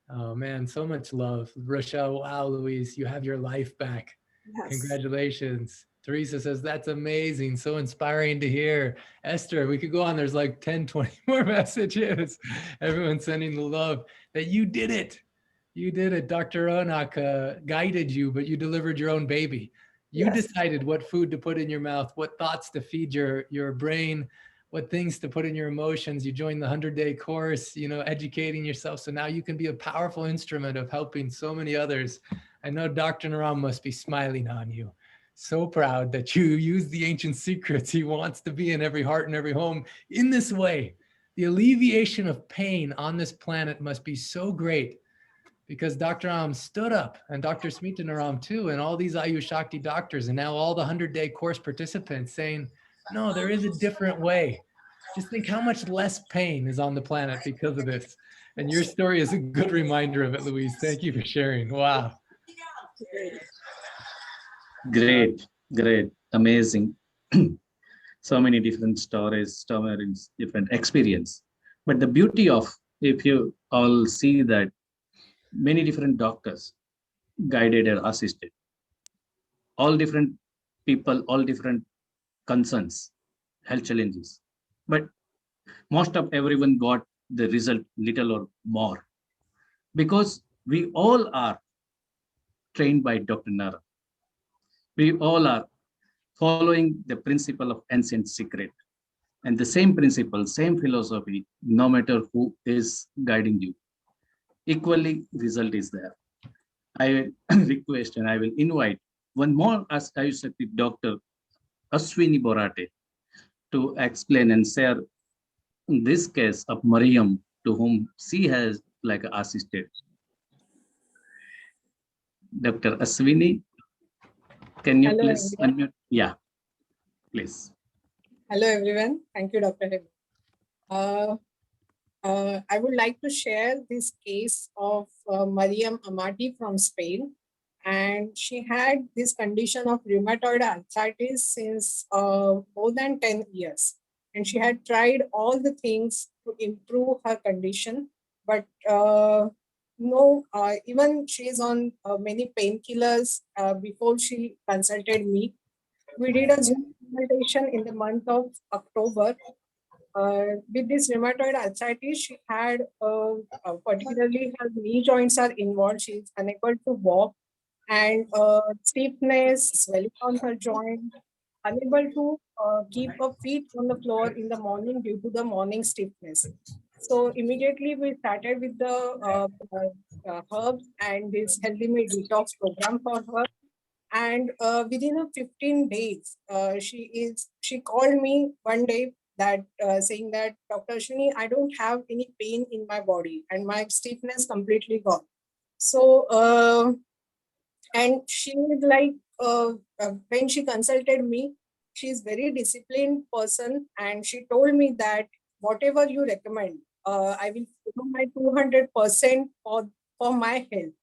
Oh man, so much love. Rochelle, wow, Louise, you have your life back. Yes. Congratulations. Teresa says, that's amazing. So inspiring to hear. Esther, we could go on. There's like 10, 20 more messages. Everyone's sending the love that you did it. You did it. Dr. Ronak guided you, but you delivered your own baby. You Yes. decided what food to put in your mouth, what thoughts to feed your brain, what things to put in your emotions. You joined the 100-day course, educating yourself. So now you can be a powerful instrument of helping so many others. I know Dr. Naram must be smiling on you. So proud that you use the ancient secrets he wants to be in every heart and every home in this way. The alleviation of pain on this planet must be so great because Dr. Naram stood up, and Dr. Smita Naram too, and all these Ayush Shakti doctors, and now all the 100-day course participants saying, no, there is a different way. Just think how much less pain is on the planet because of this. And your story is a good reminder of it, Louise. Thank you for sharing. Wow. Great, great, amazing. So many different stories, so many different experience. But the beauty of, if you all see that many different doctors guided or assisted, all different people, all different concerns, health challenges. But most of everyone got the result little or more because we all are trained by Dr. Naram. We all are following the principle of ancient secret. And the same principle, same philosophy, no matter who is guiding you, equally result is there. I request and I will invite one more Ayurvedic doctor, Ashwini Borate, to explain and share this case of Mariam, to whom she has like assisted. Dr. Ashwini, can you Hello, please everyone. unmute? Yeah, please. Hello, everyone. Thank you, Dr. Hebe. I would like to share this case of Mariam Amati from Spain. And she had this condition of rheumatoid arthritis since more than 10 years. And she had tried all the things to improve her condition. But even she's on many painkillers before she consulted me. We did a Zoom consultation in the month of October. With this rheumatoid arthritis, she had particularly her knee joints are involved. She's unable to walk, and stiffness, swelling on her joint, unable to keep her feet on the floor in the morning due to the morning stiffness. So immediately we started with the herbs and this healthy meal detox program for her. And within a 15 days, she called me one day that saying that, Dr. Ashwini, I don't have any pain in my body and my stiffness completely gone. So, and she is like, when she consulted me, she's very disciplined person. And she told me that whatever you recommend, I will do my 200% for my health.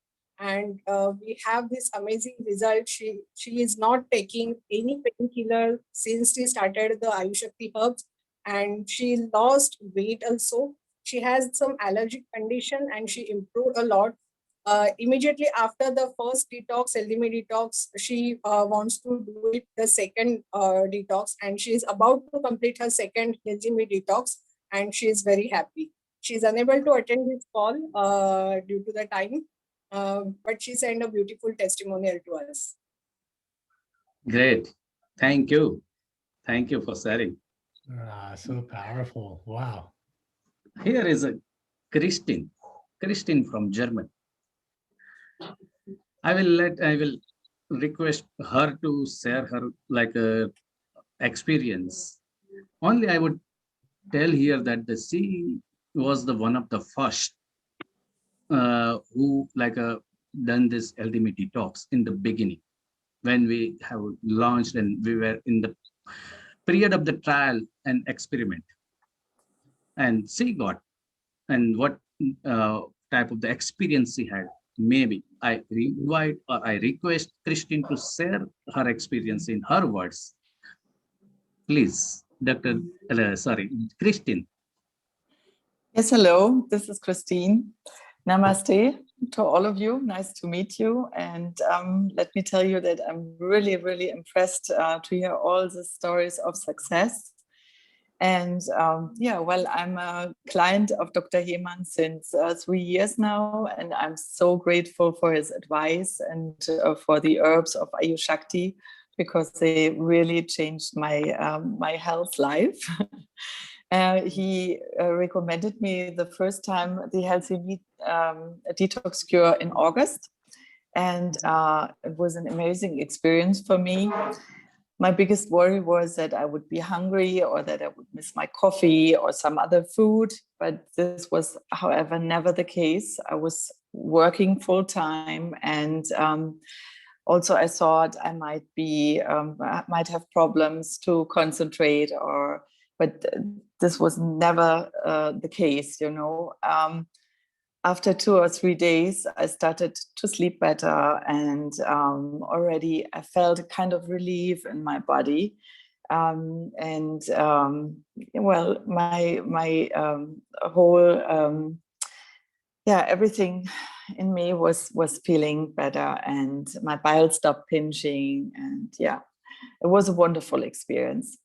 And we have this amazing result. She is not taking any painkiller since she started the Ayush Shakti herbs, and she lost weight also. She has some allergic condition and she improved a lot. Immediately after the first detox, LDME detox, she wants to do it the second detox, and she is about to complete her second LDME detox, and she is very happy. She is unable to attend this call due to the time. But she sent a beautiful testimonial to us. Great. Thank you. Thank you for sharing. So powerful. Wow. Here is a Christine from Germany. I will request her to share her like experience. Only I would tell here that she was the one of the first who done this ultimate detox in the beginning when we have launched and we were in the period of the trial and experiment, and she got and what type of the experience she had. Maybe I invite or I request Christine to share her experience in her words. Please, Dr. Christine. Yes, hello, this is Christine. Namaste to all of you. Nice to meet you. And let me tell you that I'm really, really impressed to hear all the stories of success. And well, I'm a client of Dr. Hemang since 3 years now, and I'm so grateful for his advice and for the herbs of Ayushakti, because they really changed my health life. He recommended me the first time the Healthy Meat Detox Cure in August, and it was an amazing experience for me. My biggest worry was that I would be hungry or that I would miss my coffee or some other food, but this was, however, never the case. I was working full time, and also I thought I might have problems to concentrate, but this was never the case, you know. After 2 or 3 days, I started to sleep better, and already I felt a kind of relief in my body. Well, my whole everything in me was feeling better, and my bile stopped pinching, and it was a wonderful experience.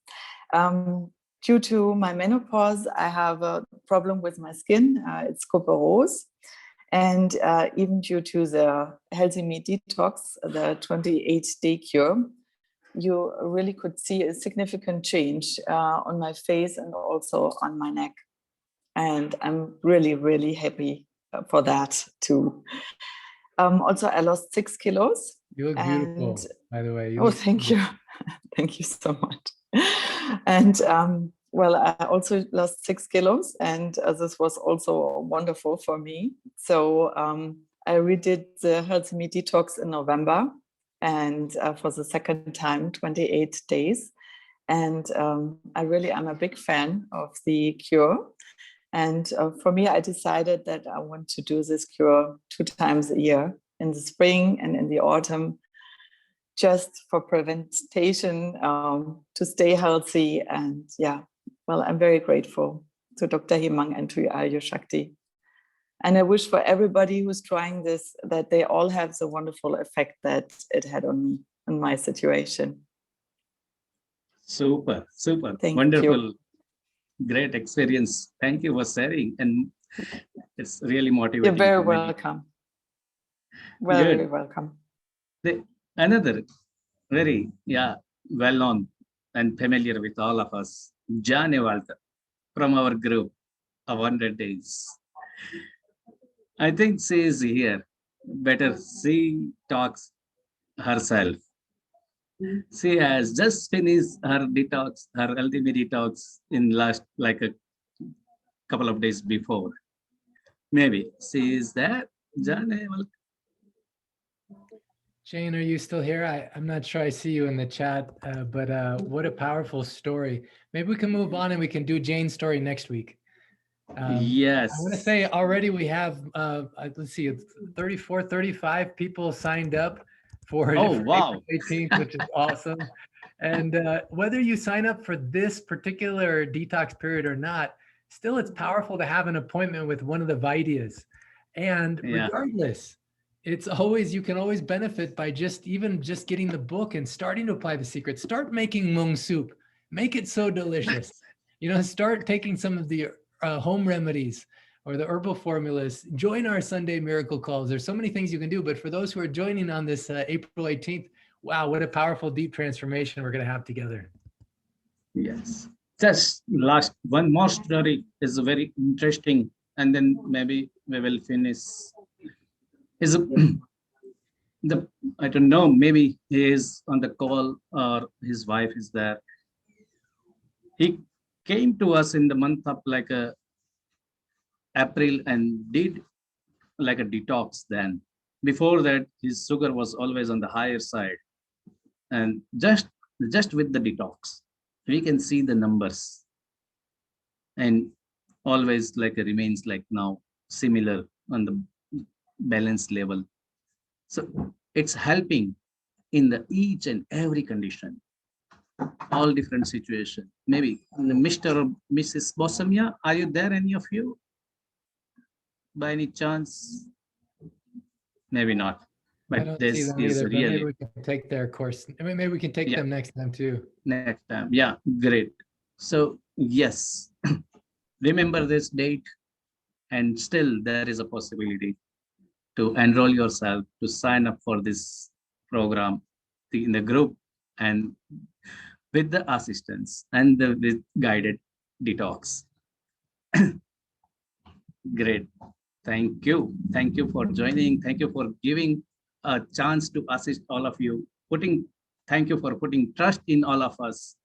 Due to my menopause, I have a problem with my skin. It's cuperose. And even due to the Healthy Meat Detox, the 28-day cure, you really could see a significant change on my face and also on my neck. And I'm really, really happy for that too. Also, I lost 6 kilos. You look beautiful, by the way. Thank you. Thank you so much. And well, I also lost 6 kilos, and this was also wonderful for me. So I redid the Healthy Meat Detox in November, and for the second time, 28 days. And I really am a big fan of the cure. And for me, I decided that I want to do this cure 2 times a year, in the spring and in the autumn, just for prevention, to stay healthy. And well, I'm very grateful to Dr. Hemang and to Ayushakti. And I wish for everybody who's trying this, that they all have the wonderful effect that it had on me, in my situation. Super. Thank Wonderful. you. Great experience. Thank you for sharing. And it's really motivating. You're very welcome. Very welcome. Another very well-known and familiar with all of us, Jane Walter, from our group of 100 Days. I think she is here. Better she talks herself. She has just finished her detox, her ultimate detox in last a couple of days before. Maybe she is there. Jane, welcome. Jane, are you still here? I'm not sure I see you in the chat, but what a powerful story. Maybe we can move on and we can do Jane's story next week. Yes. I want to say already we have, let's see, it's 34, 35 people signed up for wow. April 18th, which is awesome. And whether you sign up for this particular detox period or not, still it's powerful to have an appointment with one of the Vaidyas. And regardless, it's always, you can always benefit by just getting the book and starting to apply the secrets. Start making mung soup, make it so delicious. Start taking some of the home remedies or the herbal formulas. Join our Sunday miracle calls. There's so many things you can do, but for those who are joining on this April 18th, wow, what a powerful, deep transformation we're going to have together. Yes. Just last one more story is very interesting, and then maybe we will finish. I don't know, maybe he is on the call or his wife is there. He came to us in the month of like April and did like a detox then. Before that, his sugar was always on the higher side. And just with the detox, we can see the numbers and always like remains like now similar on the balance level. So it's helping in the each and every condition, all different situation. Maybe Mr. or Mrs. Bosomia, are you there, any of you? By any chance? Maybe not. I But don't see this them is either, but maybe really we can take their course. I mean, maybe we can take them next time too. next time. Yeah, great. So yes, remember this date, and still there is a possibility to enroll yourself, to sign up for this program in the group and with the assistance and with guided detox. Great. Thank you. Thank you for joining. Thank you for giving a chance to assist all of you. Thank you for putting trust in all of us.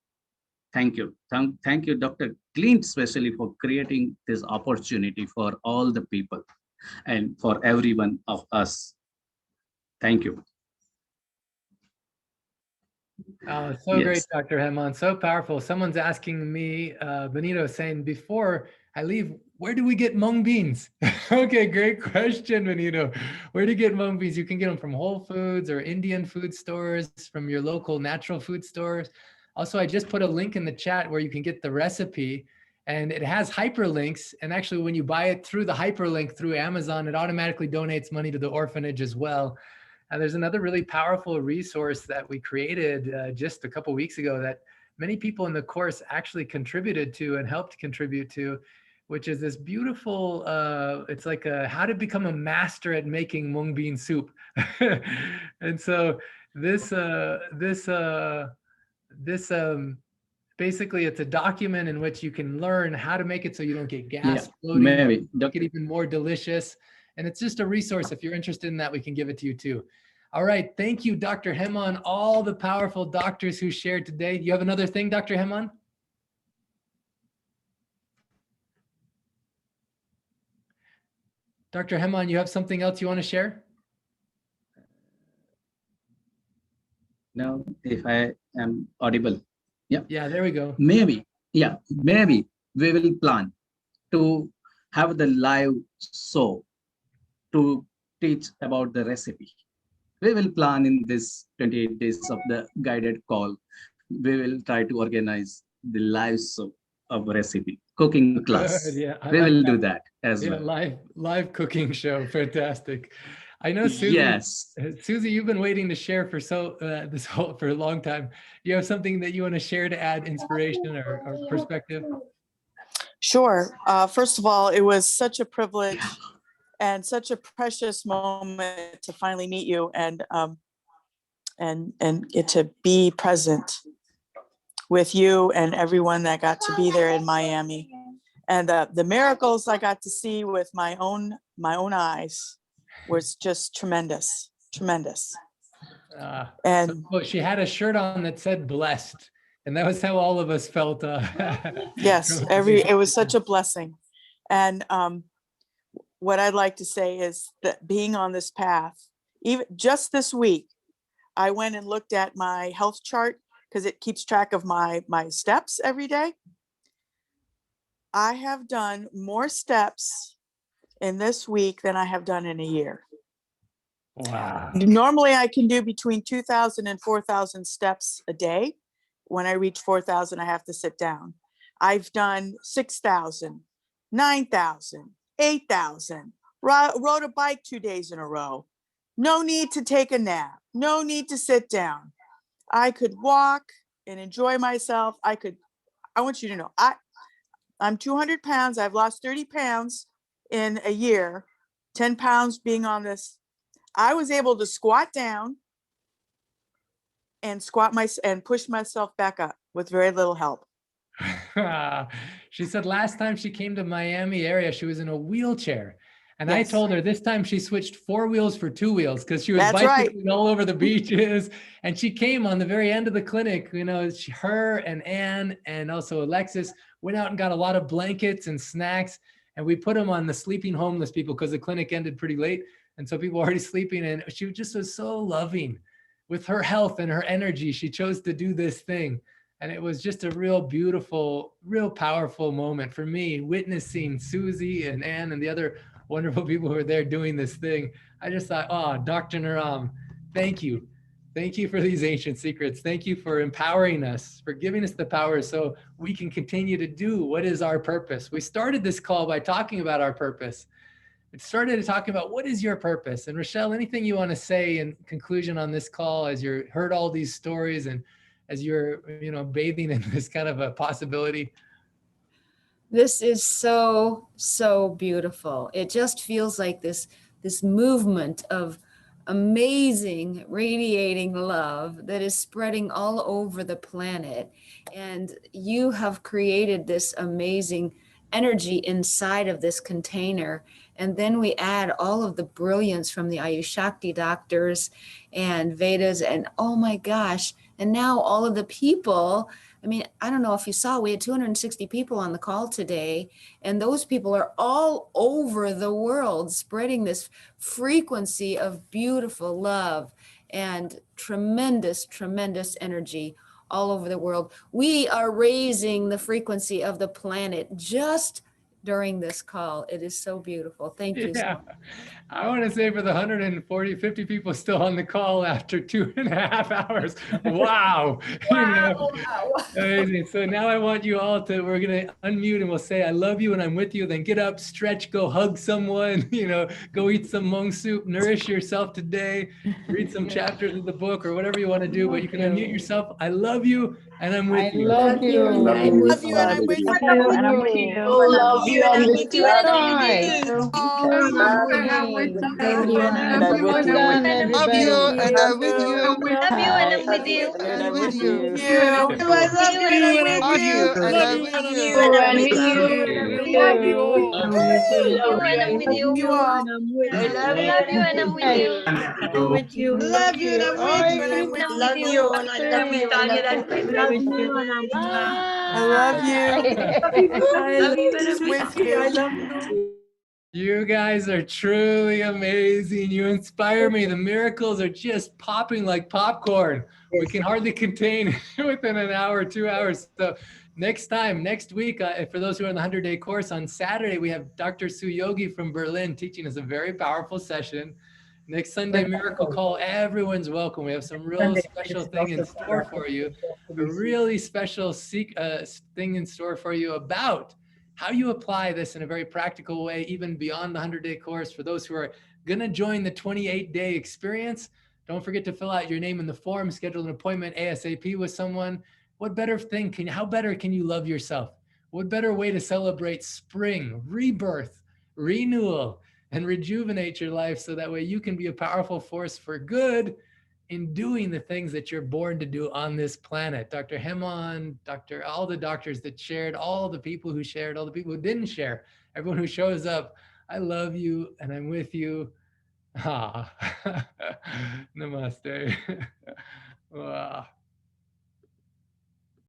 Thank you. Thank you, Dr. Clint, especially for creating this opportunity for all the people and for everyone of us. Thank you. Oh, so great, Dr. Hemon, so powerful. Someone's asking me, Benito, saying, before I leave, where do we get mung beans? Okay, great question, Benito. Where do you get mung beans? You can get them from Whole Foods or Indian food stores, from your local natural food stores. Also, I just put a link in the chat where you can get the recipe, and it has hyperlinks. And actually, when you buy it through the hyperlink through Amazon, it automatically donates money to the orphanage as well. And there's another really powerful resource that we created just a couple weeks ago that many people in the course actually contributed to and helped contribute to, which is this beautiful, it's like how to become a master at making mung bean soup. And so basically it's a document in which you can learn how to make it so you don't get gas, bloating, maybe make it even more delicious. And it's just a resource. If you're interested in that, we can give it to you too. All right. Thank you, Dr. Hemon, all the powerful doctors who shared today. Do you have another thing, Dr. Hemon? Dr. Hemon, you have something else you want to share? Now, if I am audible. Yeah. Yeah, there we go. Maybe we will plan to have the live show to teach about the recipe. We will plan in this 28 days of the guided call. We will try to organize the live show of recipe, cooking class. Good, yeah, We like will do that as yeah, well. live cooking show. Fantastic. I know, Susie. Yes. Susie, you've been waiting to share for for a long time. Do you have something that you want to share to add inspiration or perspective? Sure. First of all, it was such a privilege and such a precious moment to finally meet you and get to be present with you and everyone that got to be there in Miami. And the miracles I got to see with my own eyes was just tremendous. And so she had a shirt on that said blessed. And that was how all of us felt. Yes, it was such a blessing. And what I'd like to say is that being on this path, even just this week, I went and looked at my health chart because it keeps track of my steps every day. I have done more steps in this week than I have done in a year. Wow. Normally I can do between 2,000 and 4,000 steps a day. When I reach 4,000, I have to sit down. I've done 6,000, 9,000, 8,000, rode a bike 2 days in a row. No need to take a nap. No need to sit down. I could walk and enjoy myself. I want you to know, I'm 200 pounds. I've lost 30 pounds in a year, 10 pounds being on this. I was able to squat down and push myself back up with very little help. She said last time she came to Miami area, she was in a wheelchair. And I Yes. told her this time she switched 4 wheels for 2 wheels because she was That's right. bicycling all over the beaches. And she came on the very end of the clinic, her and Anne and also Alexis went out and got a lot of blankets and snacks. And we put them on the sleeping homeless people because the clinic ended pretty late. And so people were already sleeping. And she just was so loving with her health and her energy. She chose to do this thing. And it was just a real beautiful, real powerful moment for me, witnessing Susie and Anne and the other wonderful people who are there doing this thing. I just thought, oh, Dr. Naram, thank you. Thank you for these ancient secrets. Thank you for empowering us, for giving us the power so we can continue to do what is our purpose. We started this call by talking about our purpose. It started talking about what is your purpose? And Rochelle, anything you want to say in conclusion on this call as you heard all these stories and as you're, bathing in this kind of a possibility? This is so, so beautiful. It just feels like this movement of amazing radiating love that is spreading all over the planet. And you have created this amazing energy inside of this container. And then we add all of the brilliance from the Ayush Shakti doctors and Vedas, and oh my gosh, and now all of the people. I mean, I don't know if you saw, we had 260 people on the call today, and those people are all over the world spreading this frequency of beautiful love and tremendous, tremendous energy all over the world. We are raising the frequency of the planet just during this call. It is so beautiful. Thank you so much. I want to say for the 140, 50 people still on the call after 2.5 hours. Wow. Wow. Amazing. So now I want you all we're going to unmute and we'll say, I love you and I'm with you. Then get up, stretch, go hug someone, go eat some Hmong soup, nourish yourself today, read some chapters of the book or whatever you want to do, but you can unmute yourself. I love you and I'm with you. Love you. Love you and I'm with you. And I'm with you. Love you and I'm with you. And I'm with you. And I'm with you. Love you and I'm with you. Love you and I'm with you. And I'm with you. Love you and I'm with you. Love you and I'm with you. Love you and I'm with you. Love you Love you all. and I'm with you. You all. I love you and I'm with you. With you. Love you and I'm with you. And I'm with Love you. Let me tell you that. Love you. I love you. Love you and I'm With with you. I love you. You guys are truly amazing. You inspire me. The miracles are just popping like popcorn. We can hardly contain within an hour, 2 hours. So next week, for those who are in the 100-day course, on Saturday, we have Dr. Suyogi from Berlin teaching us a very powerful session. Next Sunday, Miracle Call, everyone's welcome. We have some real special thing in store for you, a really special thing in store for you about how you apply this in a very practical way, even beyond the 100-day course. For those who are going to join the 28-day experience, don't forget to fill out your name in the form, schedule an appointment ASAP with someone. What better thing how better can you love yourself? What better way to celebrate spring, rebirth, renewal, and rejuvenate your life so that way you can be a powerful force for good in doing the things that you're born to do on this planet. Dr. Hemon, all the doctors that shared, all the people who shared, all the people who didn't share, everyone who shows up, I love you and I'm with you. Namaste. Wow.